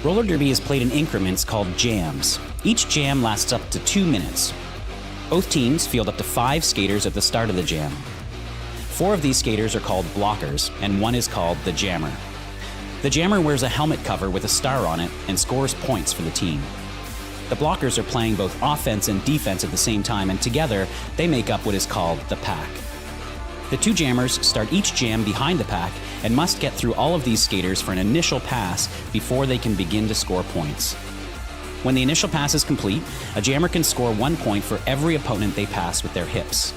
Roller derby is played in increments called jams. Each jam lasts up to 2 minutes. Both teams field up to 5 skaters at the start of the jam. 4 of these skaters are called blockers, and 1 is called the jammer. The jammer wears a helmet cover with a star on it and scores points for the team. The blockers are playing both offense and defense at the same time, and together they make up what is called the pack. The 2 jammers start each jam behind the pack and must get through all of these skaters for an initial pass before they can begin to score points. When the initial pass is complete, a jammer can score 1 point for every opponent they pass with their hips.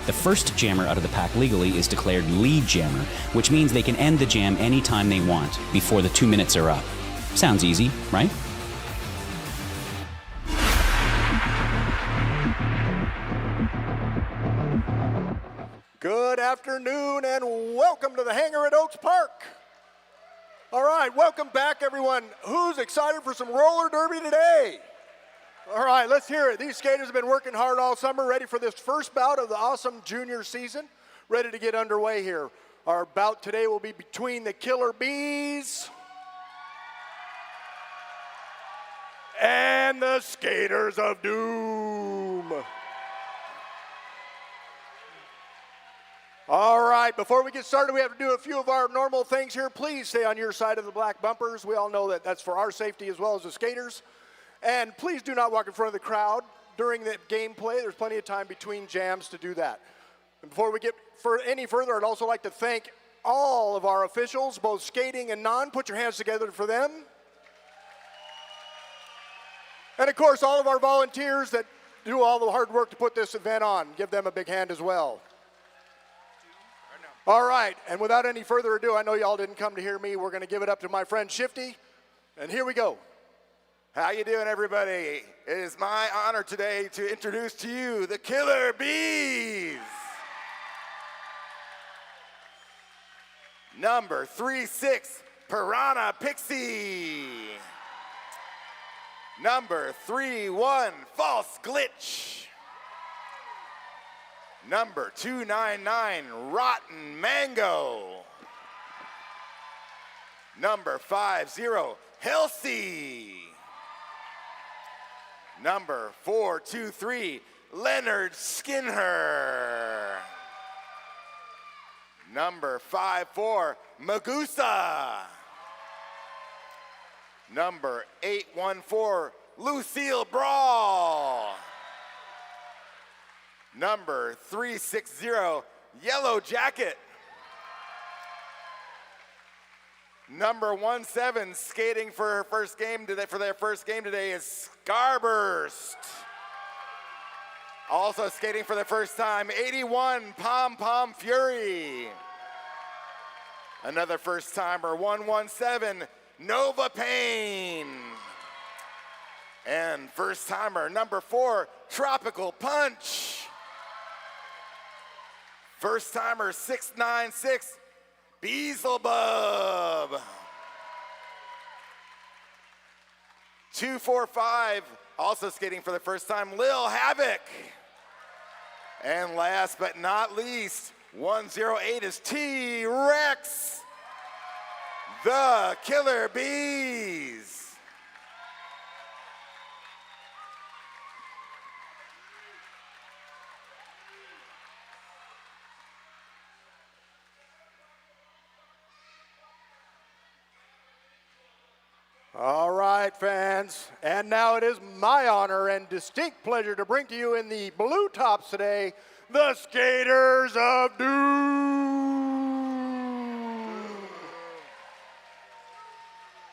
The first jammer out of the pack legally is declared lead jammer, which means they can end the jam anytime they want before the 2 minutes are up. Sounds easy, right? Good afternoon and welcome to the hangar at Oaks Park. All right, welcome back everyone. Who's excited for some roller derby today? All right, let's hear it. These skaters have been working hard all summer, ready for this first bout of the awesome junior season, ready to get underway here. Our bout today will be between the Killer Bees and the Skaters of Doom. All right, before we get started, we have to do a few of our normal things here. Please stay on your side of the black bumpers. We all know that that's for our safety as well as the skaters. And please do not walk in front of the crowd during the gameplay. There's plenty of time between jams to do that. And before we get any further, I'd also like to thank all of our officials, both skating and non. Put your hands together for them. And of course, all of our volunteers that do all the hard work to put this event on. Give them a big hand as well. All right, and without any further ado, I know y'all didn't come to hear me. We're going to give it up to my friend Shifty, and here we go. How you doing, everybody? It is my honor today to introduce to you the Killer Bees. Number 36, Piranha Pixie. Number 31, False Glitch. Number 299, Rotten Mango. Number 50, Healthy. Number 423, Leonard Skinner. Number 54, Magusa. Number 814, Lucille Brawl. Number 360, Yellow Jacket. Number 17, skating for her first game today, for their first game today, is Scarburst. Also skating for the first time, 81, Pom Pom Fury. Another first timer, 117, Nova Pain. And first timer, number 4, Tropical Punch. First timer, 696, Beelzebub. 245, also skating for the first time, Lil Havoc. And last but not least, 108 is T-Rex, the Killer Bees. All right, fans, and now it is my honor and distinct pleasure to bring to you in the blue tops today, the Skaters of Doom.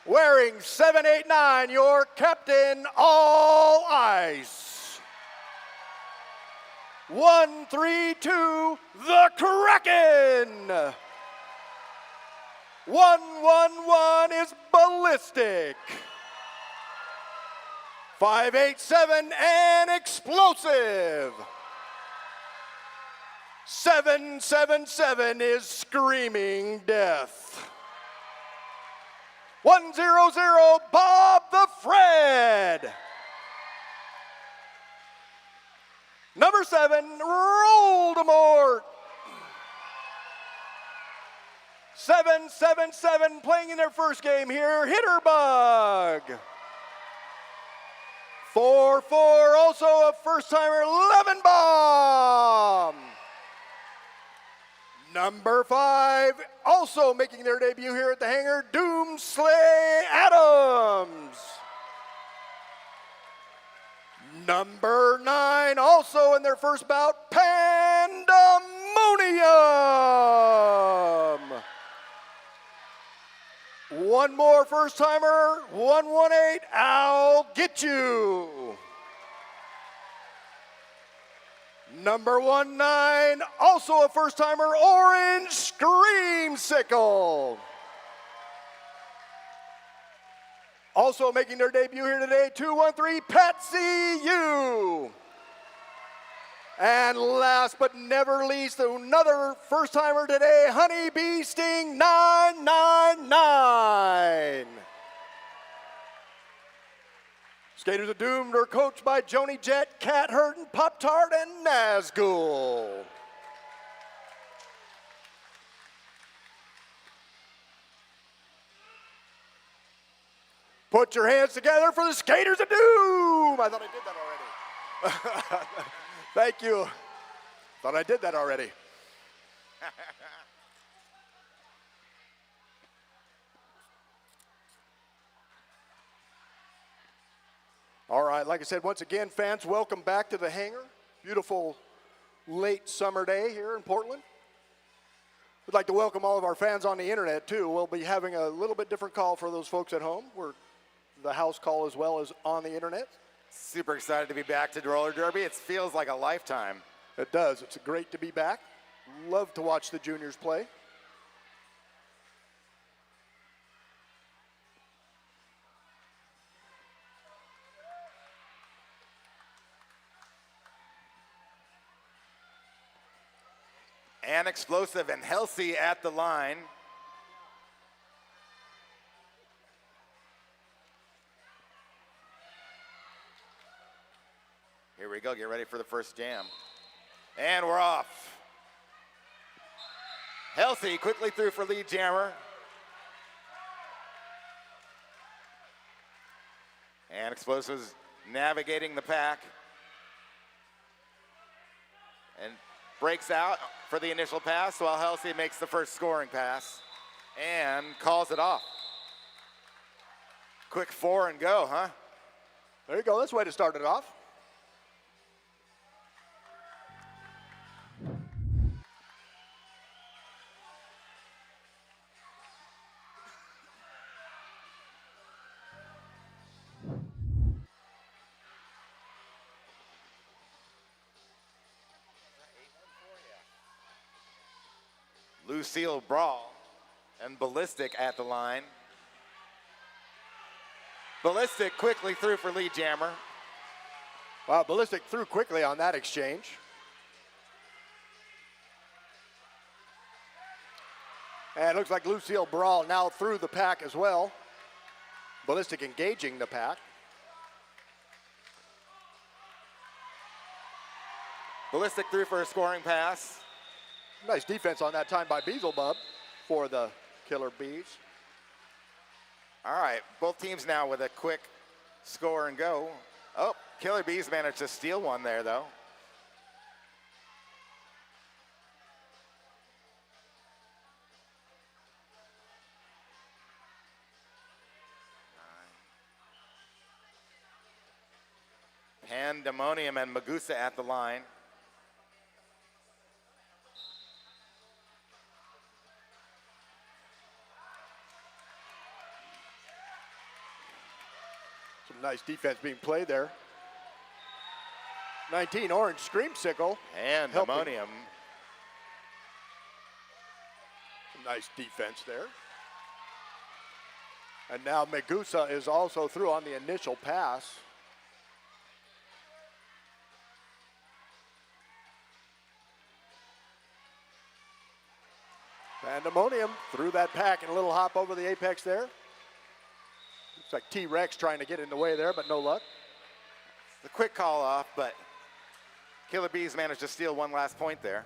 Wearing 789, your captain, all ice. 132, the Kraken. 111 is Ballistic. 587 and Explosive. 777 is Screaming Death. 100 Bob the Fred. Number 7, Voldemort. 777 playing in their first game here, Hitterbug. 4-4, also a first-timer, Lemon Bomb. Number 5, also making their debut here at the hangar, Doomslay Adams. Number 9, also in their first bout, Pandemonium. One more first-timer, 118, I'll get you. Number 19, also a first-timer, Orange Screamsicle. Also making their debut here today, 213, Patsy U. And last but never least, another first-timer today, Honey Bee Sting 999. Skaters of Doom are coached by Joni Jet, Cat Hurton, Pop-Tart, and Nazgul. Put your hands together for the Skaters of Doom. I thought I did that already. Thank you. Thought I did that already. All right, like I said, once again, fans, welcome back to the hangar. Beautiful late summer day here in Portland. We'd like to welcome all of our fans on the internet, too. We'll be having a little bit different call for those folks at home. We're the house call as well as on the internet. Super excited to be back to roller derby. It feels like a lifetime. It does. It's great to be back. Love to watch the juniors play. And Explosive and Healthy at the line. Here we go, get ready for the first jam. And we're off. Healthy quickly through for lead jammer. And Explosive's navigating the pack. And breaks out for the initial pass while Healthy makes the first scoring pass and calls it off. Quick 4 and go, huh? There you go, that's the way to start it off. Lucille Brawl and Ballistic at the line. Ballistic quickly through for lead jammer. Wow, Ballistic threw quickly on that exchange. And it looks like Lucille Brawl now through the pack as well. Ballistic engaging the pack. Ballistic through for a scoring pass. Nice defense on that time by Beelzebub for the Killer Bees. All right, both teams now with a quick score and go. Oh, Killer Bees managed to steal one there, though. Pandemonium and Magusa at the line. Some nice defense being played there. 19, Orange Screamsicle. Pandemonium. Some nice defense there. And now Magusa is also through on the initial pass. Pandemonium through that pack and a little hop over the apex there. Looks like T-Rex trying to get in the way there, but no luck. The quick call off, but Killer Bees managed to steal one last point there.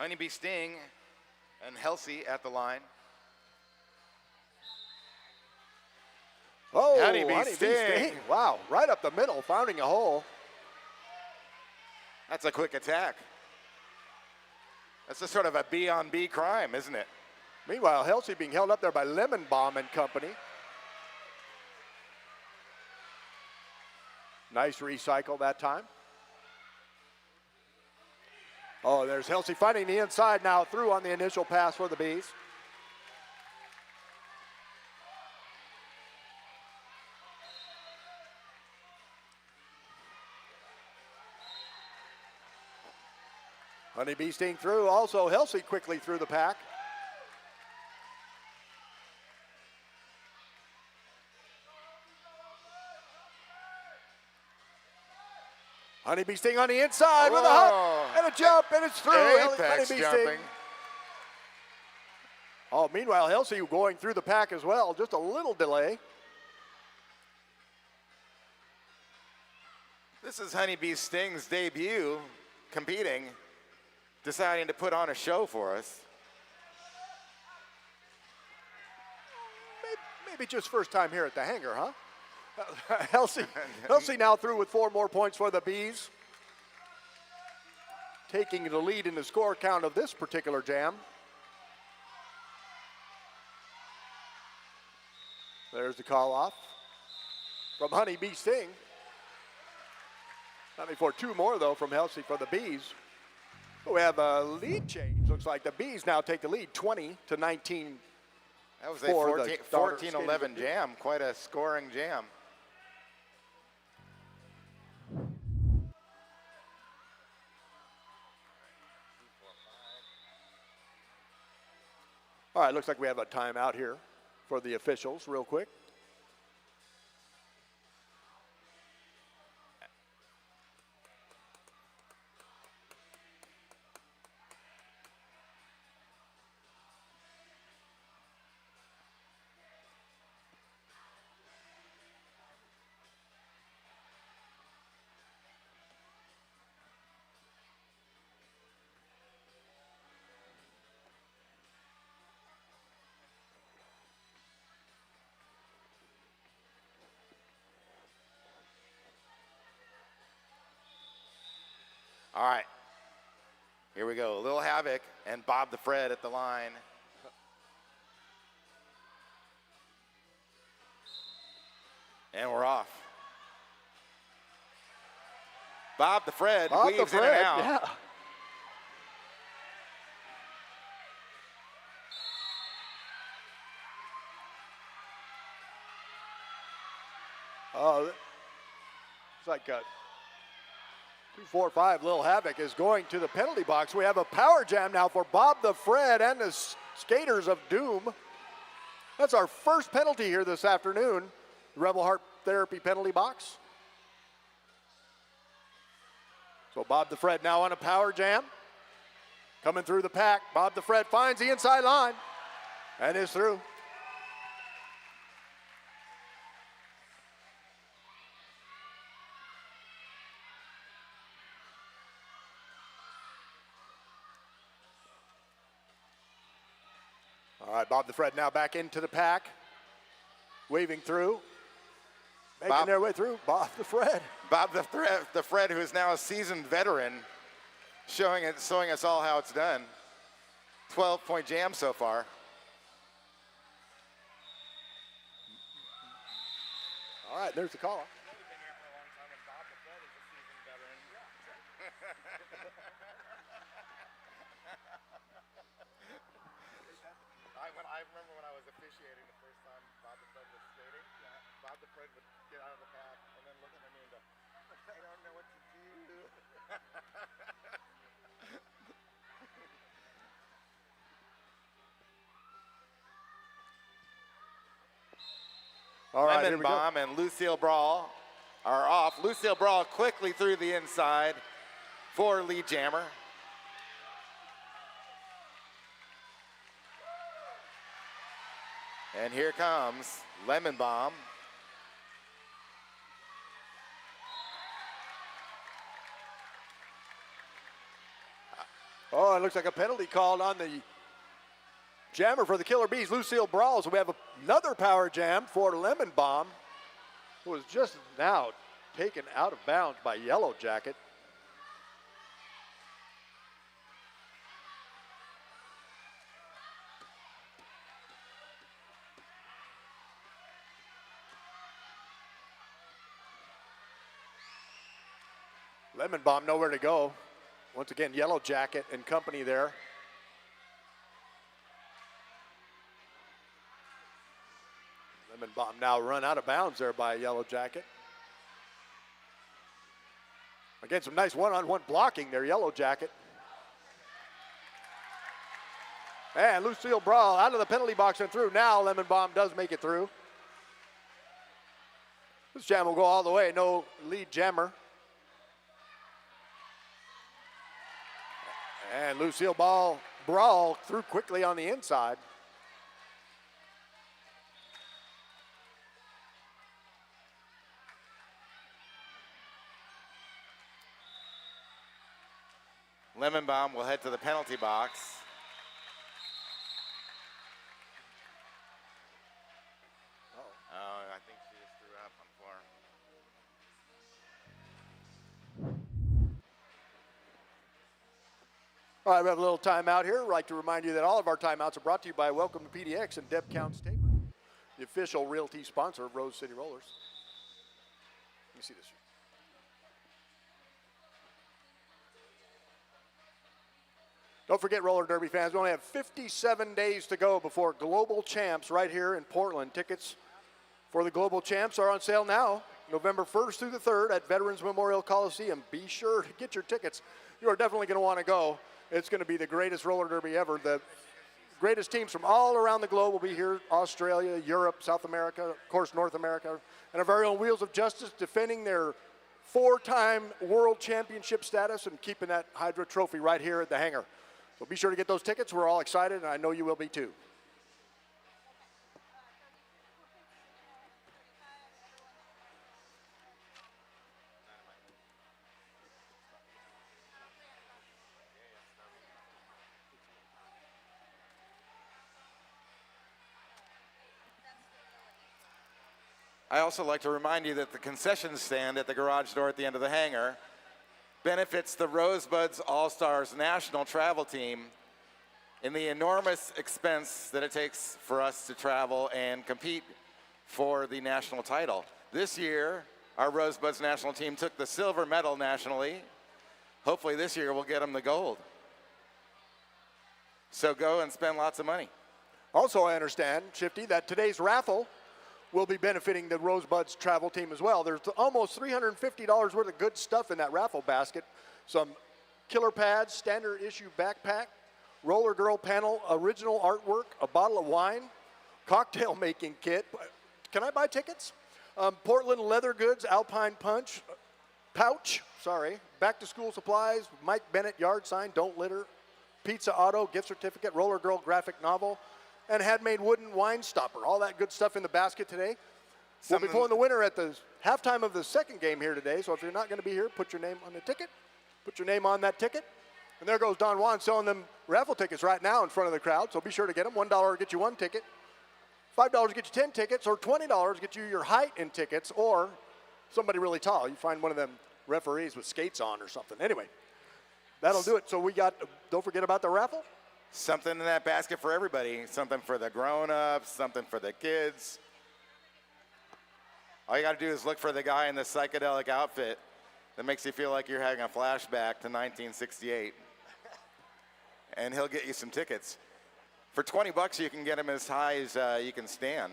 Honeybee Sting and Halsey at the line. Oh, Honeybee Sting. Wow, right up the middle, finding a hole. That's a quick attack. That's a sort of a B-on-B crime, isn't it? Meanwhile, Halsey being held up there by Lemon Bomb and company. Nice recycle that time. Oh, there's Halsey finding the inside now, through on the initial pass for the Bees. Honeybee Sting through, also Halsey quickly through the pack. Honeybee Sting on the inside with a hop and a jump, and it's through. Apex Honeybee jumping. Sting. Oh, meanwhile, Halsey going through the pack as well, just a little delay. This is Honeybee Sting's debut competing, deciding to put on a show for us. Maybe just first time here at the hangar, huh? Halsey now through with 4 more points for the Bees, taking the lead in the score count of this particular jam. There's the call off from Honeybee Sting. Not before 2 more though from Halsey for the Bees. We have a lead change. Looks like the Bees now take the lead, 20-19. That was a 14-11 jam, quite a scoring jam. All right, looks like we have a timeout here for the officials real quick. All right, here we go. Lil Havoc and Bob the Fred at the line. And we're off. Bob the Fred weaves in and out. Yeah. Oh, it's like 2-4-5, Lil Havoc is going to the penalty box. We have a power jam now for Bob the Fred and the Skaters of Doom. That's our first penalty here this afternoon, Rebel Heart Therapy penalty box. So Bob the Fred now on a power jam. Coming through the pack, Bob the Fred finds the inside line and is through. All right, Bob the Fred now back into the pack, waving through, making their way through. Bob the Fred. Bob the Fred, who is now a seasoned veteran, showing us all how it's done. 12-point jam so far. All right, there's the call. I remember when I was officiating the first time Bob the Fred was skating. Yeah. Bob the Fred would get out of the pack and then look at me and go, I don't know what to do. All right, Lemon Bomb and Lucille Brawl are off. Lucille Brawl quickly through the inside for lead jammer. And here comes Lemon Bomb. Oh, it looks like a penalty called on the jammer for the Killer Bees, Lucille Brawl. So we have another power jam for Lemon Bomb, who was just now taken out of bounds by Yellow Jacket. Lemon Bomb nowhere to go. Once again, Yellow Jacket and company there. Lemon Bomb now run out of bounds there by Yellow Jacket. Again, some nice one-on-one blocking there, Yellow Jacket. And Lucille Brawl out of the penalty box and through. Now Lemon Bomb does make it through. This jam will go all the way, no lead jammer. And Lucille Brawl through quickly on the inside. Lemon Bomb will head to the penalty box. Oh, I think she just threw up on the floor. All right, we have a little timeout here. I'd like to remind you that all of our timeouts are brought to you by Welcome to PDX and Deb Counts Taper, the official realty sponsor of Rose City Rollers. Let me see this. Don't forget, roller derby fans, we only have 57 days to go before Global Champs right here in Portland. Tickets for the Global Champs are on sale now, November 1st through the 3rd at Veterans Memorial Coliseum. Be sure to get your tickets. You are definitely going to want to go. It's going to be the greatest roller derby ever. The greatest teams from all around the globe will be here: Australia, Europe, South America, of course, North America, and our very own Wheels of Justice defending their 4-time world championship status and keeping that Hydra trophy right here at the hangar. So be sure to get those tickets. We're all excited, and I know you will be too. I also like to remind you that the concession stand at the garage door at the end of the hangar benefits the Rosebuds All-Stars national travel team in the enormous expense that it takes for us to travel and compete for the national title. This year, our Rosebuds national team took the silver medal nationally. Hopefully this year we'll get them the gold. So go and spend lots of money. Also, I understand, Shifty, that today's raffle will be benefiting the Rosebuds travel team as well. There's almost $350 worth of good stuff in that raffle basket. Some killer pads, standard issue backpack, roller girl panel, original artwork, a bottle of wine, cocktail making kit. Can I buy tickets? Portland leather goods, Alpine punch, pouch, back to school supplies, Mike Bennett yard sign, don't litter, pizza auto, gift certificate, roller girl graphic novel, and handmade wooden wine stopper. All that good stuff in the basket today. We'll be pulling the winner at the halftime of the second game here today. So if you're not going to be here, put your name on the ticket. Put your name on that ticket. And there goes Don Juan selling them raffle tickets right now in front of the crowd. So be sure to get them. $1 will get you 1 ticket. $5 will get you 10 tickets. Or $20 will get you your height in tickets. Or somebody really tall. You find one of them referees with skates on or something. Anyway, that'll do it. So we got, don't forget about the raffle. Something in that basket for everybody. Something for the grown-ups, something for the kids. All you got to do is look for the guy in the psychedelic outfit that makes you feel like you're having a flashback to 1968. And he'll get you some tickets. For $20, you can get him as high as you can stand.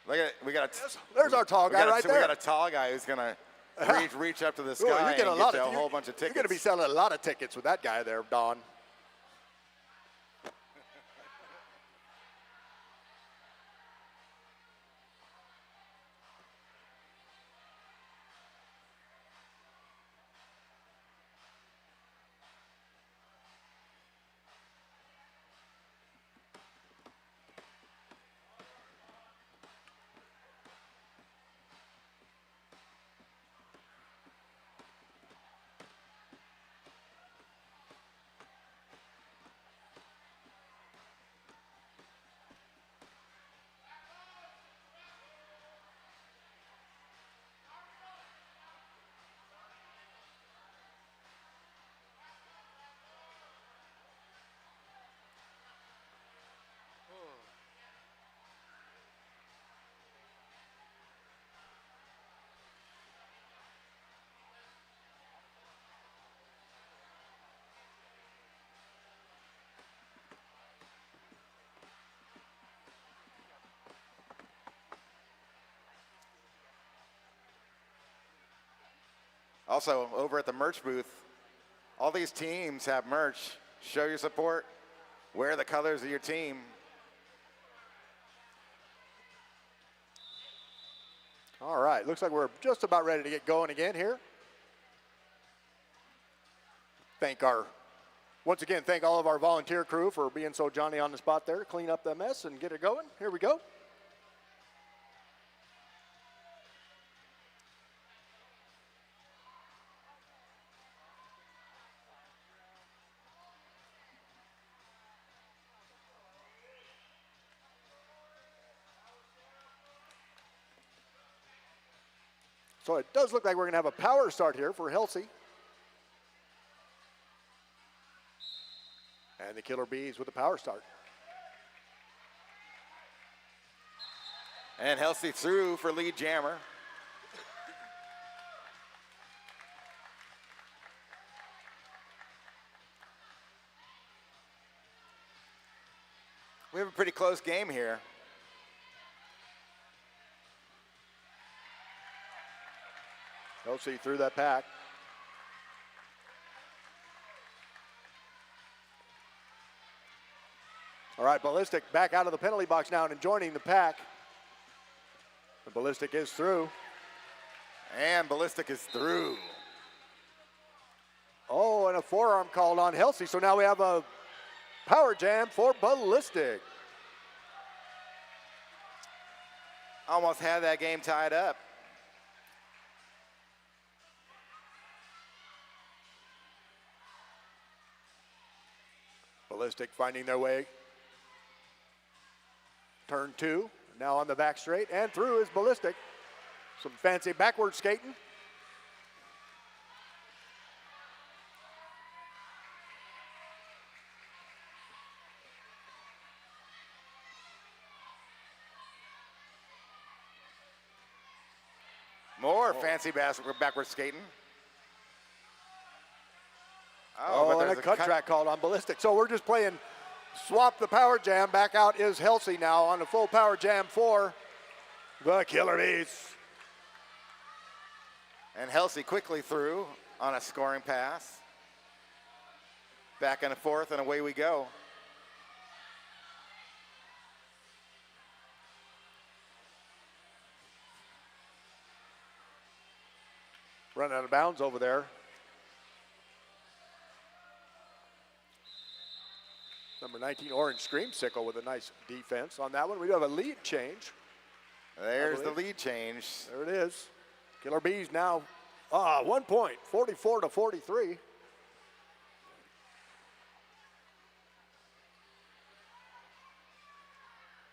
Look at it. There's our tall guy right there. We got a tall guy who's going to reach up to the sky and get a whole bunch of tickets. You're going to be selling a lot of tickets with that guy there, Don. Also, over at the merch booth, all these teams have merch. Show your support. Wear the colors of your team. All right, looks like we're just about ready to get going again here. Once again, thank all of our volunteer crew for being so Johnny on the spot there to clean up the mess and get it going. Here we go. So it does look like we're going to have a power start here for Helsey. And the Killer Bees with the power start. And Helsey through for lead jammer. We have a pretty close game here. Helsey through that pack. All right, Ballistic back out of the penalty box now and joining the pack. The Ballistic is through. And Ballistic is through. Oh, and a forearm called on Helsey. So now we have a power jam for Ballistic. Almost had that game tied up. Ballistic finding their way. Turn 2, now on the back straight, and through is Ballistic. Some fancy backward skating. More fancy backward skating. Oh, but and there's a cut track called on Ballistic. So we're just playing swap the power jam. Back out is Helsey now on the full power jam for the Killer Bees. And Helsey quickly through on a scoring pass. Back and forth, and away we go. Running out of bounds over there. Number 19, Orange Screamsicle with a nice defense on that one. We do have a lead change. There's the lead change. There it is. Killer Bees now 1 point, 44-43.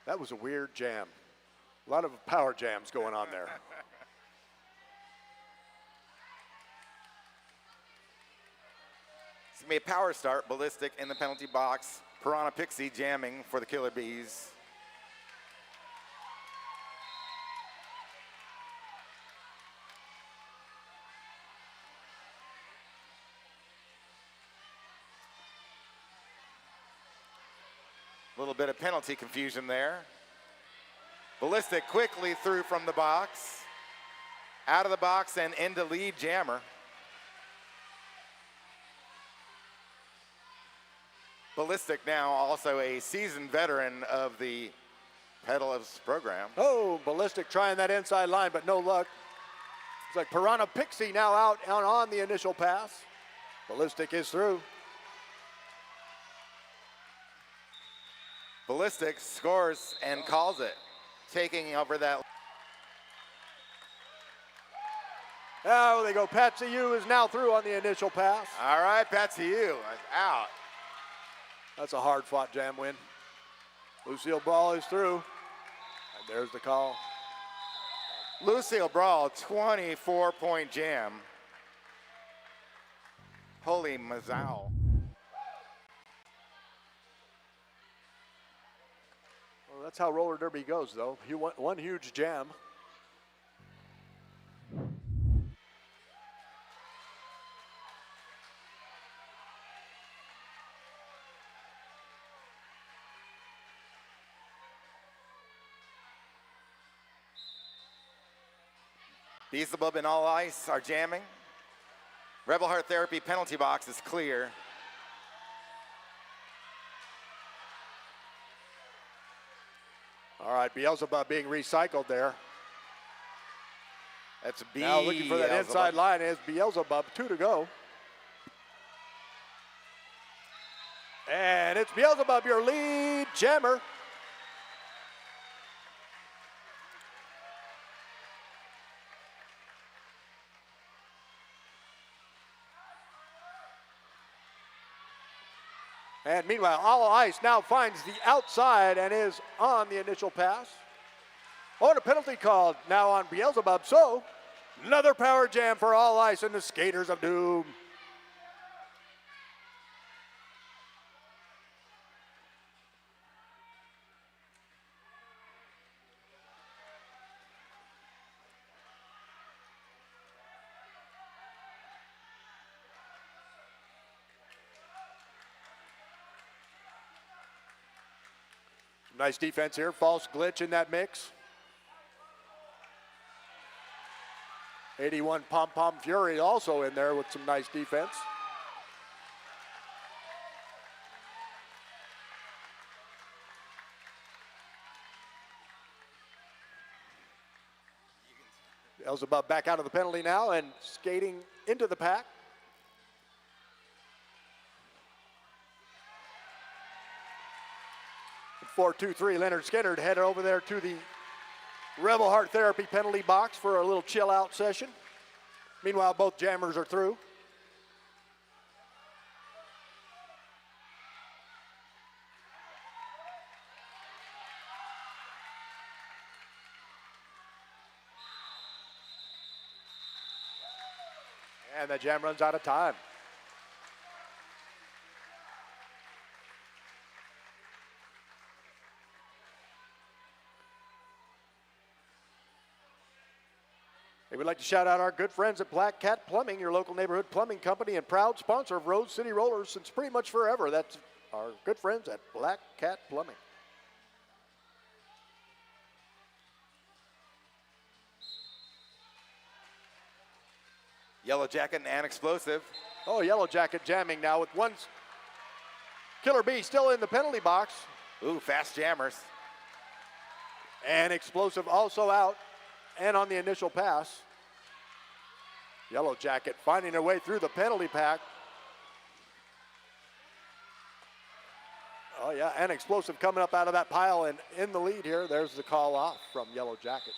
That was a weird jam. A lot of power jams going on there. It's going to be a power start. Ballistic in the penalty box. Piranha Pixie jamming for the Killer Bees. A little bit of penalty confusion there. Ballistic quickly through from the box. Out of the box and into lead jammer. Ballistic now also a seasoned veteran of the Pedalist program. Oh, Ballistic trying that inside line, but no luck. It's like Piranha Pixie now out and on the initial pass. Ballistic is through. Ballistic scores and calls it, taking over that. Oh, they go. Patsy U is now through on the initial pass. All right, Patsy U out. That's a hard-fought jam win. Lucille Ball is through. And there's the call. Lucille Brawl, 24-point jam. Holy Mazow. Well, that's how roller derby goes, though. You want one huge jam. Beelzebub and All Ice are jamming. Rebel Heart Therapy penalty box is clear. All right, Beelzebub being recycled there. That's Now looking for that inside line is Beelzebub, 2 to go. And it's Beelzebub, your lead jammer. And meanwhile, All Ice now finds the outside and is on the initial pass. Oh, and a penalty called now on Beelzebub. So, another power jam for All Ice and the Skaters of Doom. Nice defense here, false glitch in that mix. 81 Pom Pom Fury also in there with some nice defense. Beelzebub back out of the penalty now and skating into the pack. 4-2-3, Leonard Skinner headed over there to the Rebel Heart Therapy penalty box for a little chill out session. Meanwhile, both jammers are through. And the jam runs out of time. We'd like to shout out our good friends at Black Cat Plumbing, your local neighborhood plumbing company and proud sponsor of Rose City Rollers since pretty much forever. That's our good friends at Black Cat Plumbing. Yellow Jacket and Explosive. Oh, Yellow Jacket jamming now with one Killer Bee still in the penalty box. Ooh, fast jammers. And Explosive also out and on the initial pass. Yellow Jacket finding their way through the penalty pack. Oh yeah, and Explosive coming up out of that pile and in the lead here. There's the call off from Yellow Jacket.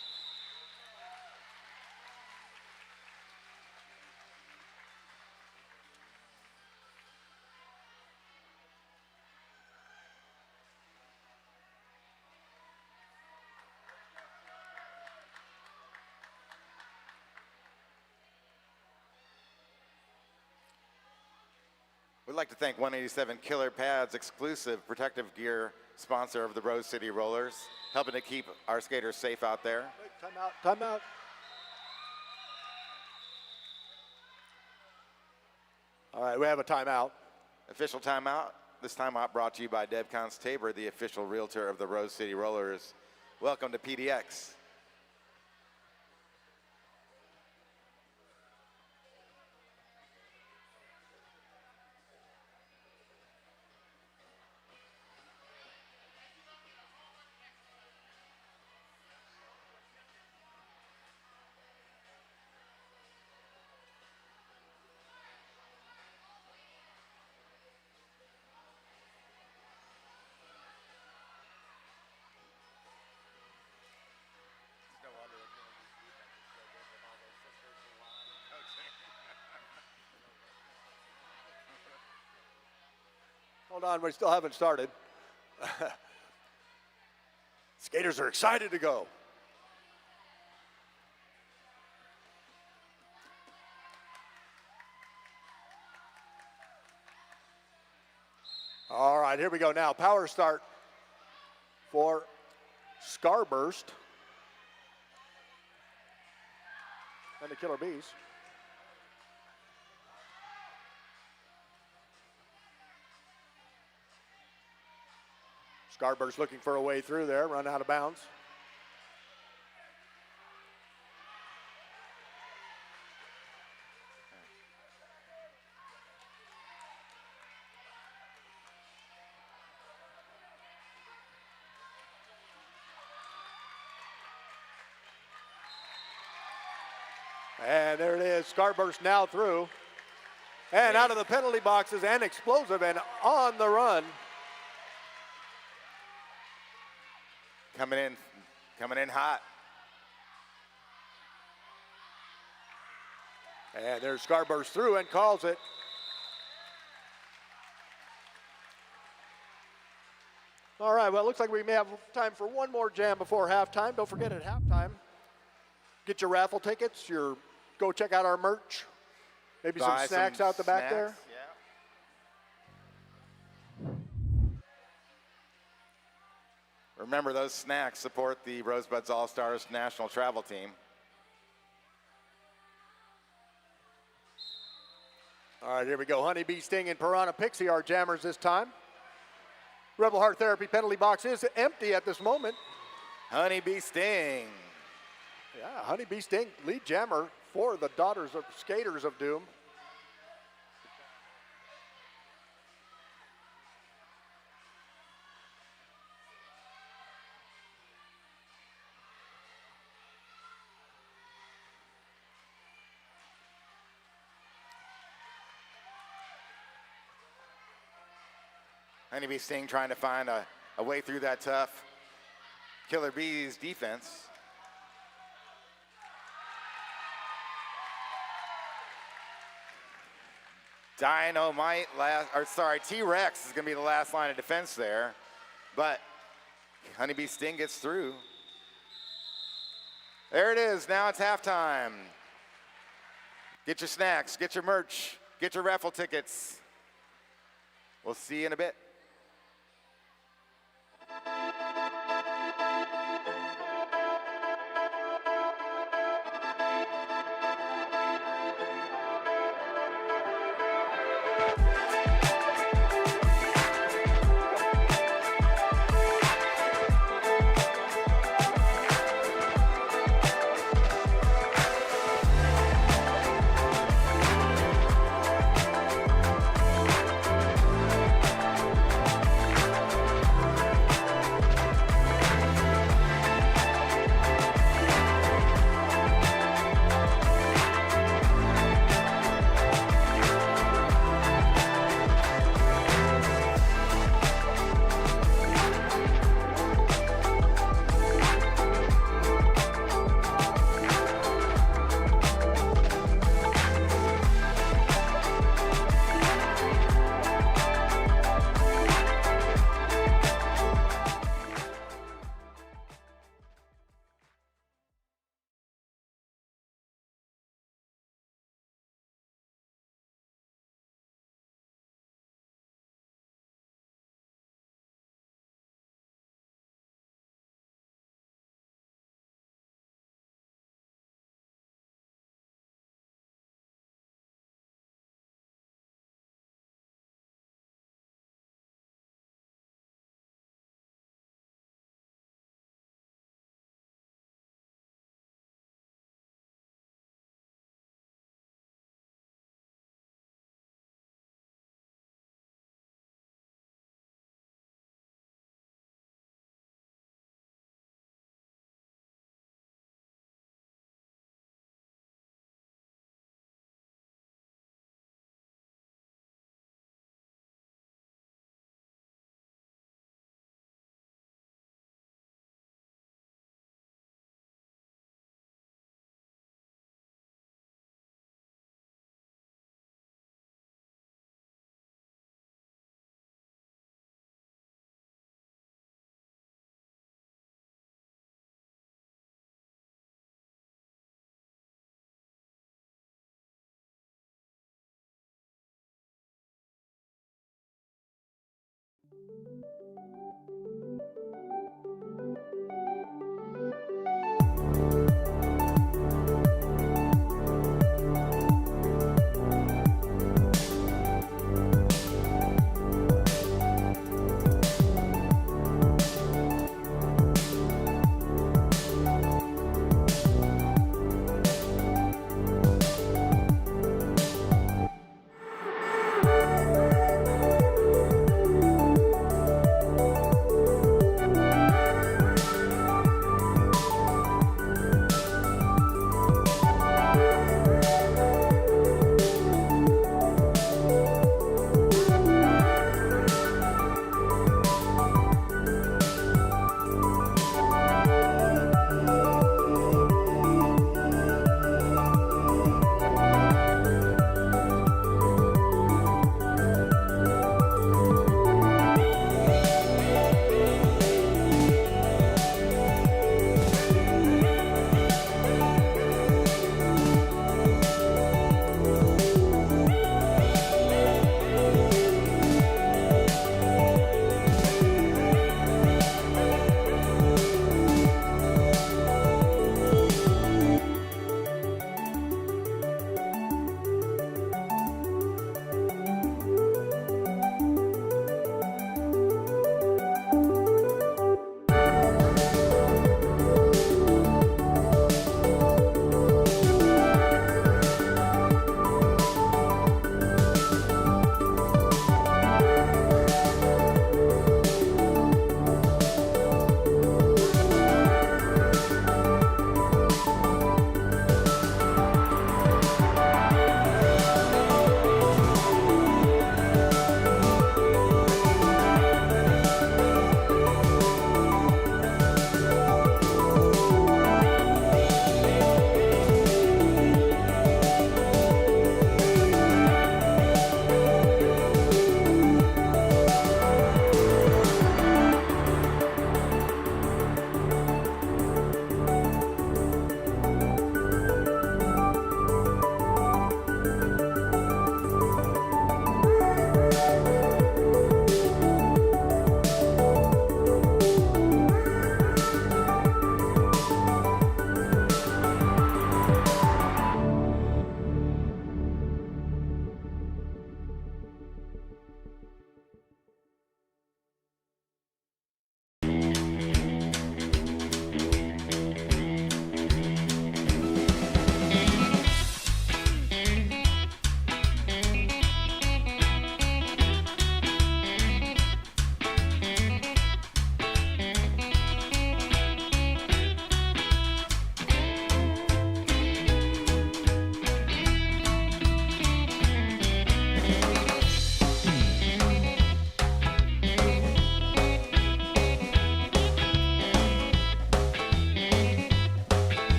We'd like to thank 187 Killer Pads, exclusive protective gear sponsor of the Rose City Rollers, helping to keep our skaters safe out there. Time out, time out. All right, we have a timeout. Official timeout. This timeout brought to you by Deb Constable, the official realtor of the Rose City Rollers. Welcome to PDX. Hold on, we still haven't started. Skaters are excited to go. All right, here we go now. Power start for Scarburst and the Killer Bees. Scarburst looking for a way through there, run out of bounds. And there it is, Starburst now through. And out of the penalty boxes and explosive and on the run. Coming in hot. And there's Starburst through and calls it. All right, well, it looks like we may have time for one more jam before halftime. Don't forget at halftime, get your raffle tickets, go check out our merch, maybe some snacks out the back there. Yeah. Remember, those snacks support the Rosebuds All-Stars national travel team. All right, here we go. Honeybee Sting and Piranha Pixie are jammers this time. Rebel Heart Therapy penalty box is empty at this moment. Honeybee Sting. Yeah, Honeybee Sting, lead jammer for the Daughters of Skaters of Doom. Honeybee Sting trying to find a way through that tough Killer Bees defense. Dynamite T-Rex is gonna be the last line of defense there, but Honeybee Sting gets through. There it is, now it's halftime. Get your snacks, get your merch, get your raffle tickets. We'll see you in a bit.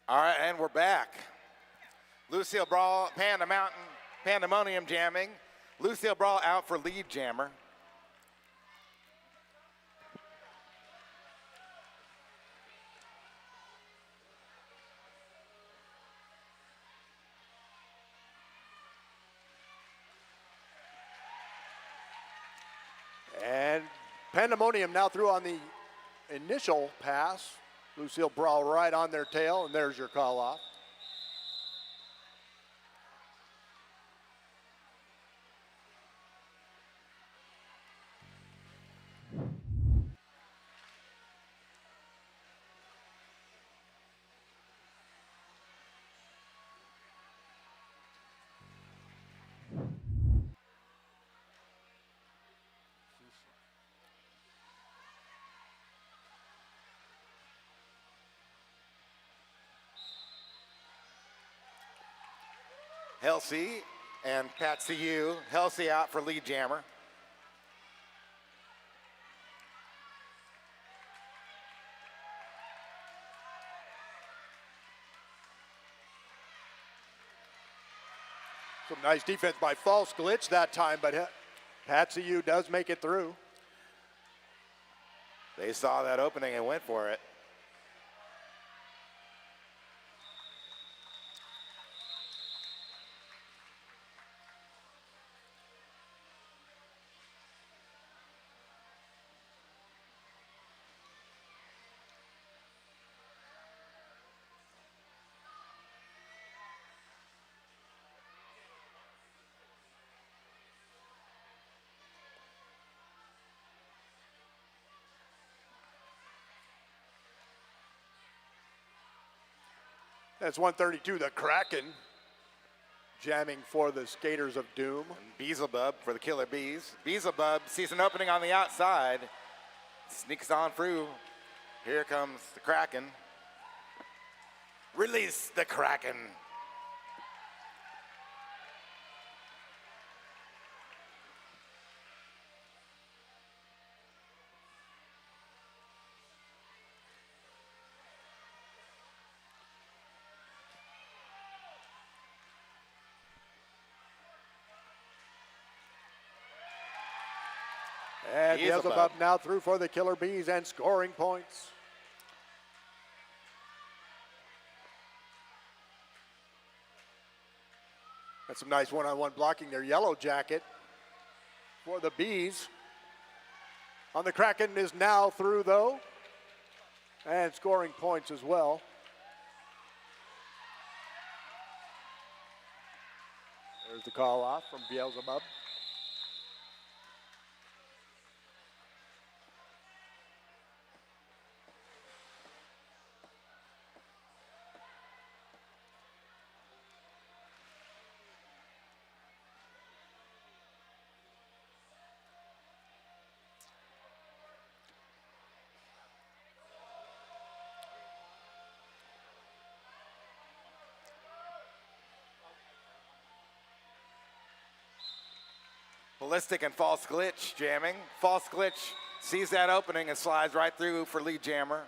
All right, and we're back. Lucille Brawl, Pandemonium jamming. Lucille Brawl out for lead jammer. And Pandemonium now through on the initial pass. Lucille Brawl right on their tail, and there's your call off. Halsey and Patsy Yu. Halsey out for lead jammer. Some nice defense by False Glitch that time, but Patsy Yu does make it through. They saw that opening and went for it. That's 132, the Kraken jamming for the Skaters of Doom. And Beelzebub for the Killer Bees. Beelzebub sees an opening on the outside. Sneaks on through. Here comes the Kraken. Release the Kraken. And Beelzebub now through for the Killer Bees and scoring points. That's some nice one-on-one blocking there. Yellow Jacket for the Bees. On the Kraken is now through though, and scoring points as well. There's the call off from Beelzebub. Ballistic and False Glitch jamming. False Glitch sees that opening and slides right through for lead jammer.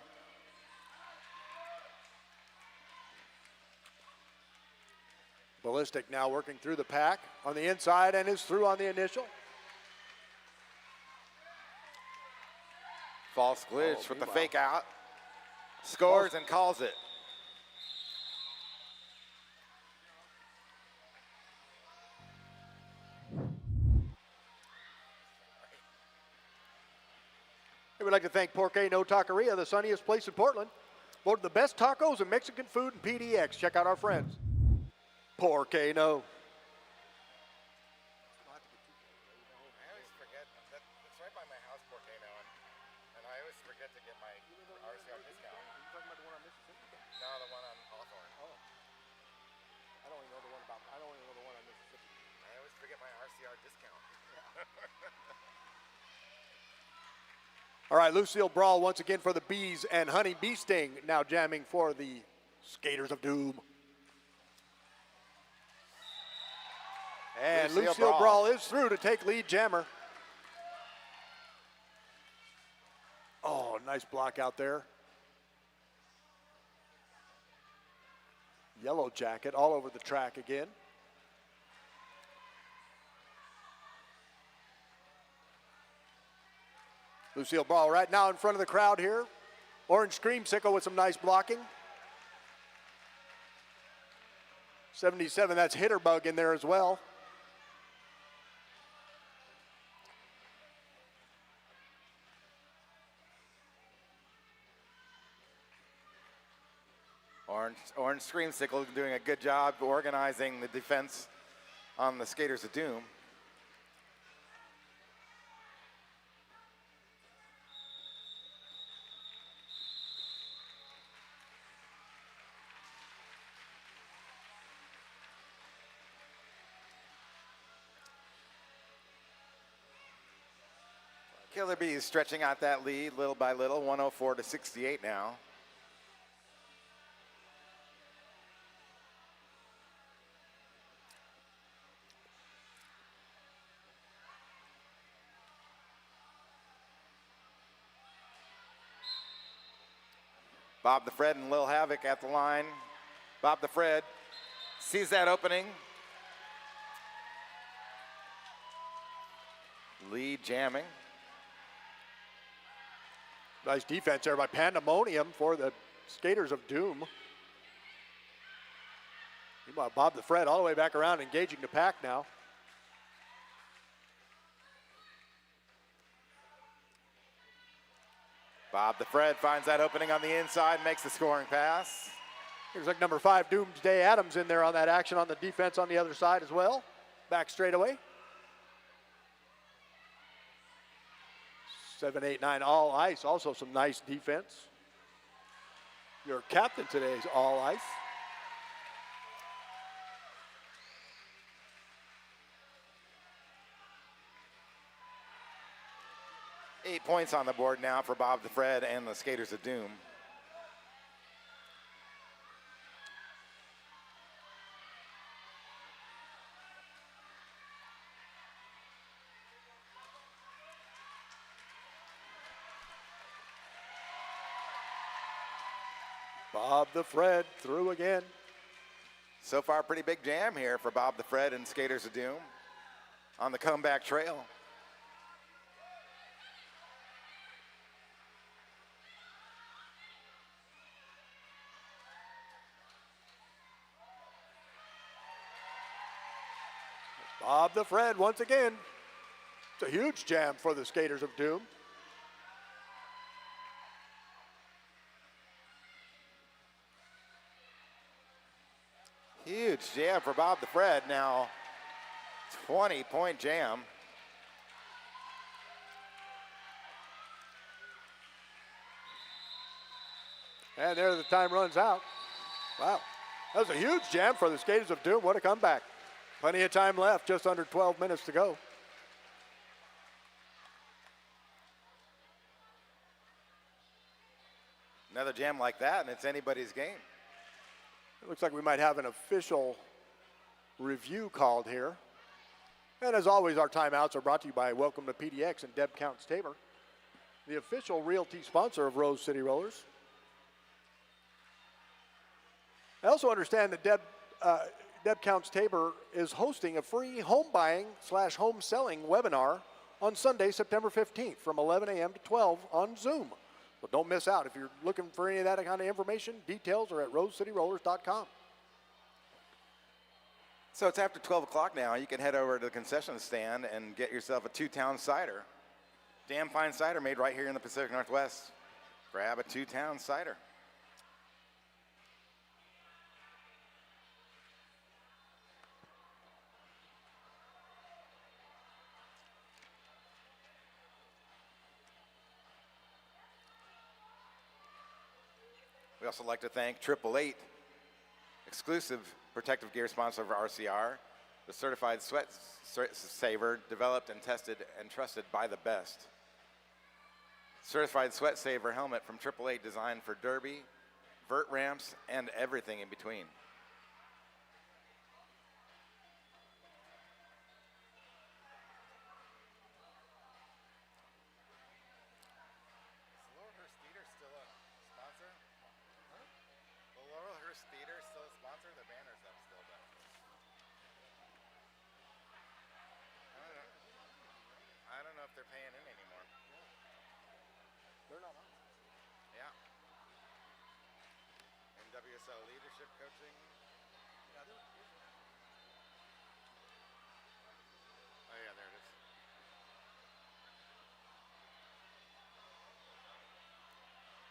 Ballistic now working through the pack on the inside and is through on the initial. False Glitch with the fake out. Scores and calls it. We'd like to thank Porque No Taqueria, the sunniest place in Portland. Voted the best tacos and Mexican food in PDX. Check out our friends. Porque No. I always forget, it's right by my house, Portano, and I always forget to get my RCR discount. Are you talking about the one on Mississippi? No, the one on Hawthorne. Oh. I don't even know the one on Mississippi. I always forget my RCR discount. All right, Lucille Brawl once again for the Bees and Honey Bee Sting now jamming for the Skaters of Doom. And Lucille Brawl is through to take lead jammer. Oh, nice block out there. Yellow jacket all over the track again. Lucille Ball right now in front of the crowd here. Orange Creamsicle with some nice blocking. 77, that's Hitterbug in there as well. Orange Screamsicle doing a good job organizing the defense on the Skaters of Doom. Killer Bees stretching out that lead little by little, 104 to 68 now. Bob the Fred and Lil Havoc at the line. Bob the Fred sees that opening. Lead jamming. Nice defense there by Pandemonium for the Skaters of Doom. Meanwhile, Bob the Fred all the way back around, engaging the pack now. Bob the Fred finds that opening on the inside, makes the scoring pass. Here's like number 5, Doomsday Adams in there on that action on the defense on the other side as well. Back straightaway. 7, 8, 9, all ice. Also some nice defense. Your captain today is all ice. Eight points on the board now for Bob the Fred and the Skaters of Doom. Bob the Fred through again. So far, pretty big jam here for Bob the Fred and Skaters of Doom on the comeback trail. Bob the Fred once again. It's a huge jam for the Skaters of Doom. Huge jam for Bob the Fred now. 20-point jam. And there the time runs out. Wow. That was a huge jam for the Skaters of Doom. What a comeback. Plenty of time left, just under 12 minutes to go. Another jam like that, and it's anybody's game. It looks like we might have an official review called here. And as always, our timeouts are brought to you by Welcome to PDX and Deb Counts Tabor, the official realty sponsor of Rose City Rollers. I also understand that Deb Counts Tabor is hosting a free home buying / home selling webinar on Sunday, September 15th from 11 a.m. to 12 on Zoom. So don't miss out. If you're looking for any of that kind of information, details are at rosecityrollers.com. So it's after 12 o'clock now. You can head over to the concession stand and get yourself a 2-town cider. Damn fine cider made right here in the Pacific Northwest. Grab a 2-town cider. We also like to thank 888, exclusive protective gear sponsor of RCR, the certified sweat saver developed and tested and trusted by the best. Certified sweat saver helmet from 888 designed for derby, vert ramps, and everything in between. Theater still a sponsor? WSL Leadership Coaching. Oh yeah, there it is.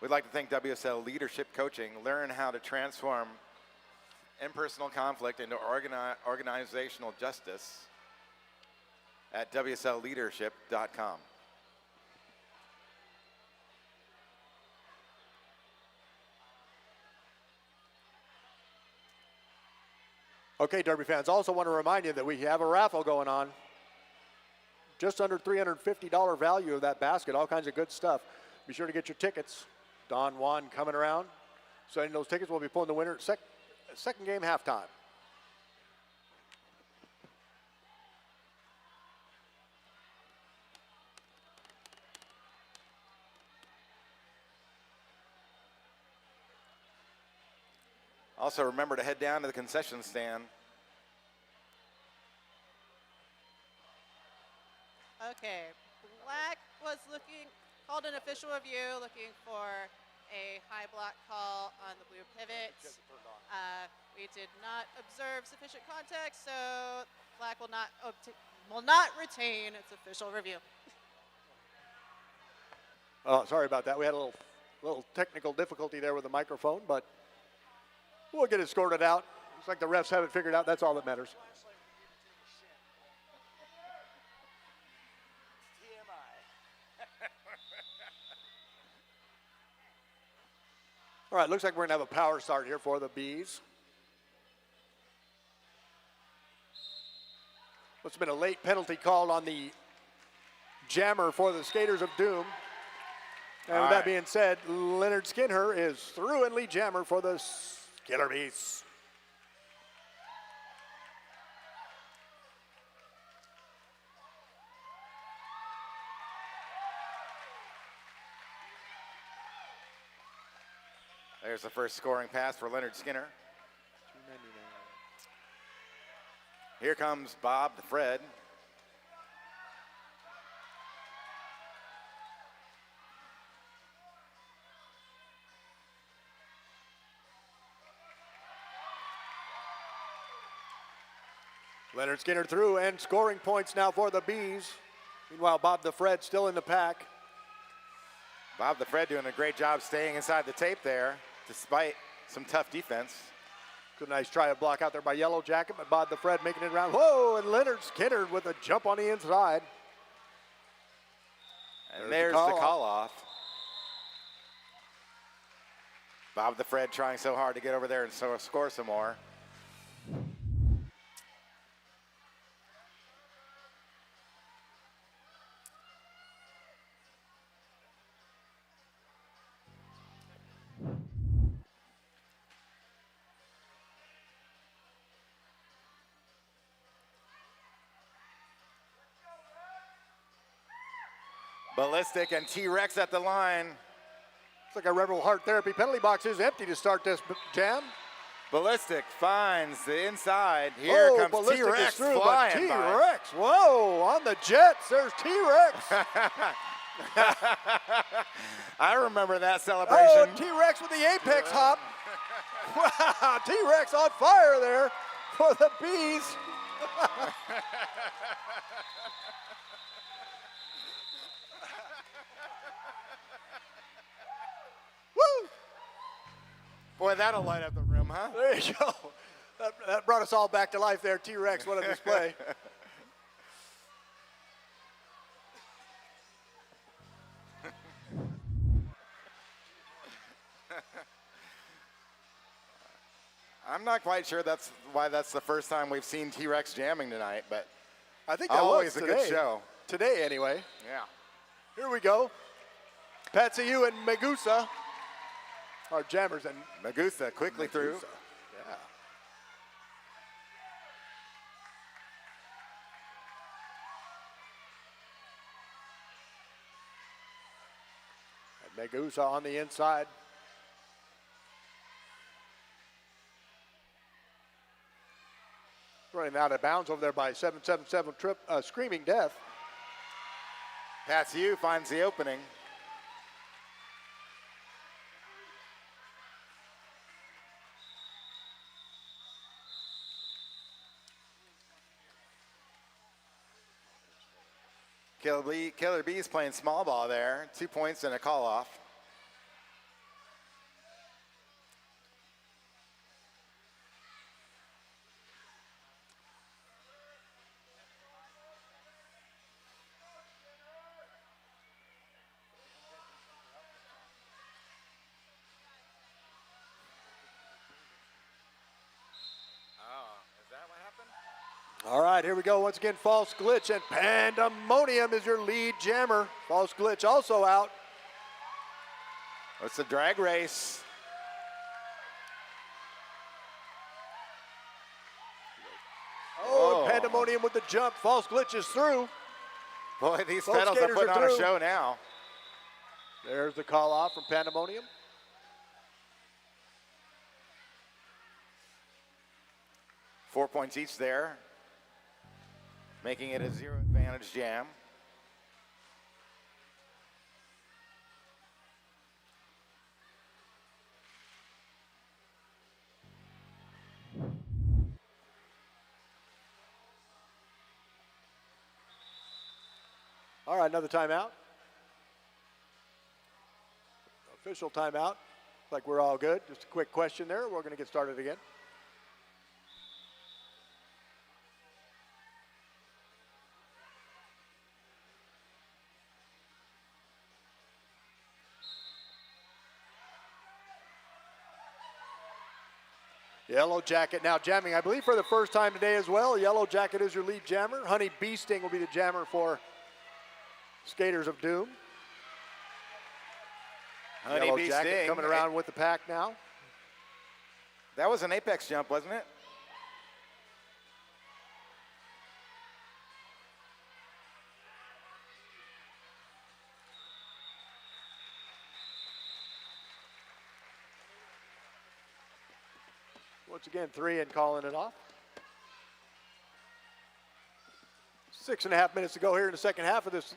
We'd like to thank WSL Leadership Coaching. Learn how to transform impersonal conflict into organizational justice at WSLleadership.com. Okay, Derby fans, also want to remind you that we have a raffle going on. Just under $350 value of that basket, all kinds of good stuff. Be sure to get your tickets. Don Juan coming around. Signing those tickets, we'll be pulling the winner at second game halftime. Also, remember to head down to the concession stand. Okay, Black was called an official review, looking for a high block call on the blue pivot. We did not observe sufficient context, so Black will not retain its official review. Oh, sorry about that. We had a little technical difficulty there with the microphone, but we'll get it sorted out. Looks like the refs have it figured out. That's all that matters. All right, looks like we're going to have a power start here for the Bees. What's been a late penalty called on the jammer for the Skaters of Doom. And with that being said, Leonard Skinner is through and lead jammer for the Killer Bees. There's the first scoring pass for Leonard Skinner. Here comes Bob the Fred. Leonard Skinner through and scoring points now for the Bees. Meanwhile, Bob the Fred still in the pack. Bob the Fred doing a great job staying inside the tape there, despite some tough defense. Good nice try to block out there by Yellow Jacket, but Bob the Fred making it around. Whoa, and Leonard Skinner with a jump on the inside. And there's the call off. Bob the Fred trying so hard to get over there and score some more. Ballistic and T-Rex at the line. Looks like a Rebel Heart Therapy penalty box is empty to start this jam. Ballistic finds the inside. Here comes T-Rex flying T-Rex, whoa, on the Jets, there's T-Rex. I remember that celebration. Oh, T-Rex with the apex hop. Wow, T-Rex on fire there for the Bees. Woo! Boy, that'll light up the room, huh? There you go. That brought us all back to life there. T-Rex, what a display. I'm not quite sure that's why that's the first time we've seen T-Rex jamming tonight, but I think that always was a today. good show. Today, anyway. Yeah. Here we go. Patsy Yu and Megusa are jammers, and Megusa quickly through. Yeah. And Megusa on the inside. Running out of bounds over there by 777 Screaming Death. Patsy Yu finds the opening. Killer Bees playing small ball there. 2 points and a call off. All right, here we go. Once again, False Glitch and Pandemonium is your lead jammer. False Glitch also out. It's a drag race. Oh, and Pandemonium with the jump. False Glitch is through. Boy, these Both pedals are skaters putting are on a through. show now. There's the call off from Pandemonium. Four points each there, making it a 0 advantage jam. All right, another timeout. Official timeout. Looks like we're all good. Just a quick question there. We're going to get started again. Yellow Jacket now jamming, I believe, for the first time today as well. Yellow Jacket is your lead jammer. Honey Bee Sting will be the jammer for Skaters of Doom. Honey Yellow Bee Jacket Sting coming around with the pack now. That was an apex jump, wasn't it? Once again, 3 and calling it off. 6.5 minutes to go here in the second half of this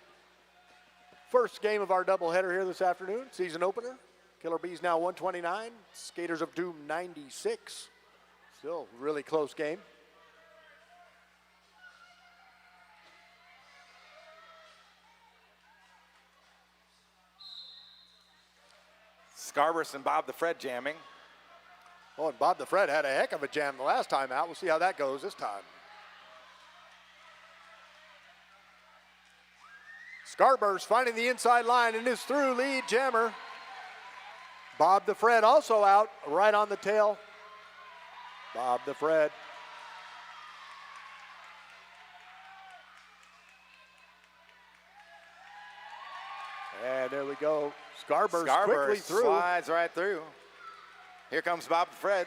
first game of our doubleheader here this afternoon. Season opener. Killer Bees now 129. Skaters of Doom 96. Still a really close game. Scarburst and Bob the Fred jamming. Oh, and Bob the Fred had a heck of a jam the last time out. We'll see how that goes this time. Scarburst finding the inside line and is through, lead jammer. Bob the Fred also out, right on the tail. Bob the Fred. And there we go. Scarburst quickly through. Slides right through. Here comes Bob the Fred.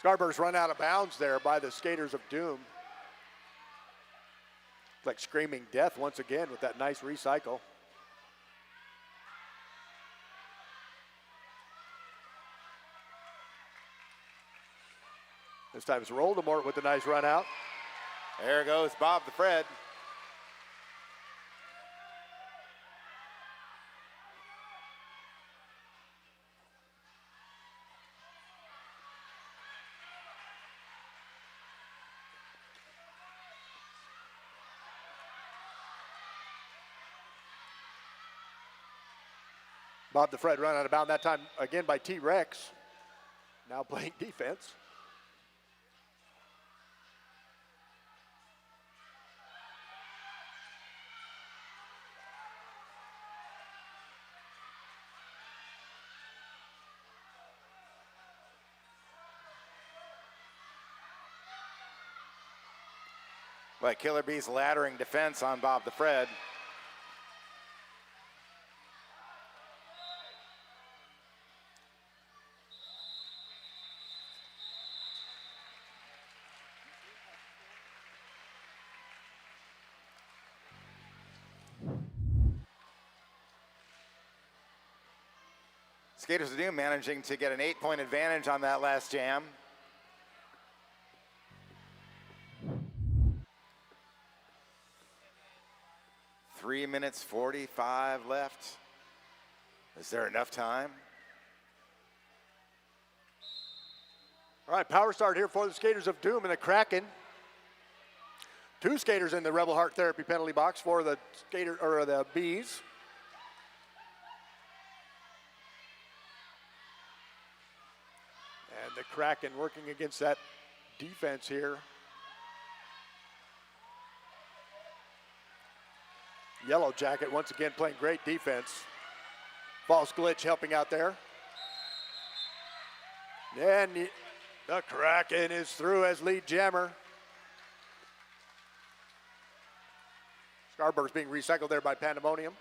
Scarburst run out of bounds there by the Skaters of Doom. Like screaming death once again with that nice recycle. This time it's Voldemort with a nice run out. There goes Bob the Fred. Bob the Fred run out of bounds that time again by T-Rex. Now playing defense. Like Killer Bees laddering defense on Bob the Fred. Skaters of Doom managing to get an 8-point advantage on that last jam. Three minutes 45 left. Is there enough time? All right, power start here for the skaters of Doom and the Kraken. 2 skaters in the Rebel Heart Therapy penalty box for the the Bees. And the Kraken working against that defense here. Yellow Jacket once again playing great defense. False glitch helping out there. And the Kraken is through as lead jammer. Scarberg's being recycled there by Pandemonium.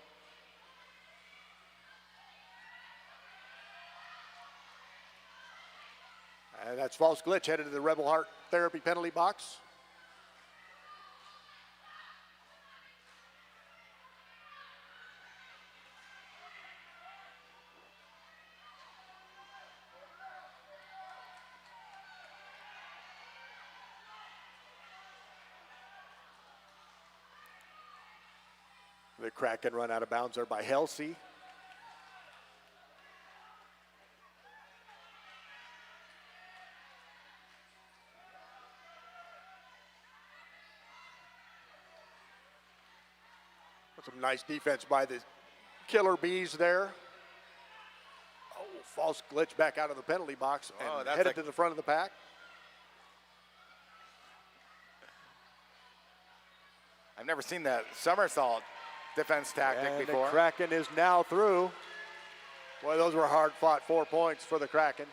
And that's False Glitch headed to the Rebel Heart Therapy penalty box. The Kraken run out of bounds there by Halsey. Some nice defense by the Killer Bees there. Oh, false glitch back out of the penalty box and headed to the front of the pack. I've never seen that somersault defense tactic and before. The Kraken is now through. Boy, those were hard fought 4 points for the Kraken.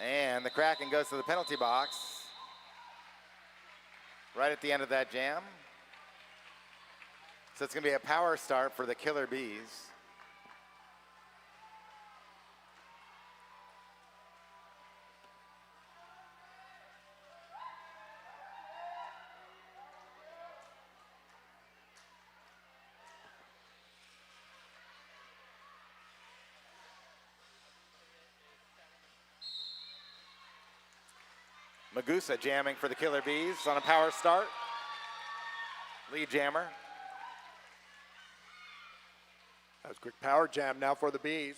And the Kraken goes to the penalty box right at the end of that jam. So it's going to be a power start for the Killer Bees. Magusa jamming for the Killer Bees on a power start. Lead jammer. That's a quick power jam now for the Bees.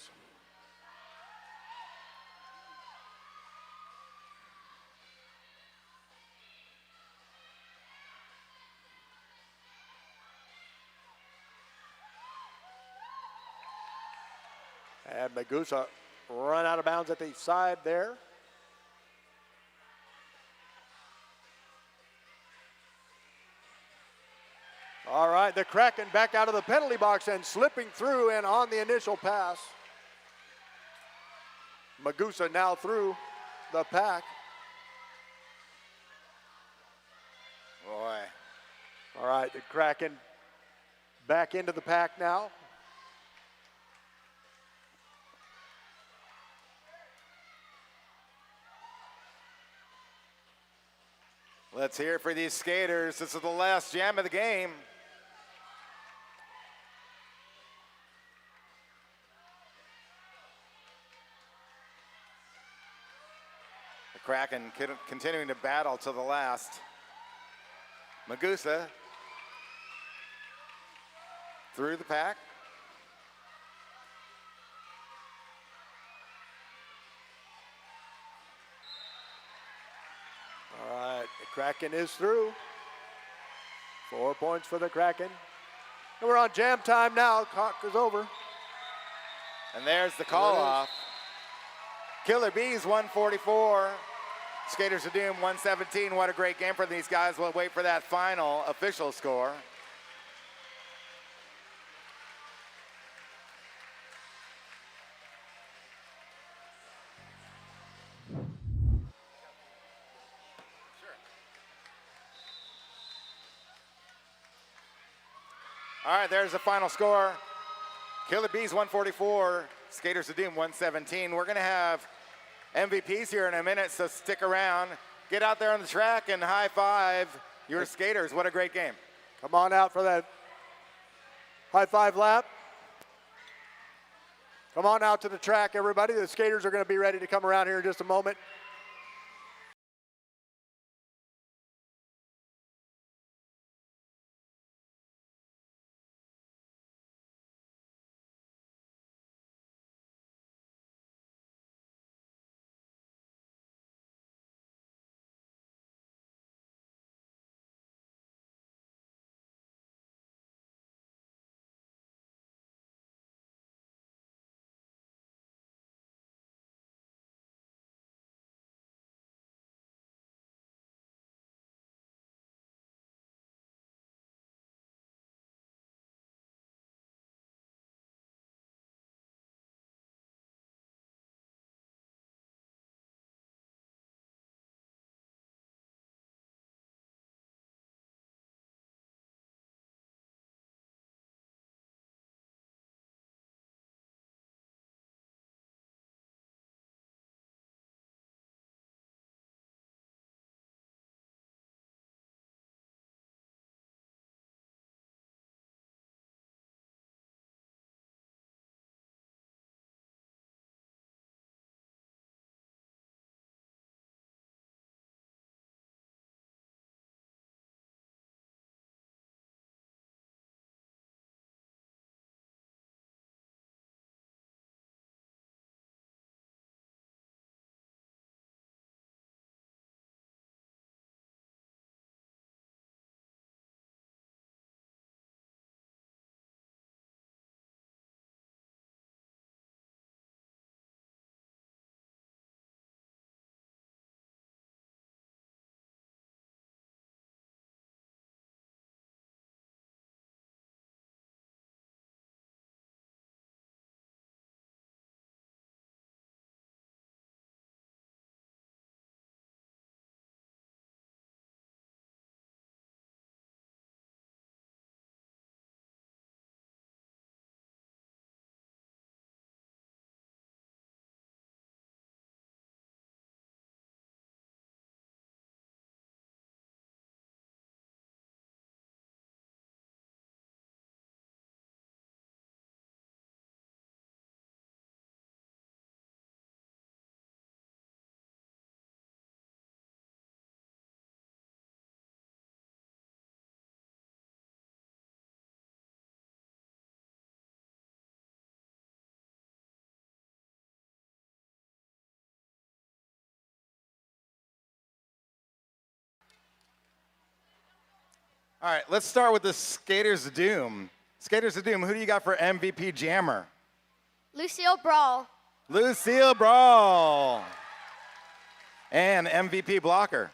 And Magusa run out of bounds at the side there. All right, the Kraken back out of the penalty box and slipping through and on the initial pass. Magusa now through the pack. Boy. All right, the Kraken back into the pack now. Let's hear it for these skaters. This is the last jam of the game. The Kraken continuing to battle to the last. Magusa through the pack. All right, the Kraken is through. 4 points for the Kraken. And we're on jam time now. Clock is over. And there's the call off. Killer Bees 144. Skaters of Doom 117. What a great game for these guys. We'll wait for that final official score. All right, there's the final score. Killer Bees 144, Skaters of Doom 117. We're gonna have MVPs here in a minute, so stick around. Get out there on the track and high five your skaters. What a great game. Come on out for that high five lap. Come on out to the track, everybody. The skaters are going to be ready to come around here in just a moment. All right, let's start with the Skaters of Doom. Skaters of Doom, who do you got for MVP Jammer? Lucille Brawl. Lucille Brawl. And MVP Blocker?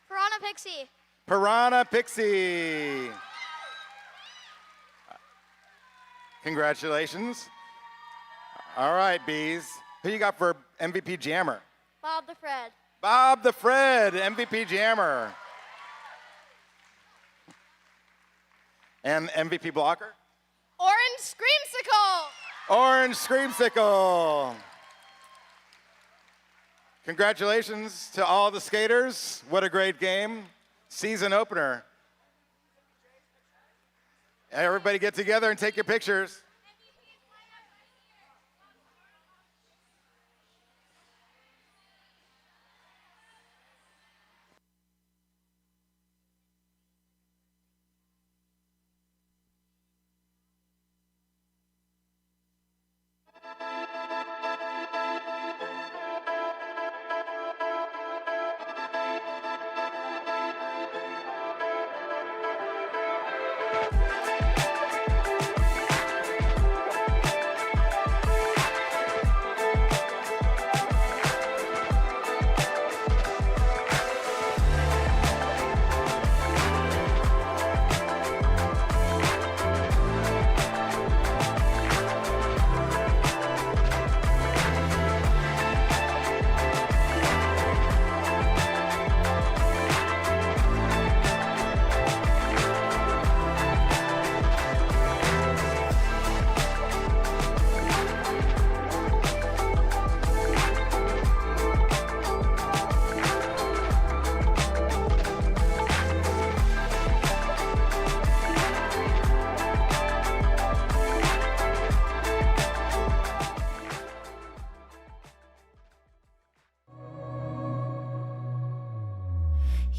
Piranha Pixie. Piranha Pixie. Congratulations. All right, Bees. Who you got for MVP Jammer? Bob the Fred. Bob the Fred, MVP Jammer. And MVP Blocker? Orange Screamsicle. Orange Screamsicle. Congratulations to all the skaters. What a great game. Season opener. Everybody get together and take your pictures.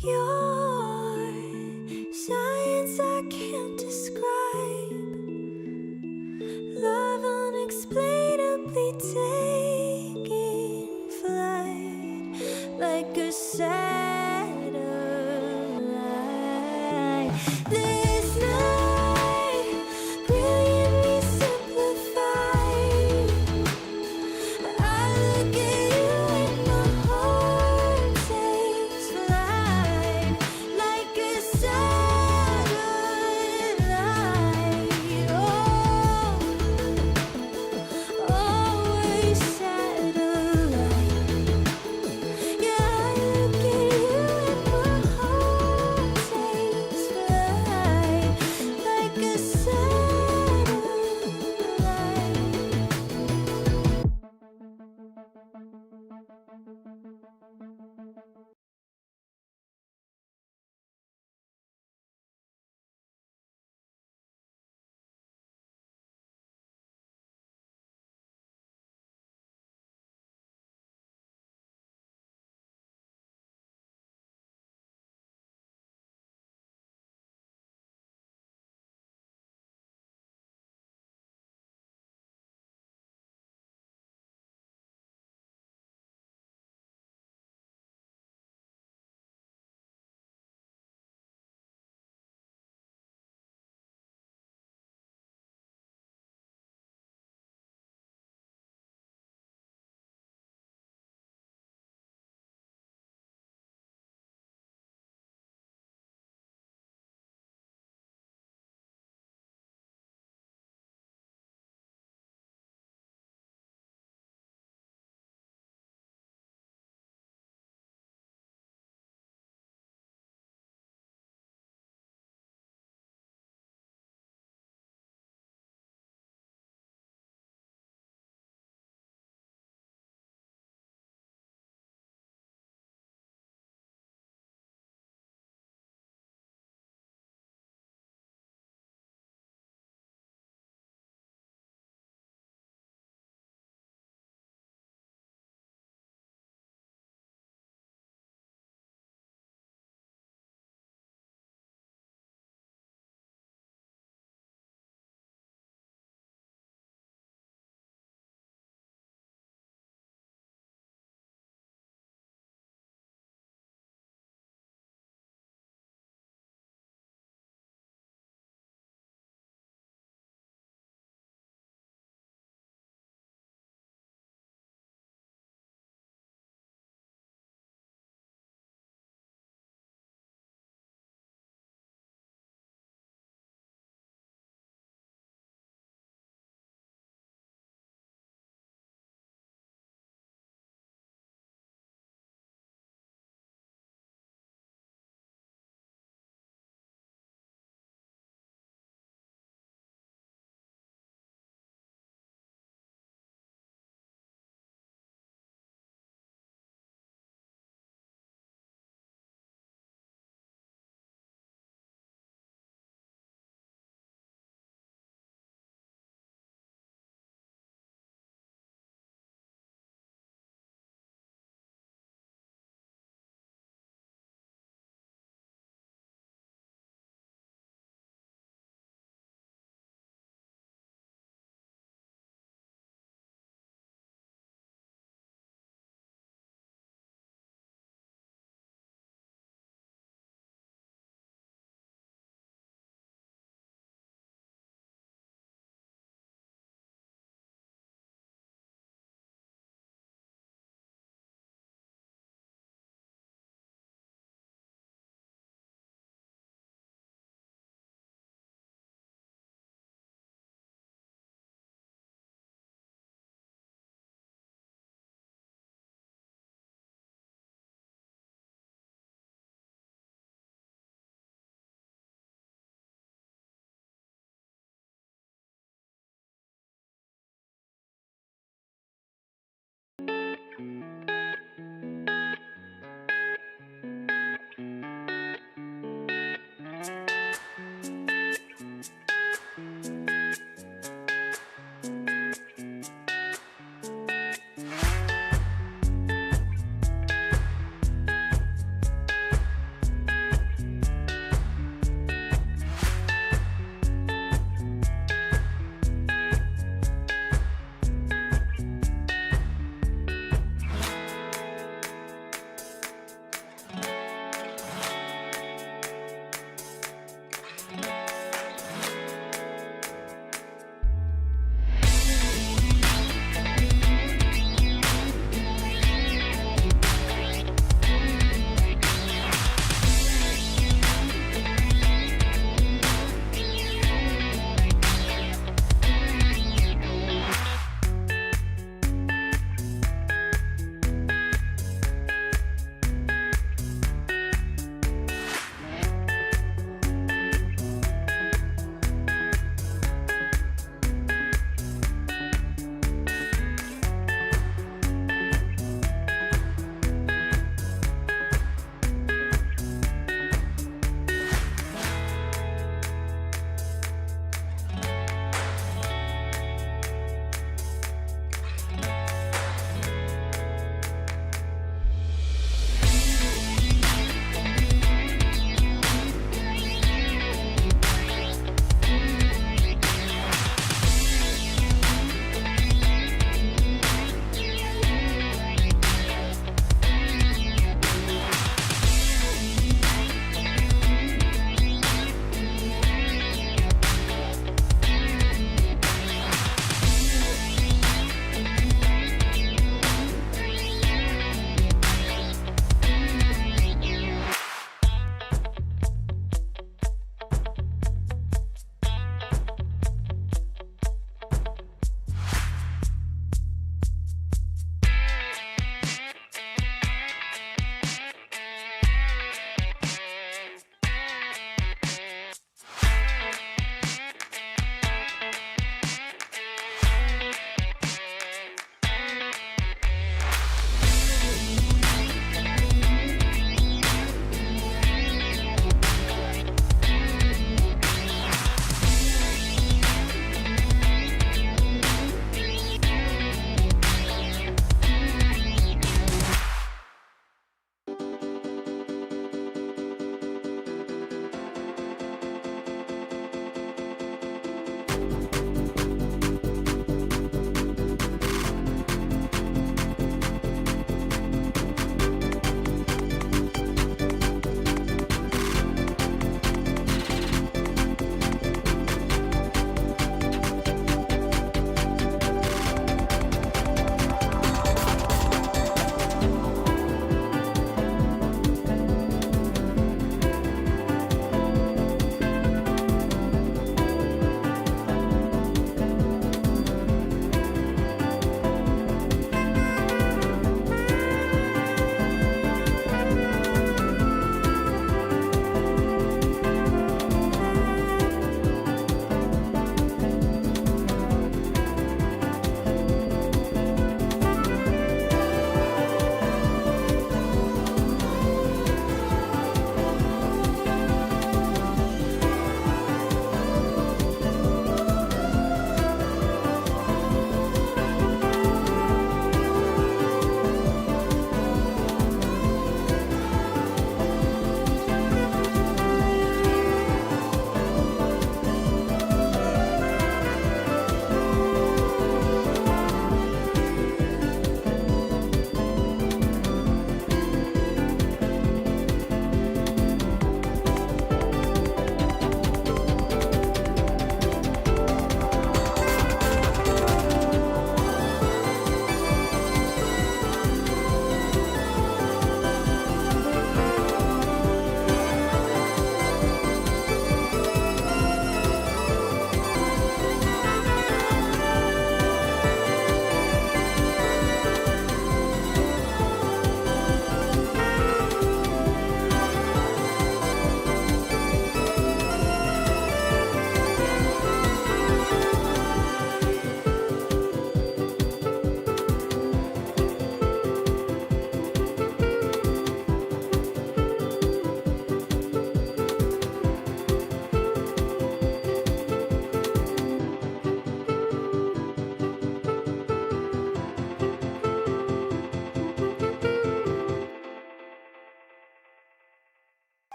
Your science I can't describe. Love unexplainably taking flight like a satellite. This night, brilliantly simplified. I look at you and my heart takes flight like a satellite. Oh, always satellite. Yeah, I look at you and my heart takes flight.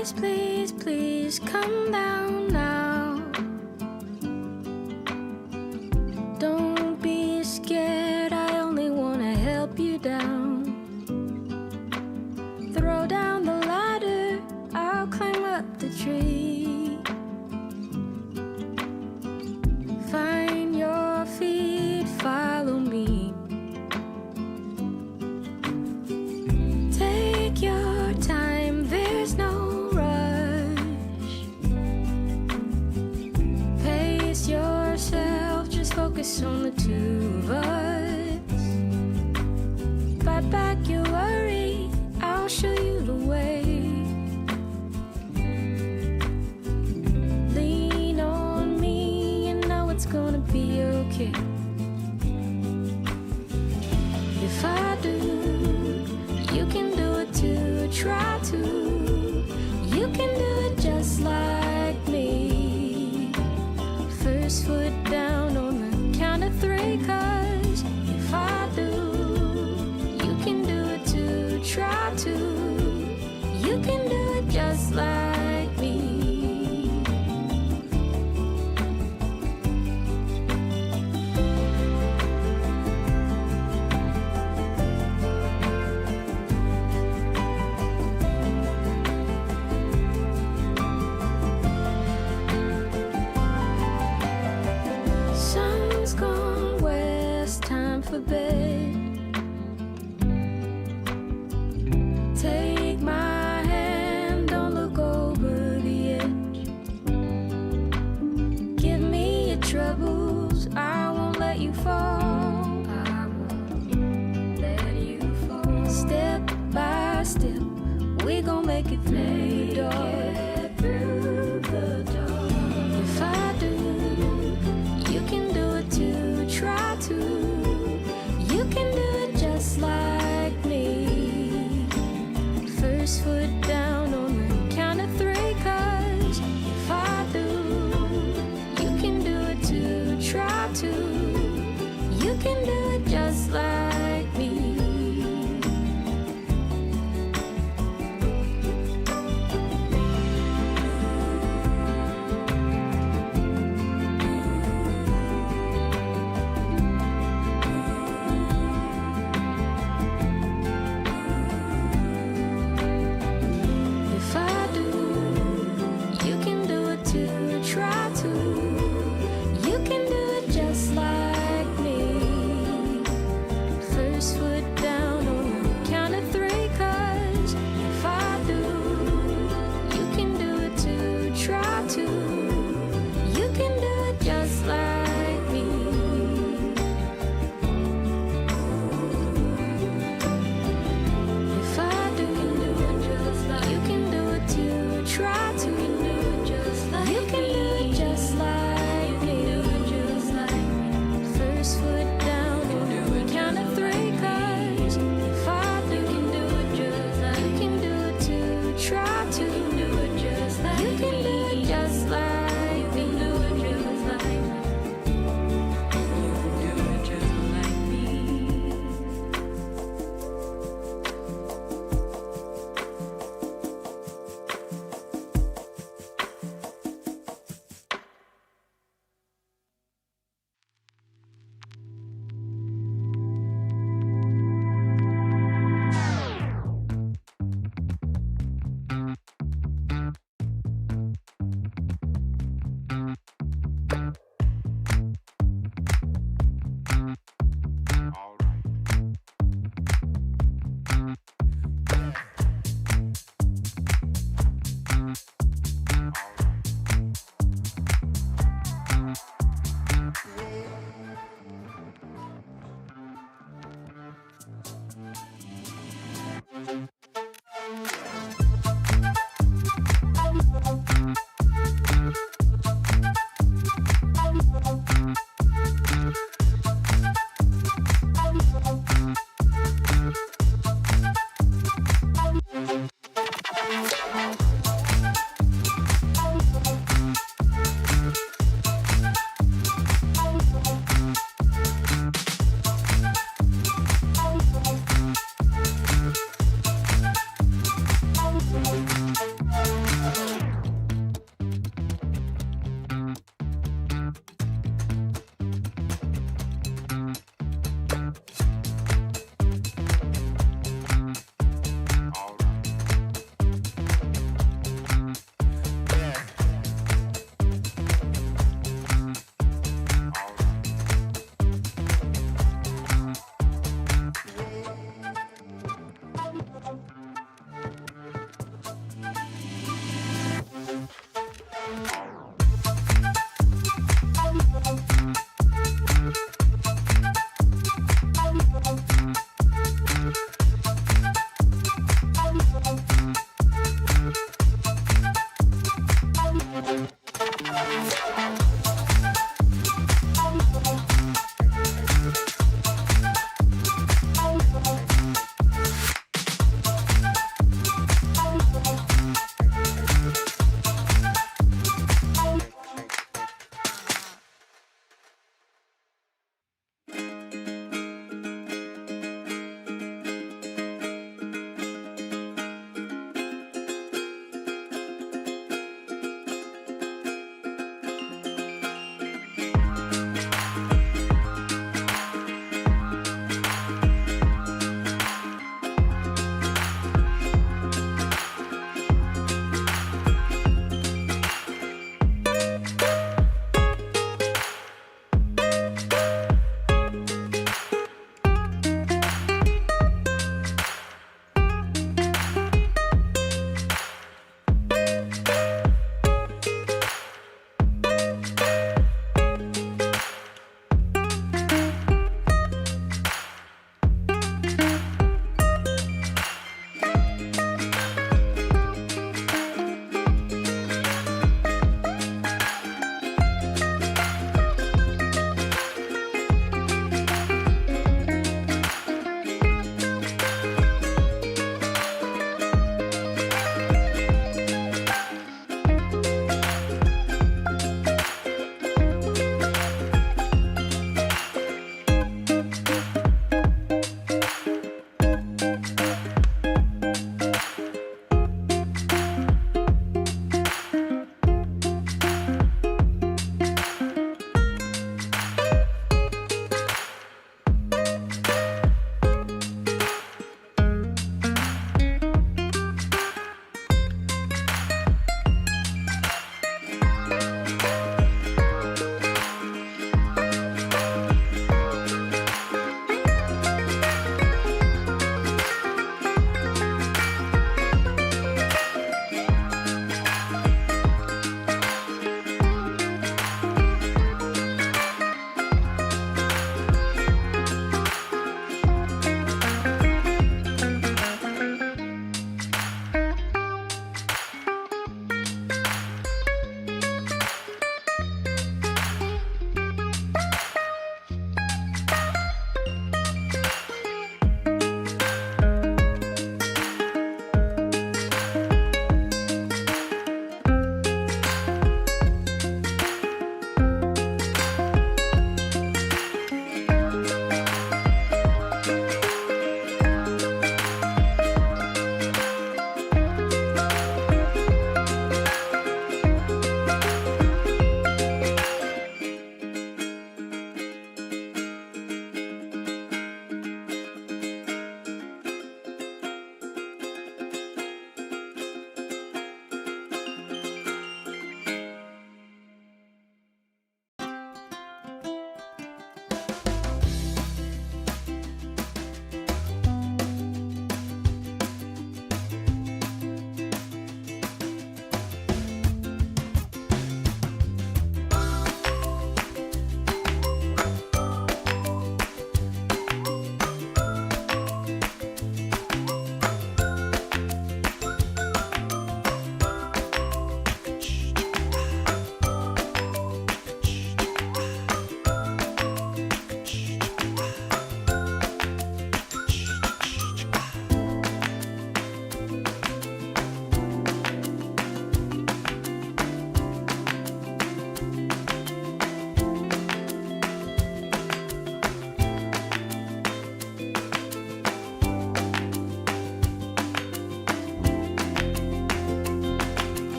Please, please, please come down now. Don't be scared, I only wanna help you down. Throw down the ladder, I'll climb up the tree. Find your feet, follow me. Take your time, there's no rush. Pace yourself, just focus on the two of us. Fight back your worry, I'll show you the way. Lean on me, you know it's gonna be okay. If I do, you can do it too. Try to, you can do it just like me. First foot down on the count of three, 'cause if I do, you can do it too. Try to, you can do it just like me. Sun's gone west, time for bed. Take my hand, don't look over the edge. Give me your troubles, I won't let you fall. I won't let you fall. Step by step, we gon' make it through the door. If I do, you can do it too. Try to, you can do it just like me. First foot down on the count of three, 'cause if I do, you can do it too. Try to, you can do it just like me.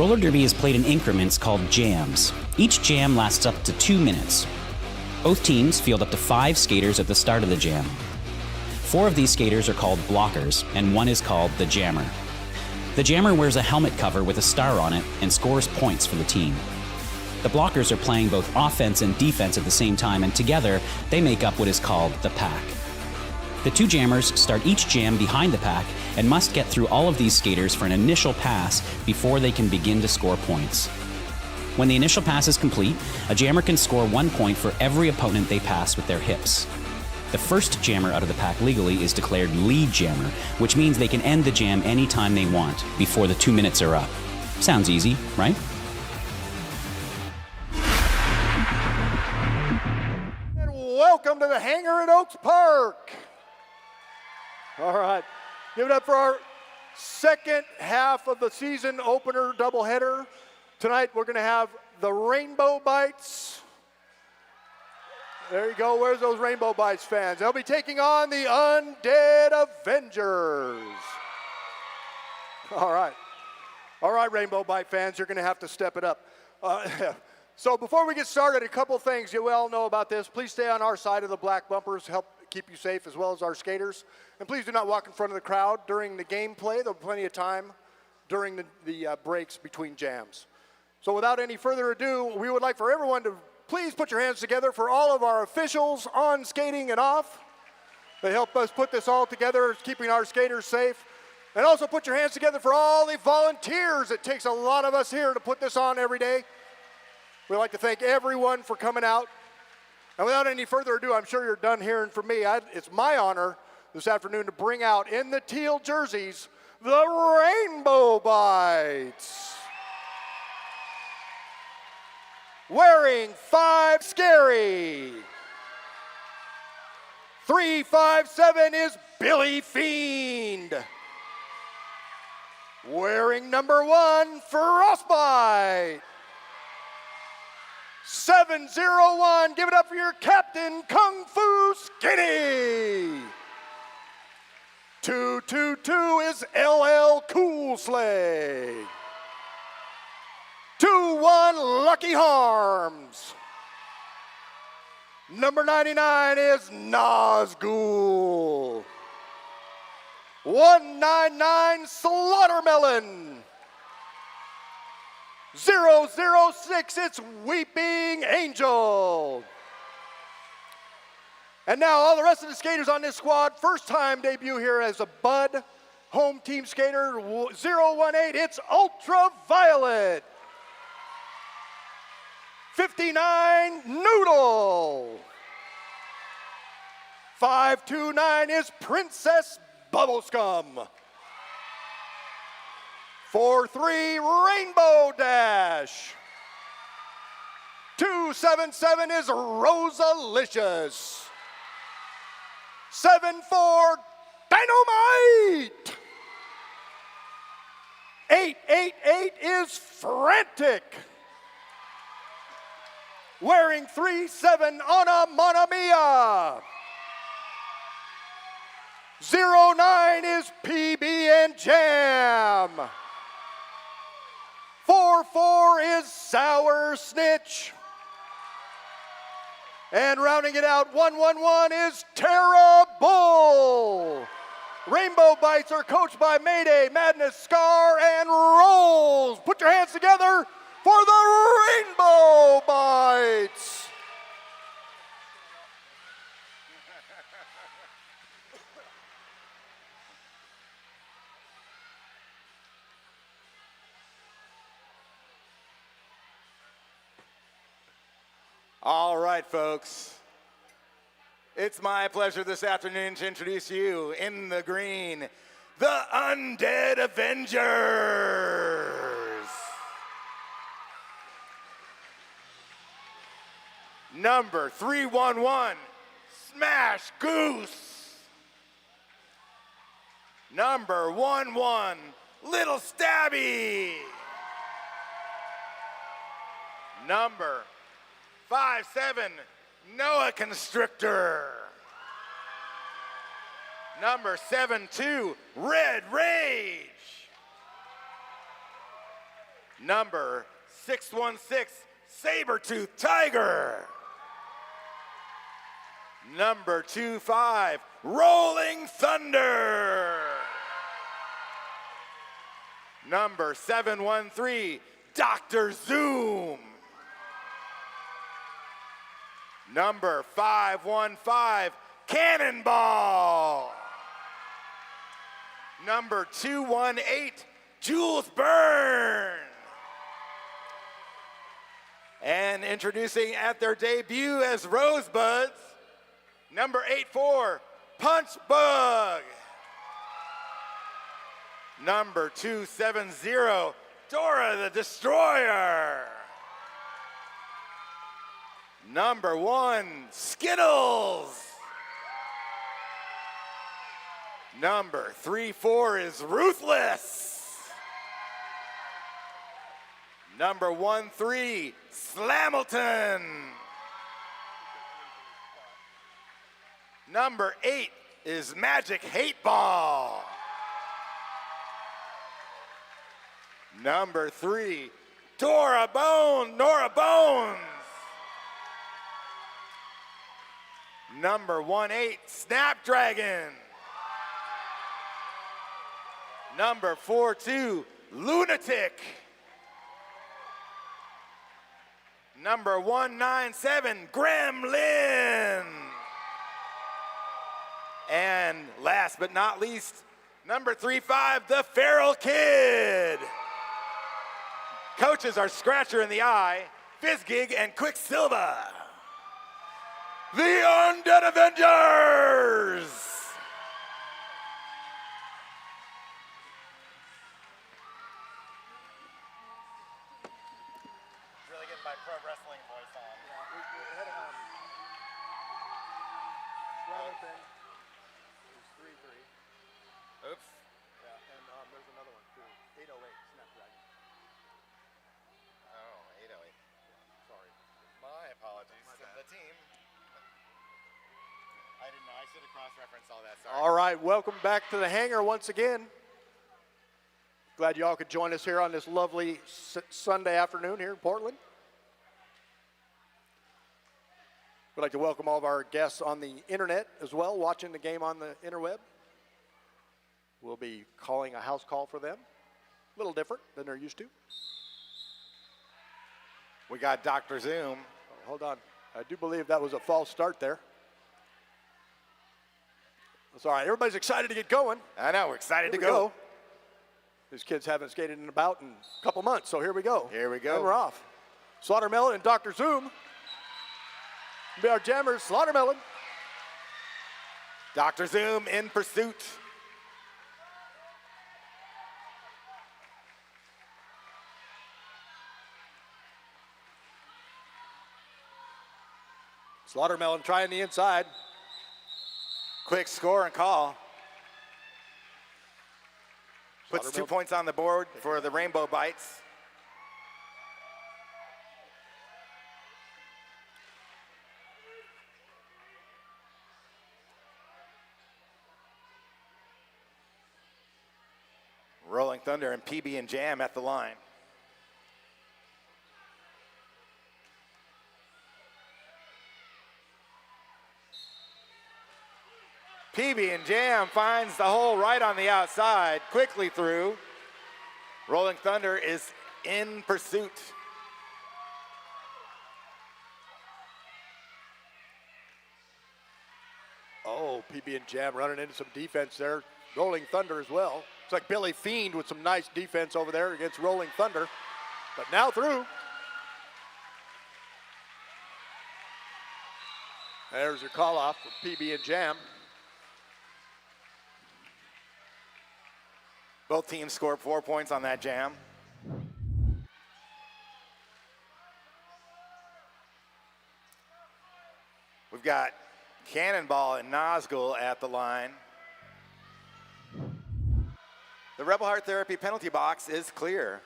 Roller derby is played in increments called jams. Each jam lasts up to 2 minutes. Both teams field up to 5 skaters at the start of the jam. 4 of these skaters are called blockers, and 1 is called the jammer. The jammer wears a helmet cover with a star on it and scores points for the team. The blockers are playing both offense and defense at the same time, and together they make up what is called the pack. The 2 jammers start each jam behind the pack and must get through all of these skaters for an initial pass before they can begin to score points. When the initial pass is complete, a jammer can score 1 point for every opponent they pass with their hips. The first jammer out of the pack legally is declared lead jammer, which means they can end the jam anytime they want before the 2 minutes are up. Sounds easy, right? And welcome to the hangar at Oaks Park. All right, give it up for our second half of the season opener doubleheader. Tonight we're going to have the Rainbow Bites. There you go. Where's those Rainbow Bites fans? They'll be taking on the Undead Avengers. All right, Rainbow Bite fans, you're going to have to step it up. So before we get started, a couple things you all know about this. Please stay on our side of the black bumpers, help keep you safe, as well as our skaters. And please do not walk in front of the crowd during the gameplay. There'll be plenty of time during the breaks between jams. So without any further ado, we would like for everyone to please put your hands together for all of our officials on skating and off. They help us put this all together, keeping our skaters safe. And also put your hands together for all the volunteers. It takes a lot of us here to put this on every day. We'd like to thank everyone for coming out. And without any further ado, I'm sure you're done hearing from me. It's my honor this afternoon to bring out in the teal jerseys the Rainbow Bites. Wearing 5 Scary. 357 is Billy Fiend. Wearing number 1, Frostbite. 701, give it up for your captain, Kung Fu Skinny. 222 is LL Cool Sleigh. 21, Lucky Harms. Number 99 is Nazgul. 199, Slaughtermelon. 006, it's Weeping Angel. And now all the rest of the skaters on this squad, first time debut here as a Bud home team skater. 018, it's Ultraviolet. 59, Noodle. 529 is Princess Bubblescum. 43, Rainbow Dash. 277 is Rosalicious. 74, Dynamite. 888 is Frantic. Wearing 37, Ana Mana Mia. 09 is PB and Jam. 44 is Sour Snitch. And rounding it out, 111 is Terra Bull. Rainbow Bites are coached by Mayday, Madness, Scar, and Rolls. Put your hands together for the Rainbow Bites. All right, folks. It's my pleasure this afternoon to introduce you in the green, the Undead Avengers. Number 311, Smash Goose. Number 11, Little Stabby. Number 57, Noah Constrictor. Number 72, Red Rage. number 616, Sabertooth Tiger. Number 25, Rolling Thunder. Number 713, Dr. Zoom. Number 515, Cannonball. Number 218, Jules Byrne. And introducing at their debut as Rosebuds, number 84, Punch Bug. Number 270, Dora the Destroyer. Number 1, Skittles. Number 34 is Ruthless. Number 13, Slamilton. Number 8 is Magic Hate Ball. Number 3, Nora Bones. Number 18, Snapdragon. Number 42, Lunatic. Number 197, Gremlin. And last but not least, number 35, the Feral Kid. Coaches are Scratcher in the Eye, Fizzgig, and Quicksilver. The Undead Avengers! Really getting my pro wrestling voice on. Yeah, we had rather thing. It was 3-3. Oops. Yeah, and there's another one too. 808 Snapdragon. Oh, 808. Sorry. My apologies to the team. I didn't know. I should have cross-referenced all that. Sorry. All right, welcome back to the hangar once again. Glad you all could join us here on this lovely Sunday afternoon here in Portland. We'd like to welcome all of our guests on the internet as well, watching the game on the interweb. We'll be calling a house call for them. A little different than they're used to. We got Dr. Zoom. Oh, hold on. I do believe that was a false start there. That's all right. Everybody's excited to get going. I know. We're excited Here to we go. These kids haven't skated in about in a couple months, so here we go. Here we go. And we're off. Slaughtermelon and Dr. Zoom. Be our jammers, Slaughtermelon. Dr. Zoom in pursuit. Slaughtermelon trying the inside. Quick score and call. Puts 2 points on the board for the Rainbow Bites. Rolling Thunder and PB and Jam at the line. PB and Jam finds the hole right on the outside, quickly through. Rolling Thunder is in pursuit. Oh, PB and Jam running into some defense there. Rolling Thunder as well. It's like Billy Fiend with some nice defense over there against Rolling Thunder. But now through. There's your call off for PB and Jam. Both teams scored 4 points on that jam. We've got Cannonball and Nazgul at the line. The Rebel Heart Therapy penalty box is clear.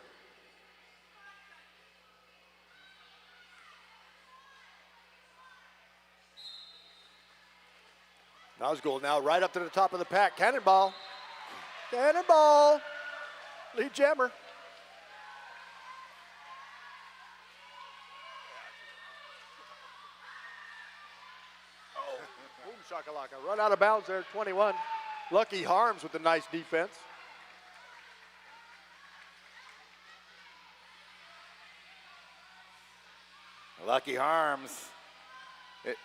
Nazgul now right up to the top of the pack. Cannonball. Cannonball. Lead jammer. block. A run out of bounds there, 21. Lucky Harms with the nice defense. Lucky Harms. It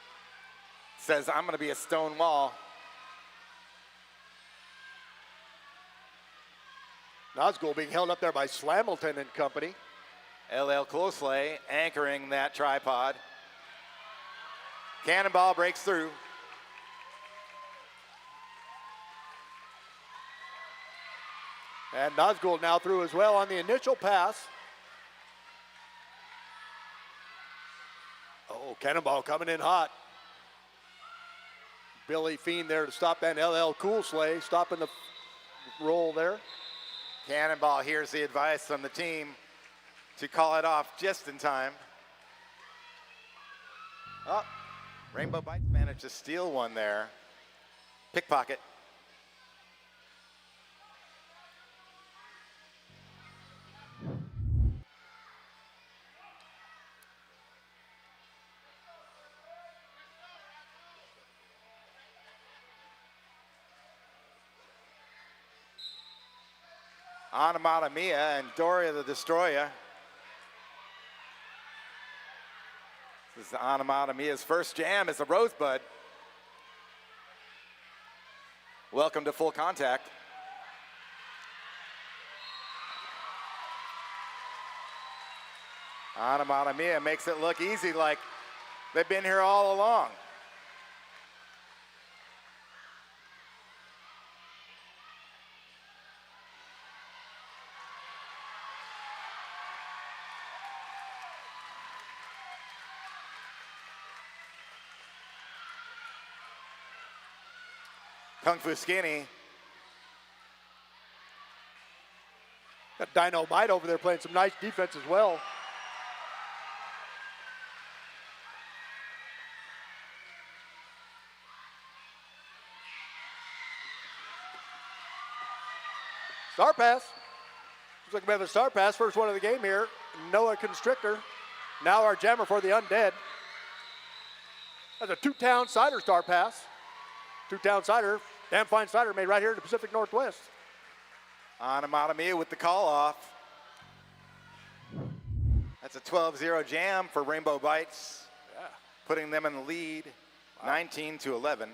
says, I'm going to be a stone wall. Nazgul being held up there by Slamilton and company. LL Closley anchoring that tripod. Cannonball breaks through. And Nazgul now through as well on the initial pass. Oh, Cannonball coming in hot. Billy Fiend there to stop that. LL Coolsley stopping the roll there. Cannonball hears the advice from the team to call it off just in time. Oh, Rainbow Bites managed to steal one there. Pickpocket. Anamata Mia and Doria the Destroyer. This is Anamata Mia's first jam as a Rosebud. Welcome to Full Contact. Anamata Mia makes it look easy, like they've been here all along. Kung Fu Skinny. Got Dynamite over there playing some nice defense as well. Star pass. Looks like we have a star pass. First one of the game here. Noah Constrictor. Now our jammer for the Undead. That's a two-town cider star pass. Two-town cider. Damn fine cider made right here in the Pacific Northwest. Anamata Mia with the call off. That's a 12-0 jam for Rainbow Bites. Yeah. Putting them in the lead, 19-11.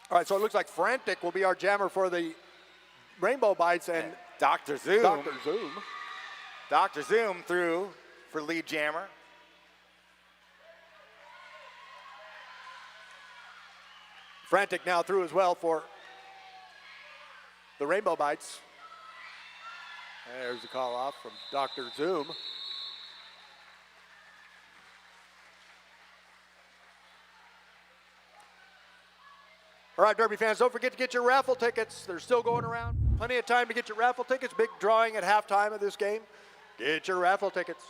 All right, so it looks like Frantic will be our jammer for the Rainbow Bites and Dr. Zoom. Dr. Zoom. Dr. Zoom through for lead jammer. Frantic now through as well for the Rainbow Bites. There's the call off from Dr. Zoom. All right, Derby fans, don't forget to get your raffle tickets. They're still going around. Plenty of time to get your raffle tickets. Big drawing at halftime of this game. Get your raffle tickets.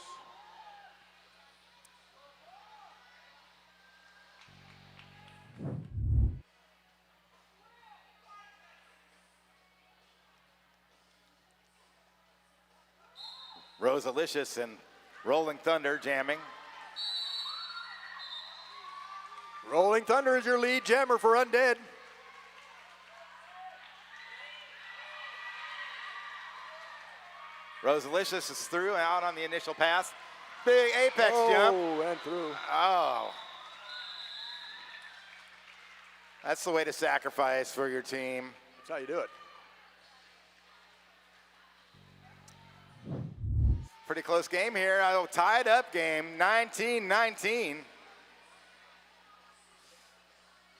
Rosalicious and Rolling Thunder jamming. Rolling Thunder is your lead jammer for Undead. Rosalicious is through and out on the initial pass. Big apex jump. Oh, and through. Oh. That's the way to sacrifice for your team. That's how you do it. Pretty close game here. Tied up game, 19-19.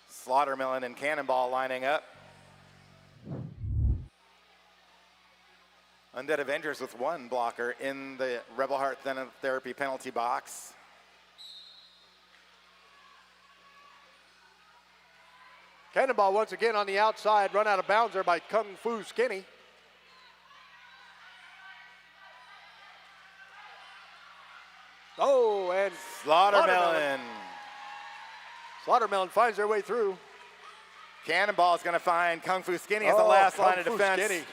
Slaughtermelon and Cannonball lining up. Undead Avengers with one blocker in the Rebel Heart Therapy penalty box. Cannonball once again on the outside, run out of bounds there by Kung Fu Skinny. Oh, and Slaughtermelon. Slaughtermelon finds their way through. Cannonball is going to find Kung Fu Skinny as the last line of defense. Skinny.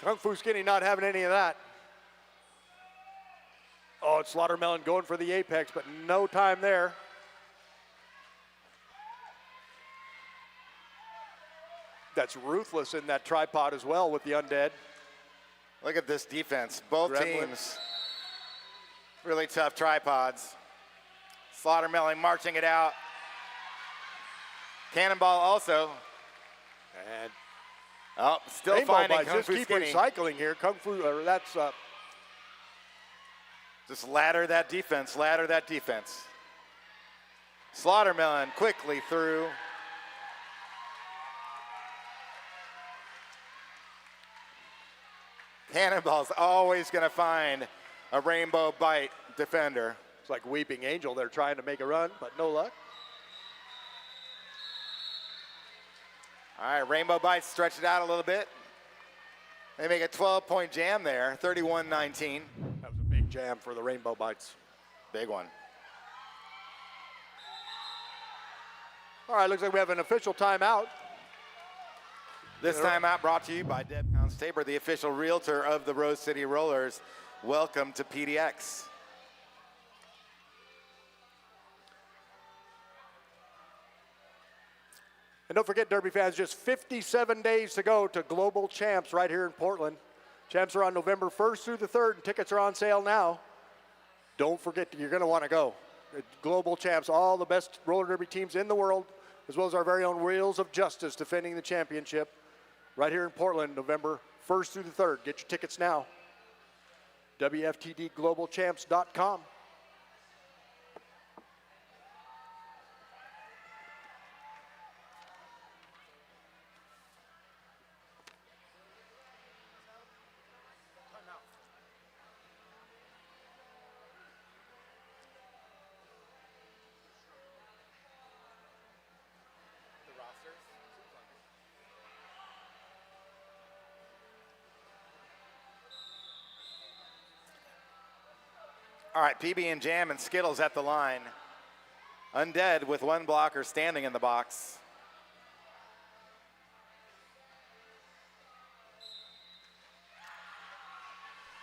Kung Fu Skinny not having any of that. Oh, it's Slaughtermelon going for the apex, but no time there. That's ruthless in that tripod as well with the Undead. Look at this defense. Both teams, really tough tripods. Slaughtermelon marching it out. Cannonball also. And still Rainbow finding Bites. Kung Just Fu keep Skinny. recycling here. Kung Fu, that's Just ladder that defense, ladder that defense. Slaughtermelon quickly through. Cannonball's always going to find a Rainbow Bite defender. it's like Weeping Angel. They're trying to make a run, but no luck. All right, Rainbow Bites stretch it out a little bit. They make a 12-point jam there, 31-19. That was a big jam for the Rainbow Bites. Big one. All right, looks like we have an official timeout. This timeout brought to you by Deb Counts Tabor, the official realtor of the Rose City Rollers. Welcome to PDX. And don't forget, Derby fans, just 57 days to go to Global Champs right here in Portland. Champs are on November 1st through the 3rd, and tickets are on sale now. Don't forget, you're going to want to go. Global Champs, all the best roller derby teams in the world, as well as our very own Wheels of Justice defending the championship right here in Portland, November 1st through the 3rd. Get your tickets now. WFTDGlobalChamps.com. All right, PB and Jam and Skittles at the line. Undead with one blocker standing in the box.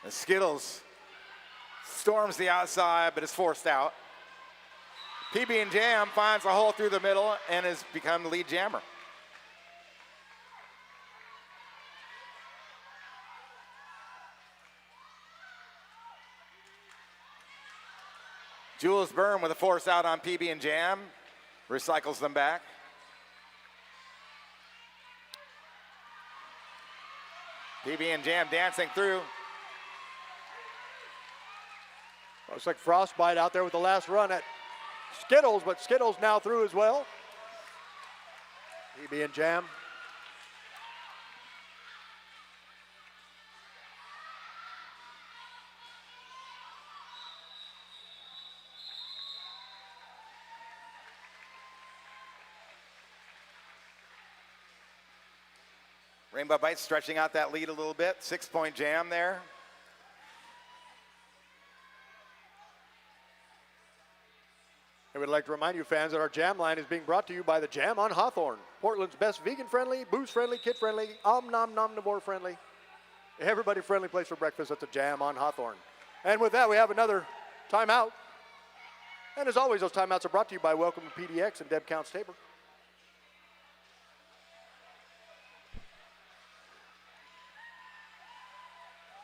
And Skittles storms the outside, but is forced out. PB and Jam finds a hole through the middle and has become the lead jammer. Jules Byrne with a force out on PB and Jam, recycles them back. PB and Jam dancing through. Looks like Frostbite out there with the last run at Skittles, but Skittles now through as well. PB and Jam. Rainbow Bites stretching out that lead a little bit. 6-point jam there. I would like to remind you fans that our jam line is being brought to you by the Jam on Hawthorne, Portland's best vegan-friendly, booze-friendly, kid-friendly, omnivorous-friendly, everybody-friendly place for breakfast at the Jam on Hawthorne. And with that, we have another timeout. And as always, those timeouts are brought to you by Welcome to PDX and Deb Counts Tabor.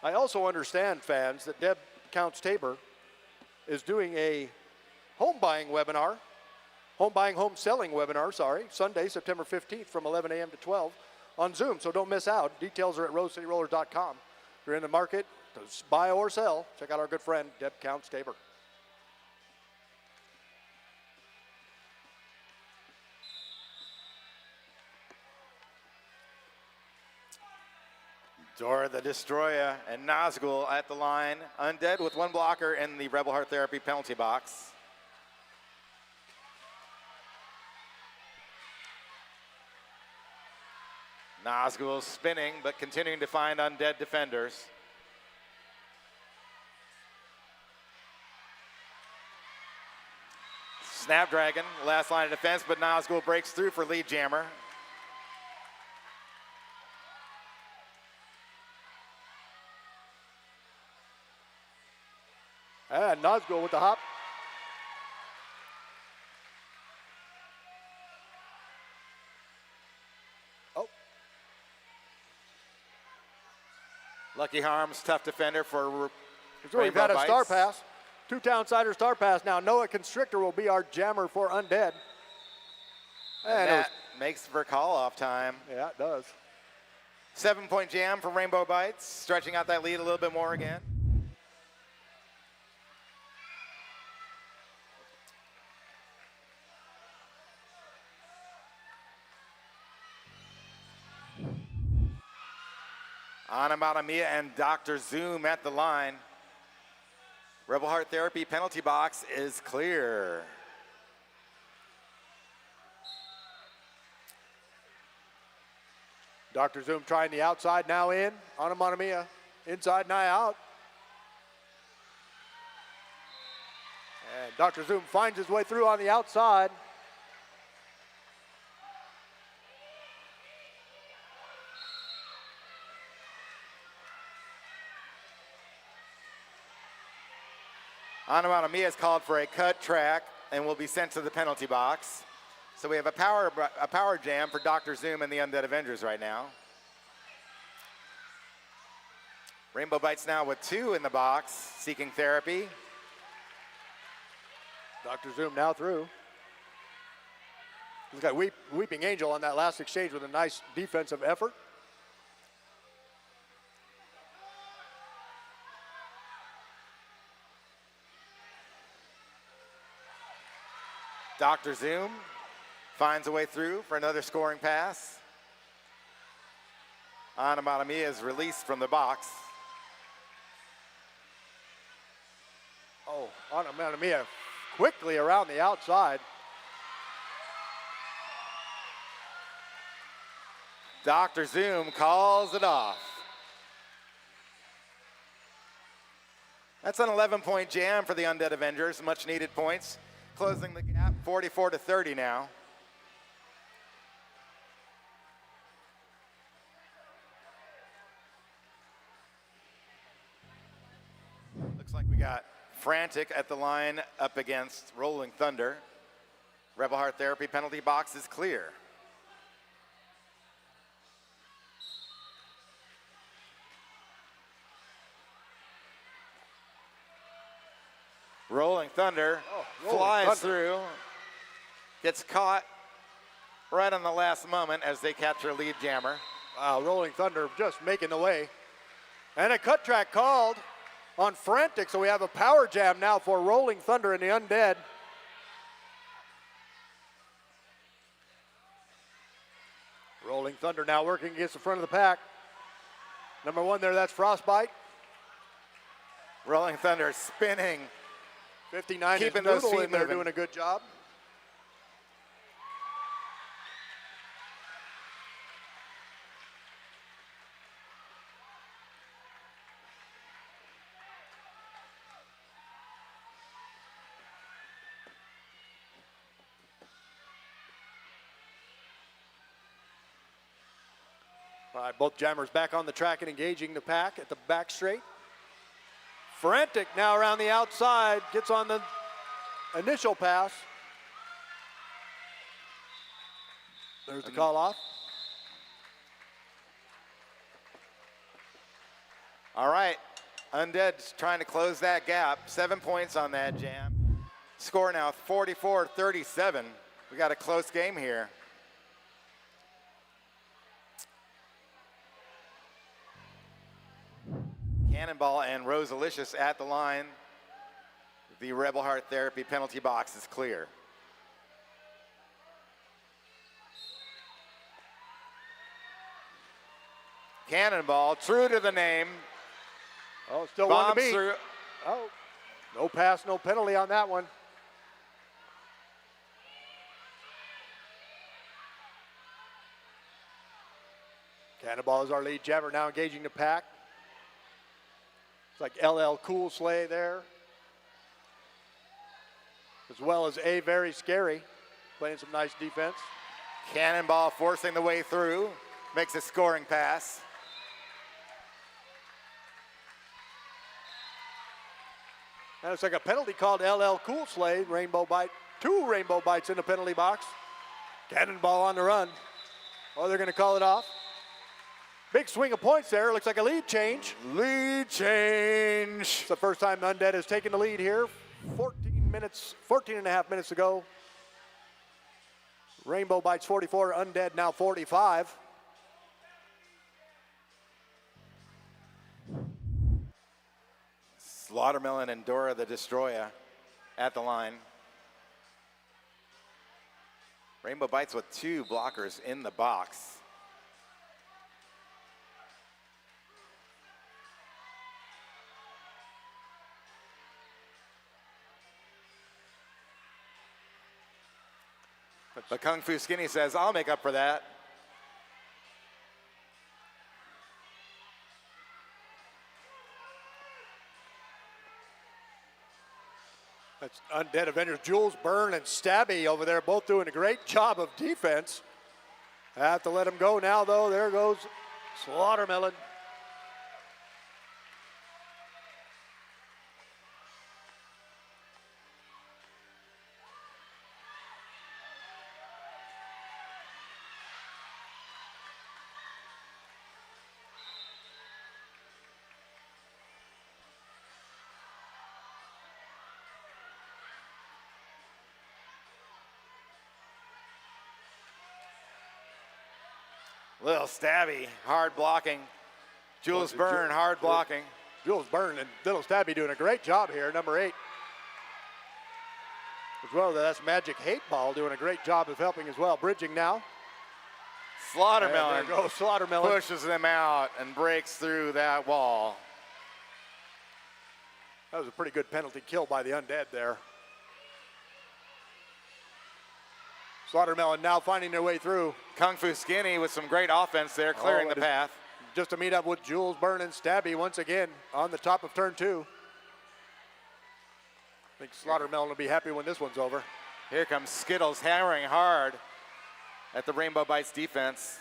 I also understand, fans, that Deb Counts Tabor is doing a home buying, home selling webinar, Sunday, September 15th from 11 a.m. to 12 on Zoom, so don't miss out. Details are at rosecityrollers.com. If you're in the market to buy or sell, check out our good friend, Deb Counts Tabor. Dora the Destroyer and Nazgul at the line. Undead with one blocker in the Rebel Heart Therapy penalty box. Nazgul spinning, but continuing to find Undead defenders. Snapdragon, last line of defense, but Nazgul breaks through for lead jammer. And Nazgul with the hop. Oh. Lucky Harms, tough defender for So we've Rainbow had a Bites. star pass. 2 Townsider star pass. Now Noah Constrictor will be our jammer for Undead. And it was- that makes for call-off time. yeah, it does. 7-point jam for Rainbow Bites, stretching out that lead a little bit more again. Anamata and Dr. Zoom at the line. Rebel Heart Therapy penalty box is clear. Dr. Zoom trying the outside, now in. Anamata inside, now out. And Dr. Zoom finds his way through on the outside. Anamata has called for a cut track and will be sent to the penalty box. So we have a power jam for Dr. Zoom and the Undead Avengers right now. Rainbow Bites now with 2 in the box, seeking therapy. Dr. Zoom now through. He's got Weeping Angel on that last exchange with a nice defensive effort. Dr. Zoom finds a way through for another scoring pass. Anamata is released from the box. Oh, Anamata quickly around the outside. Dr. Zoom calls it off. That's an 11-point jam for the Undead Avengers, much needed points. Closing the gap, 44-30 now. Looks like we got Frantic at the line up against Rolling Thunder. Rebel Heart Therapy penalty box is clear. Rolling Thunder flies through, gets caught right on the last moment as they capture lead jammer. Wow, Rolling Thunder just making the way. And a cut track called on Frantic, so we have a power jam now for Rolling Thunder and the Undead. Rolling Thunder now working against the front of the pack. Number 1 there, that's Frostbite. Rolling Thunder spinning. 59 Keeping is those Noodle feet in there moving. doing a good job. All right, both jammers back on the track and engaging the pack at the back straight. Frantic now around the outside, gets on the initial pass. There's the call off. All right, Undead's trying to close that gap. 7 points on that jam. Score now 44-37. We got a close game here. Cannonball and Rosalicious at the line. The Rebel Heart Therapy penalty box is clear. Cannonball, true to the name. Oh, still one to Bombs beat. through. Oh, no pass, no penalty on that one. Cannonball is our lead jammer now engaging the pack. It's like LL Cool Slay there. As well as A Very Scary, playing some nice defense. Cannonball forcing the way through, makes a scoring pass. That looks like a penalty called LL Cool Slade. Rainbow bite. 2 rainbow bites in the penalty box. Cannonball on the run. Oh, they're going to call it off. Big swing of points there. Looks like a lead change. Lead change. It's the first time Undead has taken the lead here. 14 and a half minutes ago. Rainbow bites 44, Undead now 45. Slaughtermelon and Dora the Destroyer at the line. Rainbow bites with 2 blockers in the box. But Kung Fu Skinny says, I'll make up for that. That's Undead Avengers. Jules Byrne and Stabby over there both doing a great job of defense. Have to let him go now, though. There goes Slaughtermelon. Little Stabby, hard blocking. Jules Byrne, hard blocking. Jules Byrne and Little Stabby doing a great job here, number 8. As well, that's Magic Hate Ball doing a great job of helping as well. Bridging now. Slaughtermelon And there goes Slaughtermelon. pushes them out and breaks through that wall. That was a pretty good penalty kill by the Undead there. Slaughtermelon now finding their way through. Kung Fu Skinny with some great offense there, clearing the path. Just to meet up with Jules Byrne and Stabby once again on the top of turn 2. I think Slaughtermelon will be happy when this one's over. Here comes Skittles hammering hard at the Rainbow Bites defense.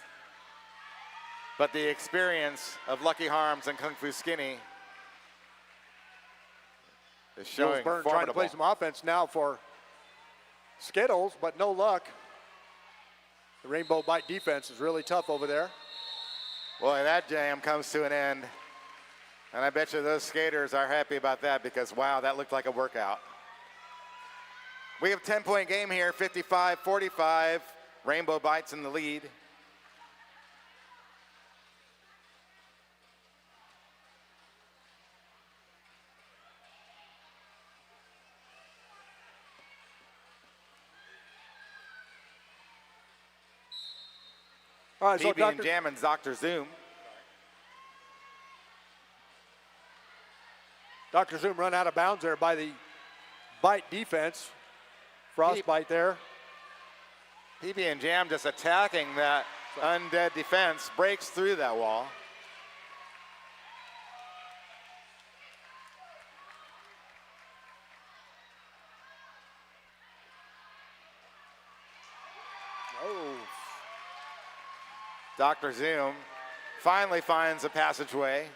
But the experience of Lucky Harms and Kung Fu Skinny is showing Jules Byrne formidable. trying to play some offense now for Skittles, but no luck. The Rainbow Bite defense is really tough over there. Boy, that jam comes to an end. And I bet you those skaters are happy about that because, wow, that looked like a workout. We have a 10-point game here, 55-45. Rainbow Bites in the lead. All right, so BB and Jam and Dr. Zoom. Dr. Zoom run out of bounds there by the Bite defense. Frostbite there. PB and Jam just attacking that Undead defense, breaks through that wall. Oh. Dr. Zoom finally finds a passageway.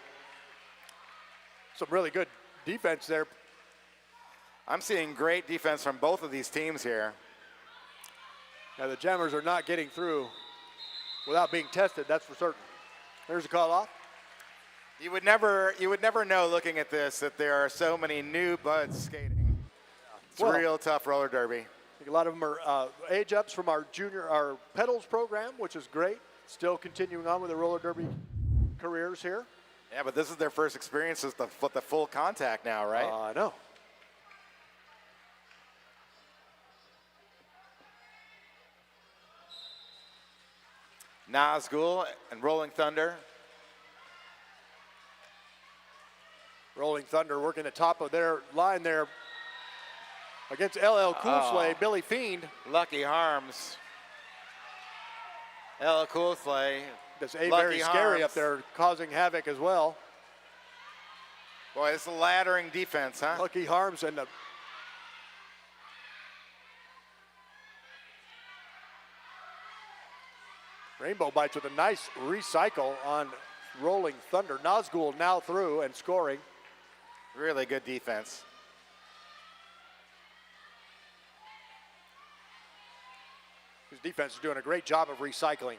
Some really good defense there. I'm seeing great defense from both of these teams here. Now the Jammers are not getting through without being tested, that's for certain. There's a call off. You would never know looking at this that there are so many new buds skating. It's Well, real tough roller derby. I think a lot of them are age ups from our pedals program, which is great. Still continuing on with the roller derby careers here. Yeah, but this is their first experience with the full contact now, right? I know. Nazgul and Rolling Thunder. Rolling Thunder working the top of their line there against LL Cool Slay, Billy Fiend. Lucky Harms. LL Cool Slay. That's very scary up there, causing havoc as well. Boy, this is a laddering defense, huh? Lucky Harms and the Rainbow Bites with a nice recycle on Rolling Thunder. Nazgul now through and scoring. Really good defense. Defense is doing a great job of recycling.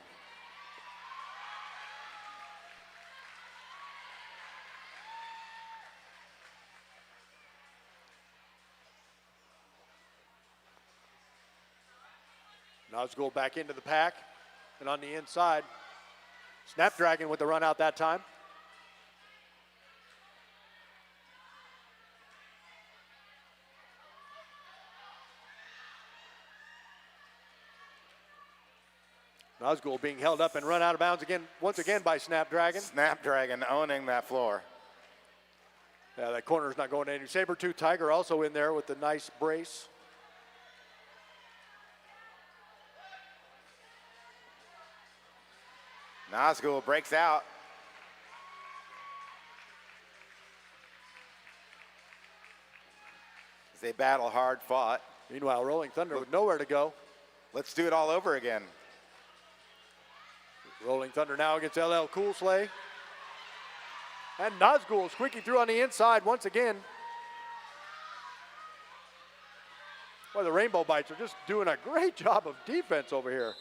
Nazgul back into the pack and on the inside. Snapdragon with the run out that time. Nazgul being held up and run out of bounds again, once again by Snapdragon. Snapdragon owning that floor. Yeah, that corner's not going to any. Sabertooth Tiger also in there with the nice brace. Nazgul breaks out. As they battle hard fought. Meanwhile, Rolling Thunder with nowhere to go. Let's do it all over again. Rolling Thunder now against LL Cool Slay. And Nazgul squeaking through on the inside once again. Boy, the Rainbow Bites are just doing a great job of defense over here.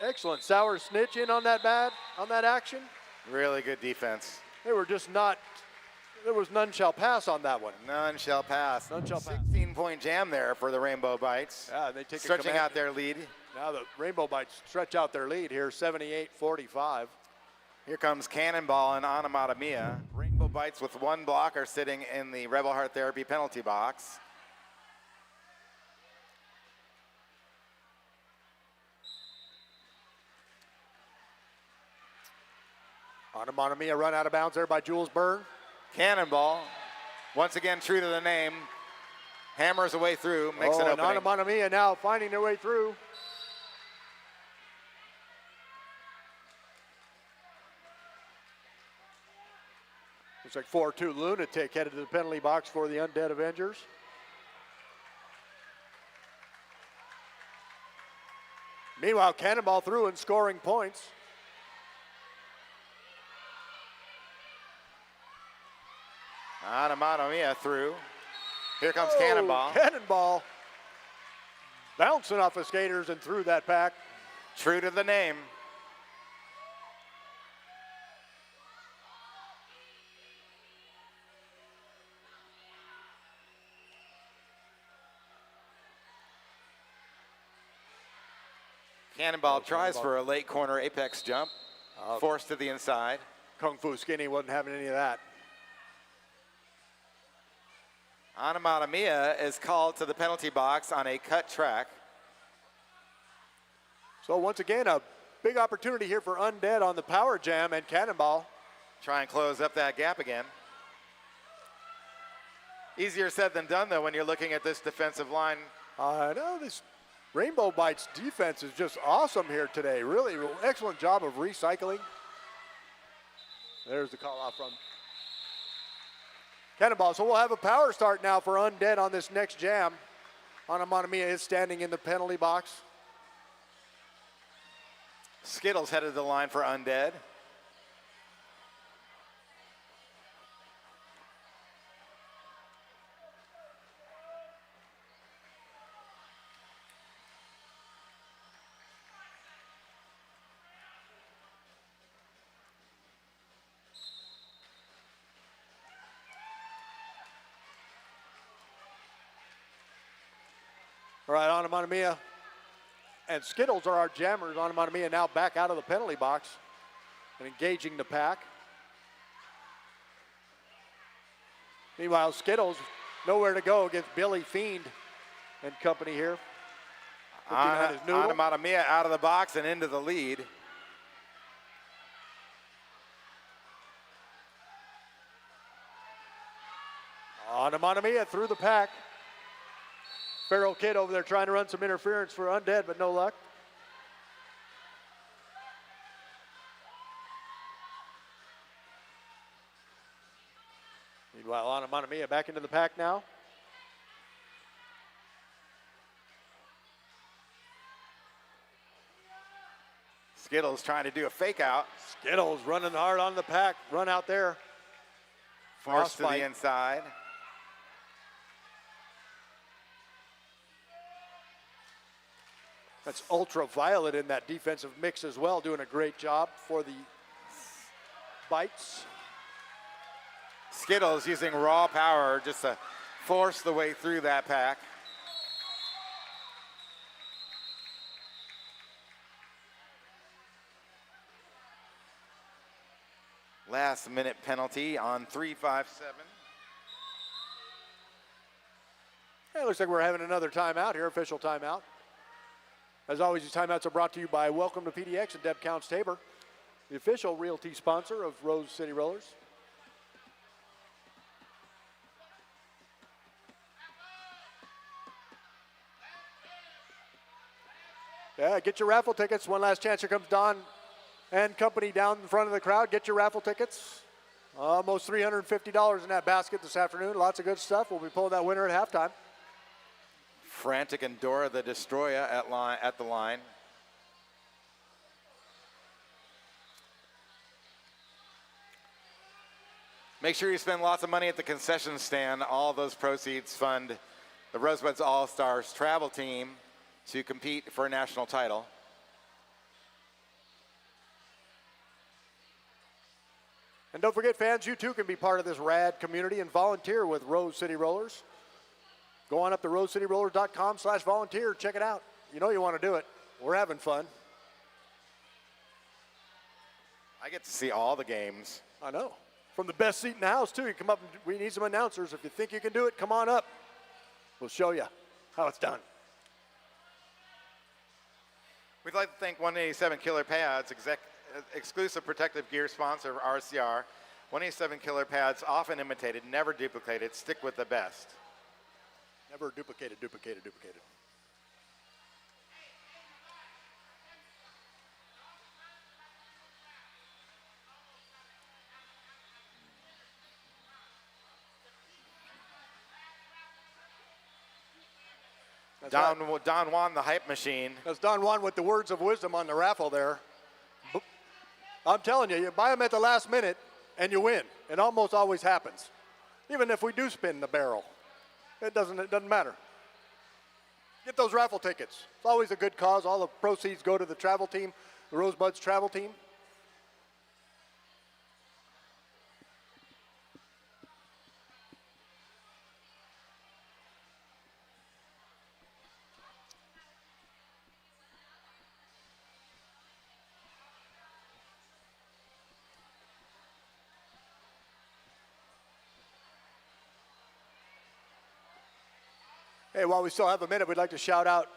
Excellent. Sour Snitch in on that action. Really good defense. They were just not, there was none shall pass on that one. None shall pass. None shall pass. 16-point jam there for the Rainbow Bites. Yeah, they take stretching out their lead. Now the Rainbow Bites stretch out their lead here, 78-45. Here comes Cannonball and Onomatopoeia. Rainbow Bites with one blocker sitting in the Rebel Heart Therapy penalty box. Onomatopoeia run out of bounds there by Jules Byrne. Cannonball, once again true to the name, hammers a way through, makes an opening. Onomatopoeia now finding their way through. Looks like 4-2 Lunatic headed to the penalty box for the Undead Avengers. Meanwhile, Cannonball through and scoring points. Onomatopoeia through. Here comes Cannonball. Cannonball bouncing off the skaters and through that pack. True to the name. Cannonball tries for a late corner apex jump, forced to the inside. Kung Fu Skinny wasn't having any of that. Onomatopoeia is called to the penalty box on a cut track. So once again, a big opportunity here for Undead on the power jam, and Cannonball Try and close up that gap again. Easier said than done, though, when you're looking at this defensive line. I know this Rainbow Bites defense is just awesome here today. Really excellent job of recycling. There's the call off from Cannonball. So we'll have a power start now for Undead on this next jam. Onomatopoeia is standing in the penalty box. Skittles headed the line for Undead. All right, Onomatopoeia and Skittles are our jammers. Onomatopoeia now back out of the penalty box and engaging the pack. Meanwhile, Skittles nowhere to go against Billy Fiend and company here. Onomatopoeia out of the box and into the lead. Onomatopoeia through the pack. Feral Kid over there trying to run some interference for Undead, but no luck. Meanwhile, Onomatopoeia back into the pack now. Skittles trying to do a fake out. Skittles running hard on the pack, run out there. Forced to the inside. That's ultraviolet in that defensive mix as well, doing a great job for the bites. Skittles using raw power just to force the way through that pack. Last minute penalty on 357. It looks like we're having another timeout here, official timeout. As always, these timeouts are brought to you by Welcome to PDX and Deb Counts Tabor, the official realty sponsor of Rose City Rollers. Yeah, get your raffle tickets. One last chance. Here comes Don and company down in front of the crowd. Get your raffle tickets. Almost $350 in that basket this afternoon. Lots of good stuff. We'll be pulling that winner at halftime. Frantic and Dora the Destroyer at the line. Make sure you spend lots of money at the concession stand. All those proceeds fund the Rosebuds All-Stars travel team to compete for a national title. And don't forget, fans, you too can be part of this rad community and volunteer with Rose City Rollers. Go on up to rosecityrollers.com/volunteer. Check it out. You know you want to do it. We're having fun. I get to see all the games. I know. From the best seat in the house, too. You come up, and we need some announcers. If you think you can do it, come on up. We'll show you how it's done. We'd like to thank 187 Killer Pads, exclusive protective gear sponsor of RCR. 187 Killer Pads, often imitated, never duplicated. Stick with the best. Never duplicated. Don Juan, the hype machine. That's Don Juan with the words of wisdom on the raffle there. I'm telling you, you buy them at the last minute and you win. It almost always happens. Even if we do spin the barrel, it doesn't matter. Get those raffle tickets. It's always a good cause. All the proceeds go to the travel team, the Rosebuds travel team. Hey, while we still have a minute, we'd like to shout out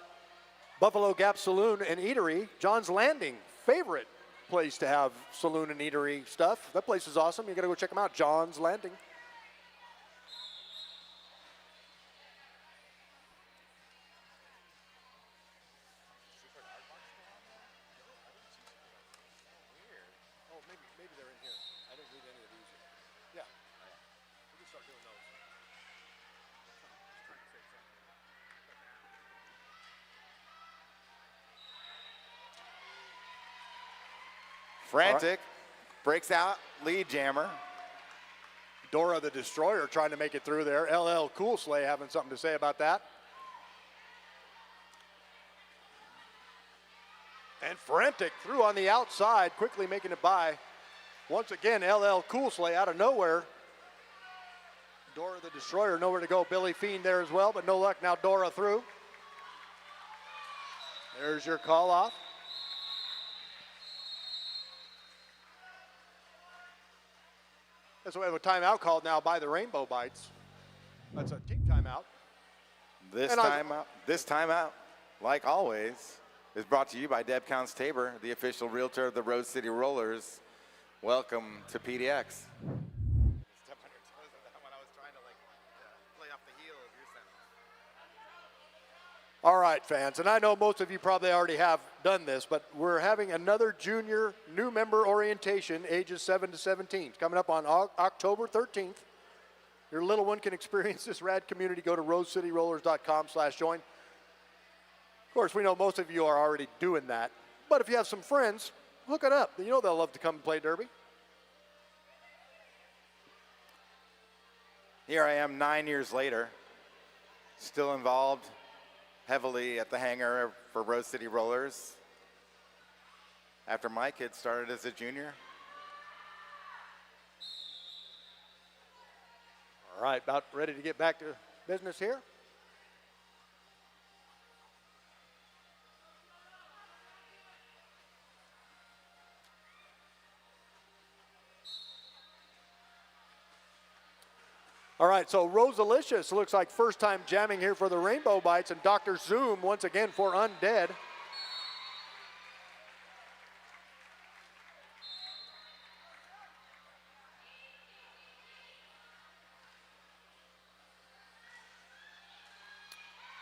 Buffalo Gap Saloon and Eatery, John's Landing, favorite place to have saloon and eatery stuff. That place is awesome. You got to go check them out, John's Landing. Oh, maybe they're in here. I didn't read any of these. Yeah. We can start doing those. Frantic, breaks out, lead jammer. Dora the Destroyer trying to make it through there. LL Cool Slay having something to say about that. And Frantic through on the outside, quickly making it by. Once again, LL Cool Slay out of nowhere. Dora the Destroyer nowhere to go. Billy Fiend there as well, but no luck. Now Dora through. There's your call off. So we have a timeout called now by the Rainbow Bites. That's a team timeout. This timeout, like always, is brought to you by Deb Counts Tabor, the official realtor of the Rose City Rollers. Welcome to PDX. All right, fans, and I know most of you probably already have done this, but we're having another junior new member orientation, ages 7 to 17, coming up on October 13th. Your little one can experience this rad community. Go to rosecityrollers.com/join. Of course, we know most of you are already doing that, but if you have some friends, hook it up. You know they'll love to come and play Derby. Here I am 9 years later, still involved heavily at the hangar for Rose City Rollers after my kid started as a junior. All right, about ready to get back to business here. All right, so Rosalicious looks like first time jamming here for the Rainbow Bites, and Dr. Zoom once again for Undead.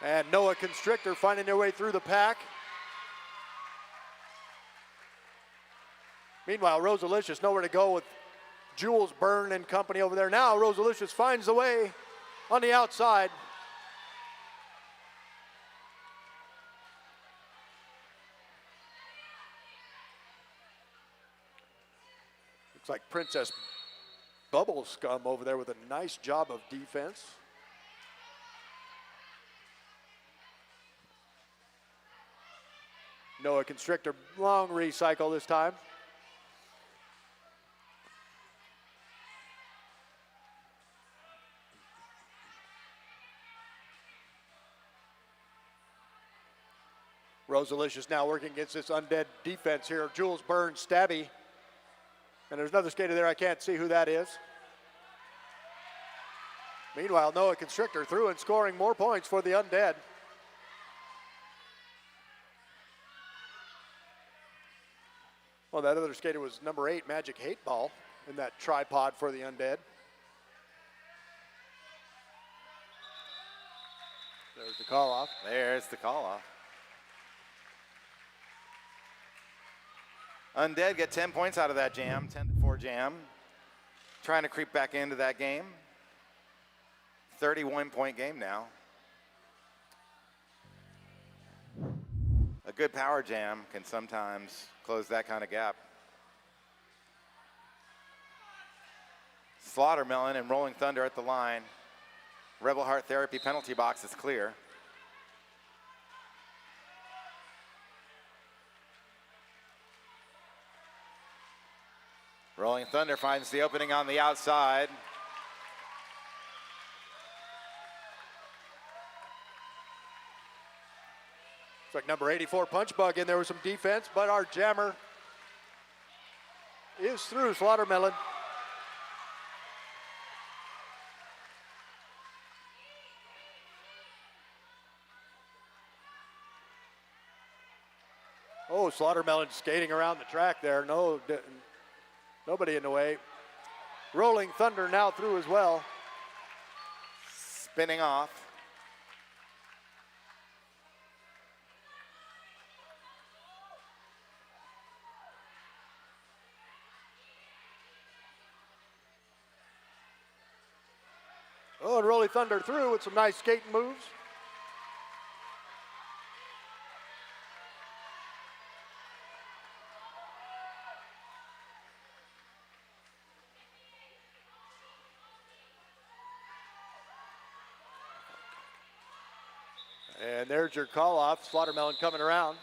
And Noah Constrictor finding their way through the pack. Meanwhile, Rosalicious nowhere to go with Jules Byrne and company over there. Now Rosalicious finds the way on the outside. Looks like Princess Bubble Scum over there with a nice job of defense. Noah Constrictor, long recycle this time. Rosalicious now working against this Undead defense here. Jules Byrne, Stabby. And there's another skater there, I can't see who that is. Meanwhile, Noah Constrictor through and scoring more points for the Undead. Well, that other skater was number 8, Magic Hate Ball, in that tripod for the Undead. There's the call off. There's the call off. Undead get 10 points out of that jam, 10-4 jam. Trying to creep back into that game. 31-point game now. A good power jam can sometimes close that kind of gap. Slaughtermelon and Rolling Thunder at the line. Rebel Heart Therapy penalty box is clear. Rolling Thunder finds the opening on the outside. It's like number 84 Punch Bug in there with some defense, but our jammer is through. Slaughtermelon. Oh, Slaughtermelon skating around the track there. No, nobody in the way. Rolling Thunder now through as well. Spinning off. Oh, and Rolling Thunder through with some nice skating moves. And there's your call off. Slaughtermelon coming around.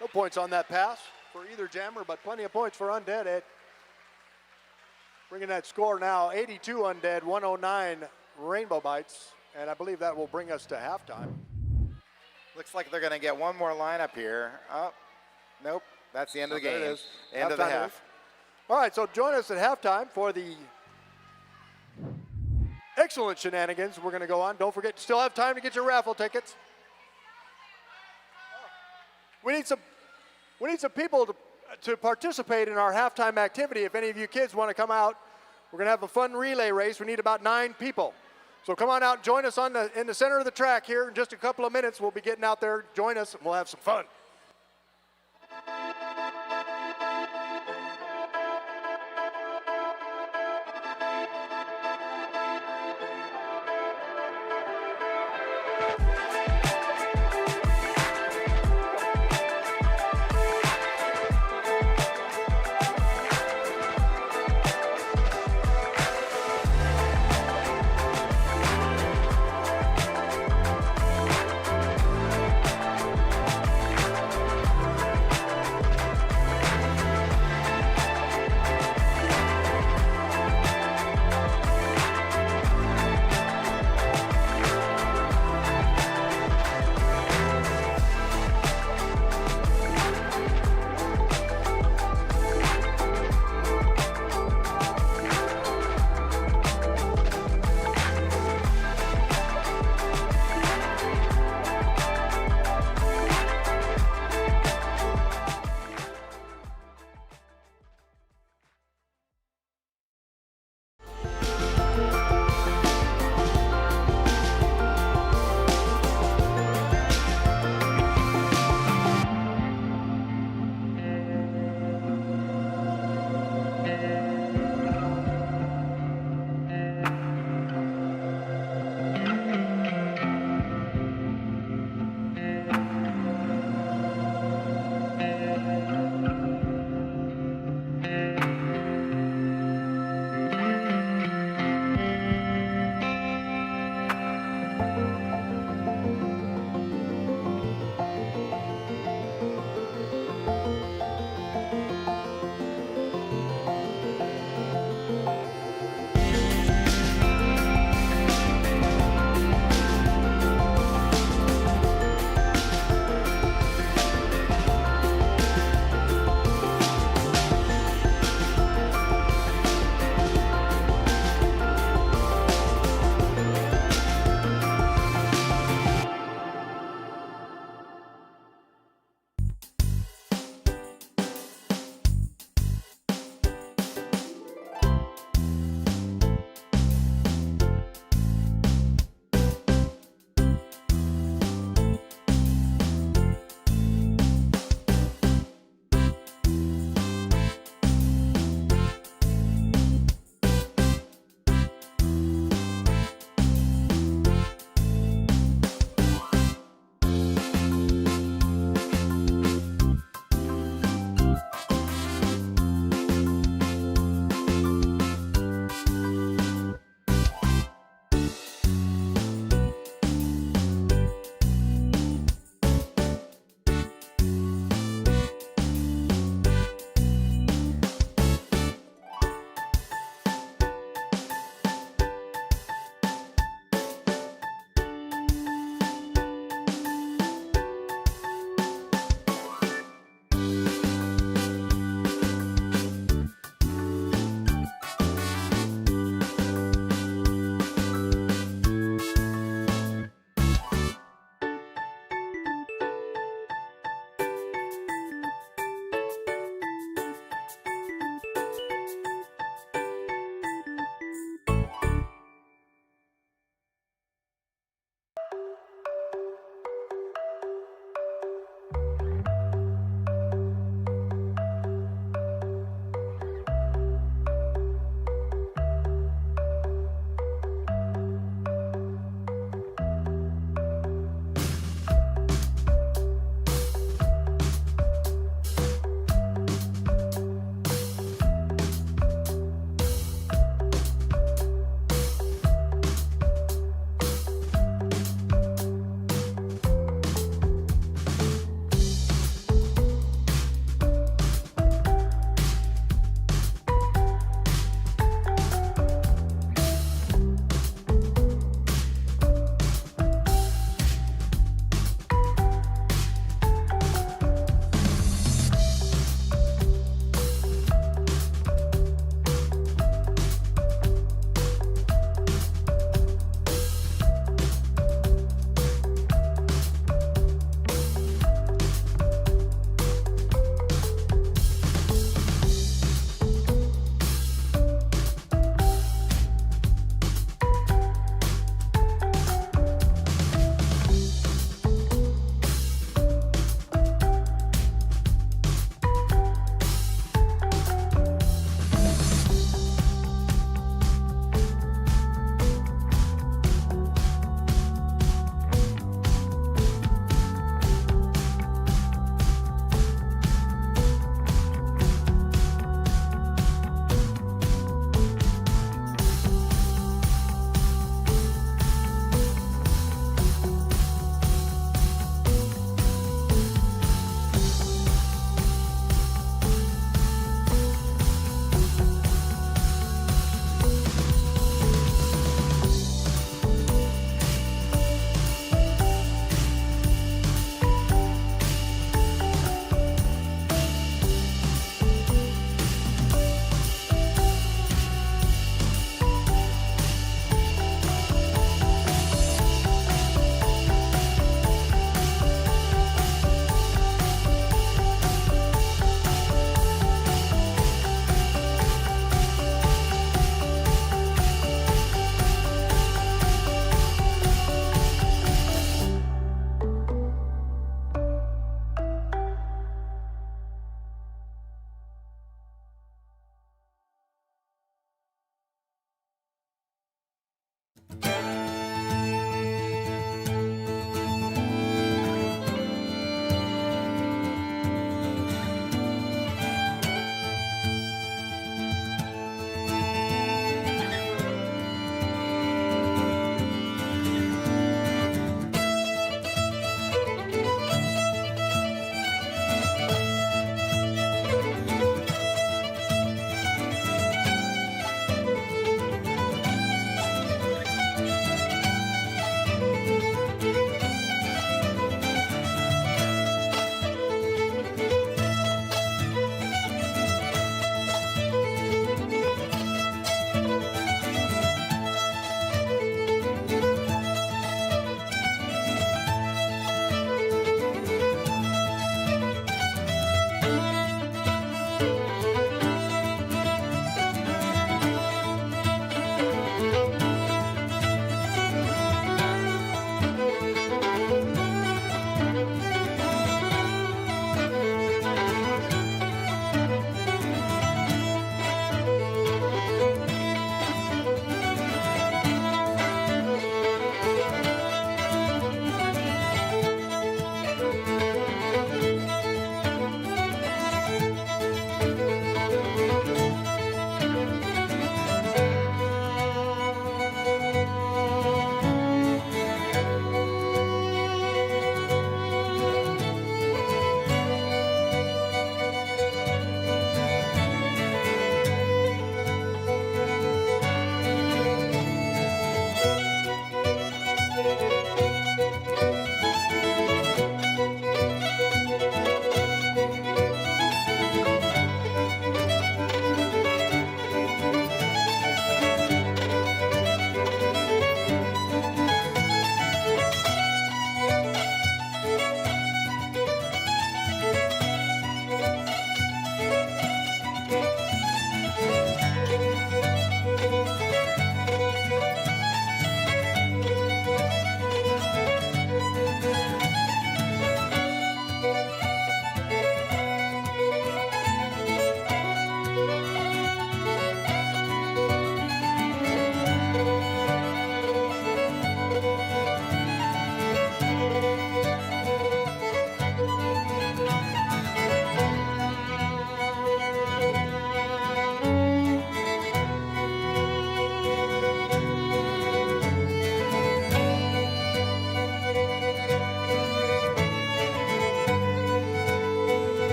No points on that pass for either jammer, but plenty of points for Undead. Ed. Bringing that score now, 82 Undead, 109 Rainbow Bites. And I believe that will bring us to halftime. Looks like they're going to get one more lineup here. Oh, nope. That's the end of the game. There it is. End of the half. All right, so join us at halftime for the excellent shenanigans we're going to go on. Don't forget, you still have time to get your raffle tickets. We need some people to participate in our halftime activity. If any of you kids want to come out, we're going to have a fun relay race. We need about 9 people. So come on out and join us in the center of the track here. In just a couple of minutes, we'll be getting out there. Join us, and we'll have some fun.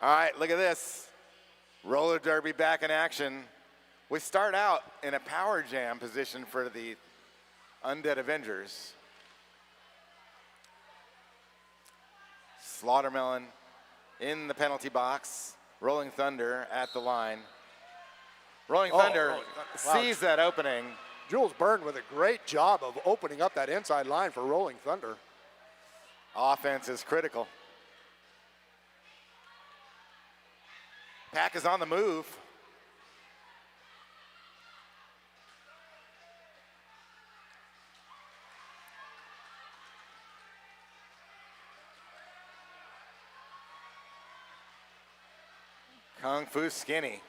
All right, look at this. Roller derby back in action. We start out in a power jam position for the Undead Avengers. Slaughtermelon in the penalty box. Rolling Thunder at the line. Rolling Thunder sees that opening. Jules Byrne with a great job of opening up that inside line for Rolling Thunder. Offense is critical. Pack is on the move. Kung Fu Skinny.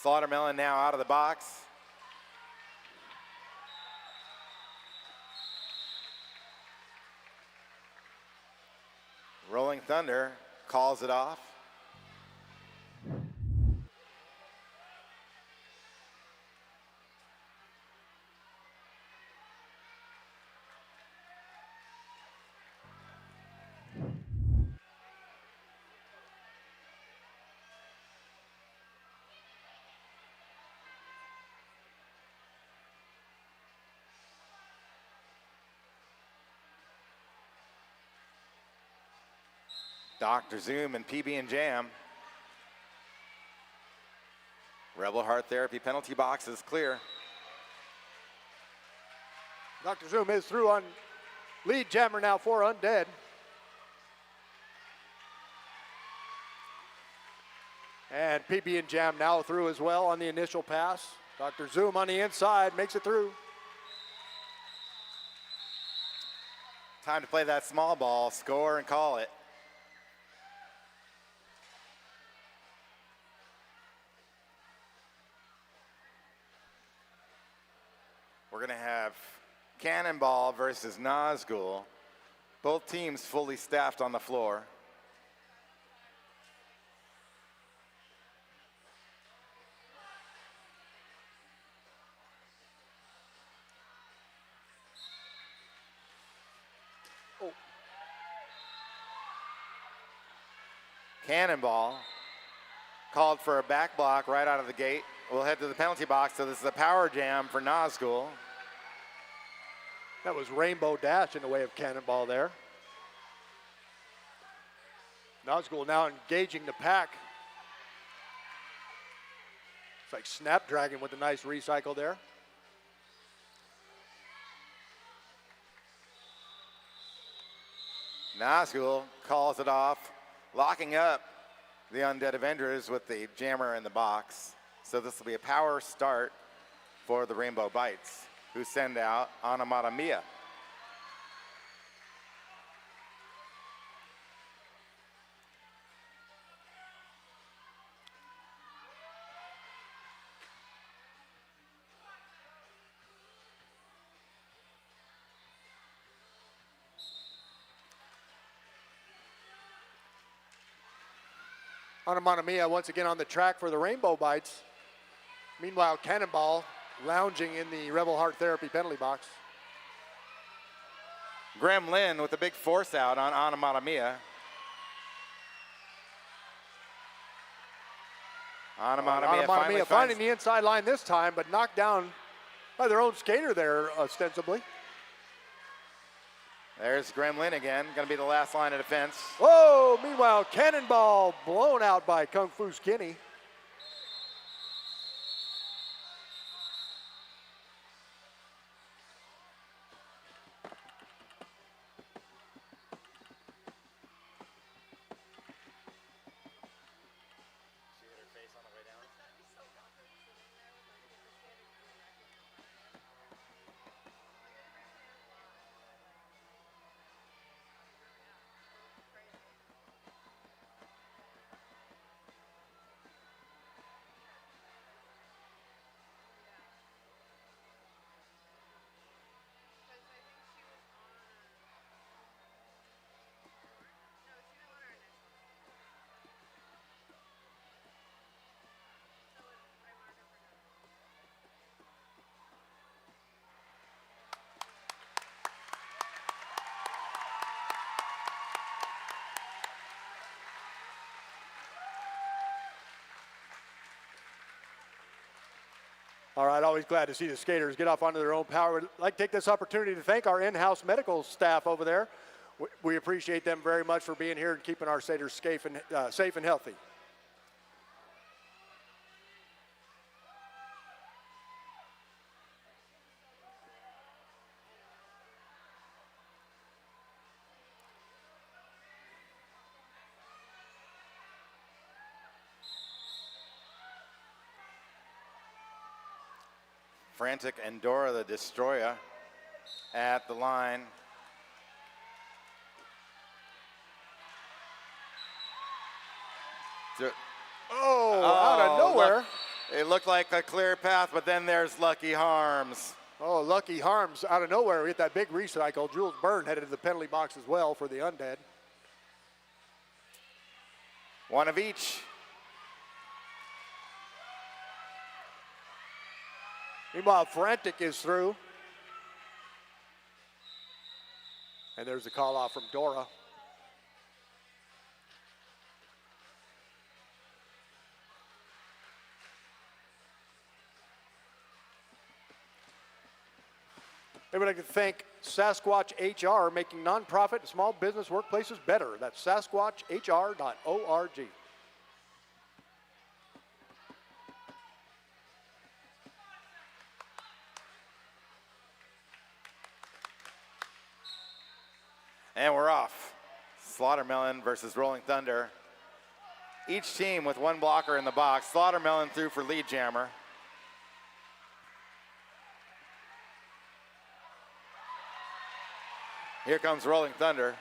Slaughtermelon now out of the box. Rolling Thunder calls it off. Dr. Zoom and PB and Jam. Rebel Heart Therapy penalty box is clear. Dr. Zoom is through on lead jammer now for Undead. And PB and Jam now through as well on the initial pass. Dr. Zoom on the inside makes it through. Time to play that small ball, score and call it. We're going to have Cannonball versus Nazgul. Both teams fully staffed on the floor. Oh. Cannonball called for a back block right out of the gate. We'll head to the penalty box, so this is a power jam for Nazgul. That was Rainbow Dash in the way of Cannonball there. Nazgul now engaging the pack. It's like Snapdragon with a nice recycle there. Nazgul calls it off, locking up the Undead Avengers with the jammer in the box. So this will be a power start for the Rainbow Bites, who send out Anamata Mia. Anamata Mia once again on the track for the Rainbow Bites. Meanwhile, Cannonball lounging in the Rebel Heart Therapy penalty box. Graham Lynn with a big force out on Anamata Mia. Anamata Mia finding the inside line this time, but knocked down by their own skater there, ostensibly. There's Gremlin again, going to be the last line of defense. Whoa, meanwhile, Cannonball blown out by Kung Fu Skinny. All right, always glad to see the skaters get off onto their own power. I'd like to take this opportunity to thank our in-house medical staff over there. We appreciate them very much for being here and keeping our skaters safe and healthy. Frantic Endora the Destroyer at the line. Out of nowhere. It looked like a clear path, but then there's Lucky Harms. Oh, Lucky Harms out of nowhere. We get that big recycle. Jules Byrne headed to the penalty box as well for the Undead. One of each. Meanwhile, Frantic is through. And there's the call off from Dora. I would like to thank Sasquatch HR, making nonprofit and small business workplaces better. That's sasquatchr.org. And we're off. Slaughtermelon versus Rolling Thunder. Each team with one blocker in the box. Slaughtermelon through for lead jammer. Here comes Rolling Thunder.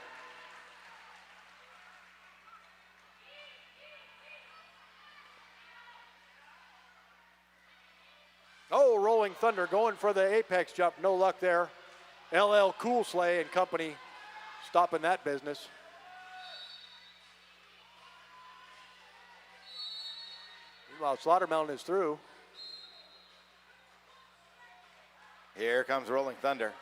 Oh, Rolling Thunder going for the apex jump. No luck there. LL Cool Sleigh and company stopping that business. Meanwhile, Slaughtermelon is through. Here comes Rolling Thunder.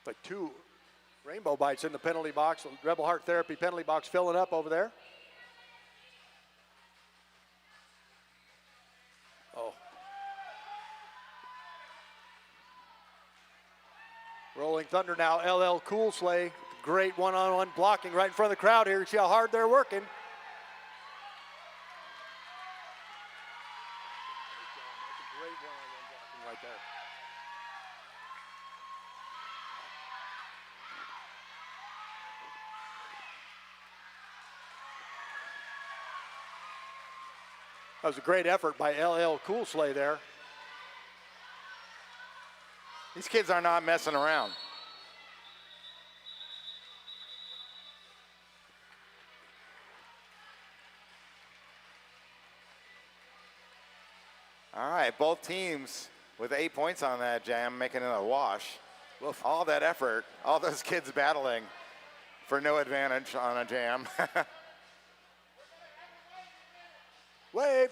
Like 2 rainbow bites in the penalty box. Rebel Heart Therapy penalty box filling up over there. Oh. Rolling Thunder now, LL Cool Sleigh. Great one-on-one blocking right in front of the crowd here. You see how hard they're working. Great one-on-one blocking right there. That was a great effort by LL Cool Sleigh there. These kids are not messing around. All right, both teams with 8 points on that jam, making it a wash. Woof. All that effort, all those kids battling for no advantage on a jam. Wave.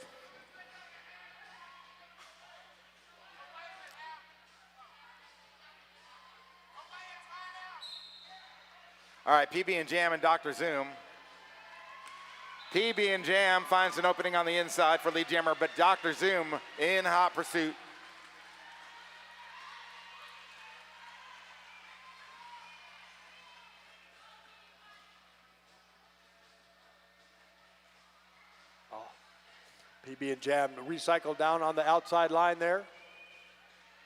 All right, PB and Jam and Dr. Zoom. PB and Jam finds an opening on the inside for lead jammer, but Dr. Zoom in hot pursuit. PB and Jam recycled down on the outside line there.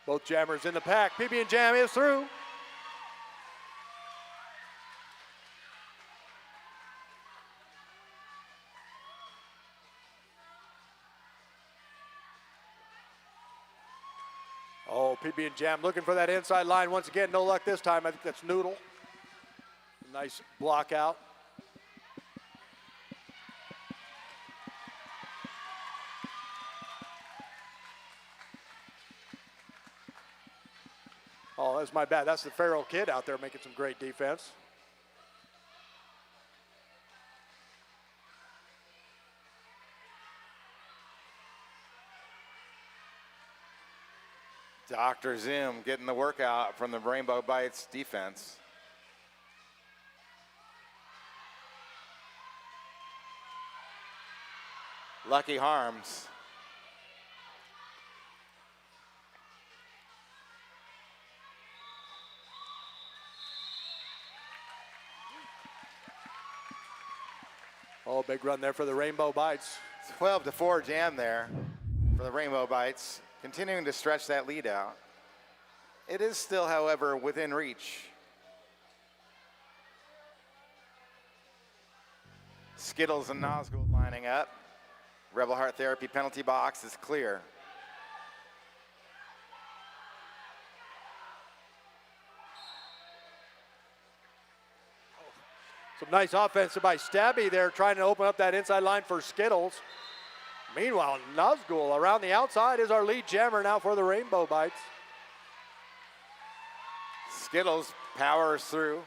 Both jammers in the pack. PB and Jam is through. Oh, PB and Jam looking for that inside line once again. No luck this time. I think that's Noodle. Nice block out. Oh, that's my bad. That's the Farrell kid out there making some great defense. Dr. Zoom getting the workout from the Rainbow Bites defense. Lucky Harms. Oh, big run there for the Rainbow Bites. 12-4 jam there for the Rainbow Bites, continuing to stretch that lead out. It is still, however, within reach. Skittles and Nazgul lining up. Rebel Heart Therapy penalty box is clear. Some nice offense by Stabby there, trying to open up that inside line for Skittles. Meanwhile, Nazgul around the outside is our lead jammer now for the Rainbow Bites. Skittles powers through.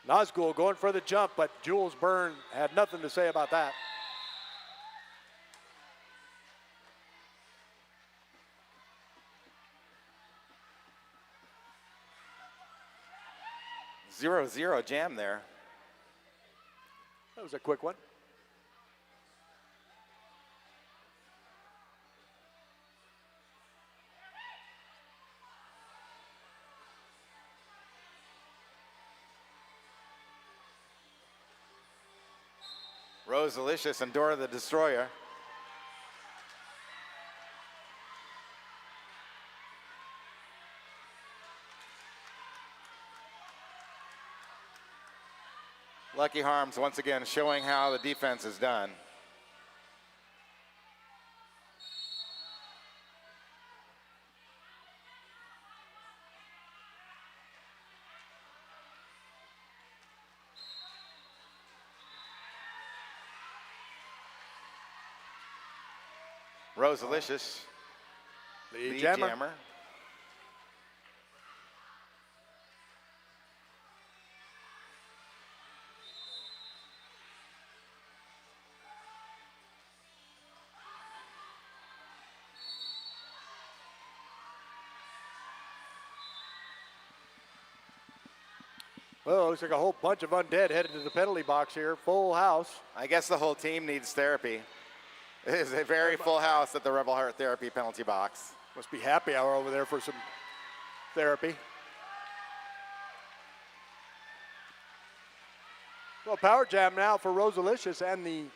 Nazgul going for the jump, but Jules Byrne had nothing to say about that. Zero jam there. That was a quick one. Rose Alicious and Dora the Destroyer. Lucky Harms once again showing how the defense is done. Rose Alicious, Lead jammer. jammer. Well, looks like a whole bunch of Undead headed to the penalty box here. Full house. I guess the whole team needs therapy. It is a very full house at the Rebel Heart Therapy penalty box. Must be happy hour over there for some therapy. Well, power jam now for Rosalicious and the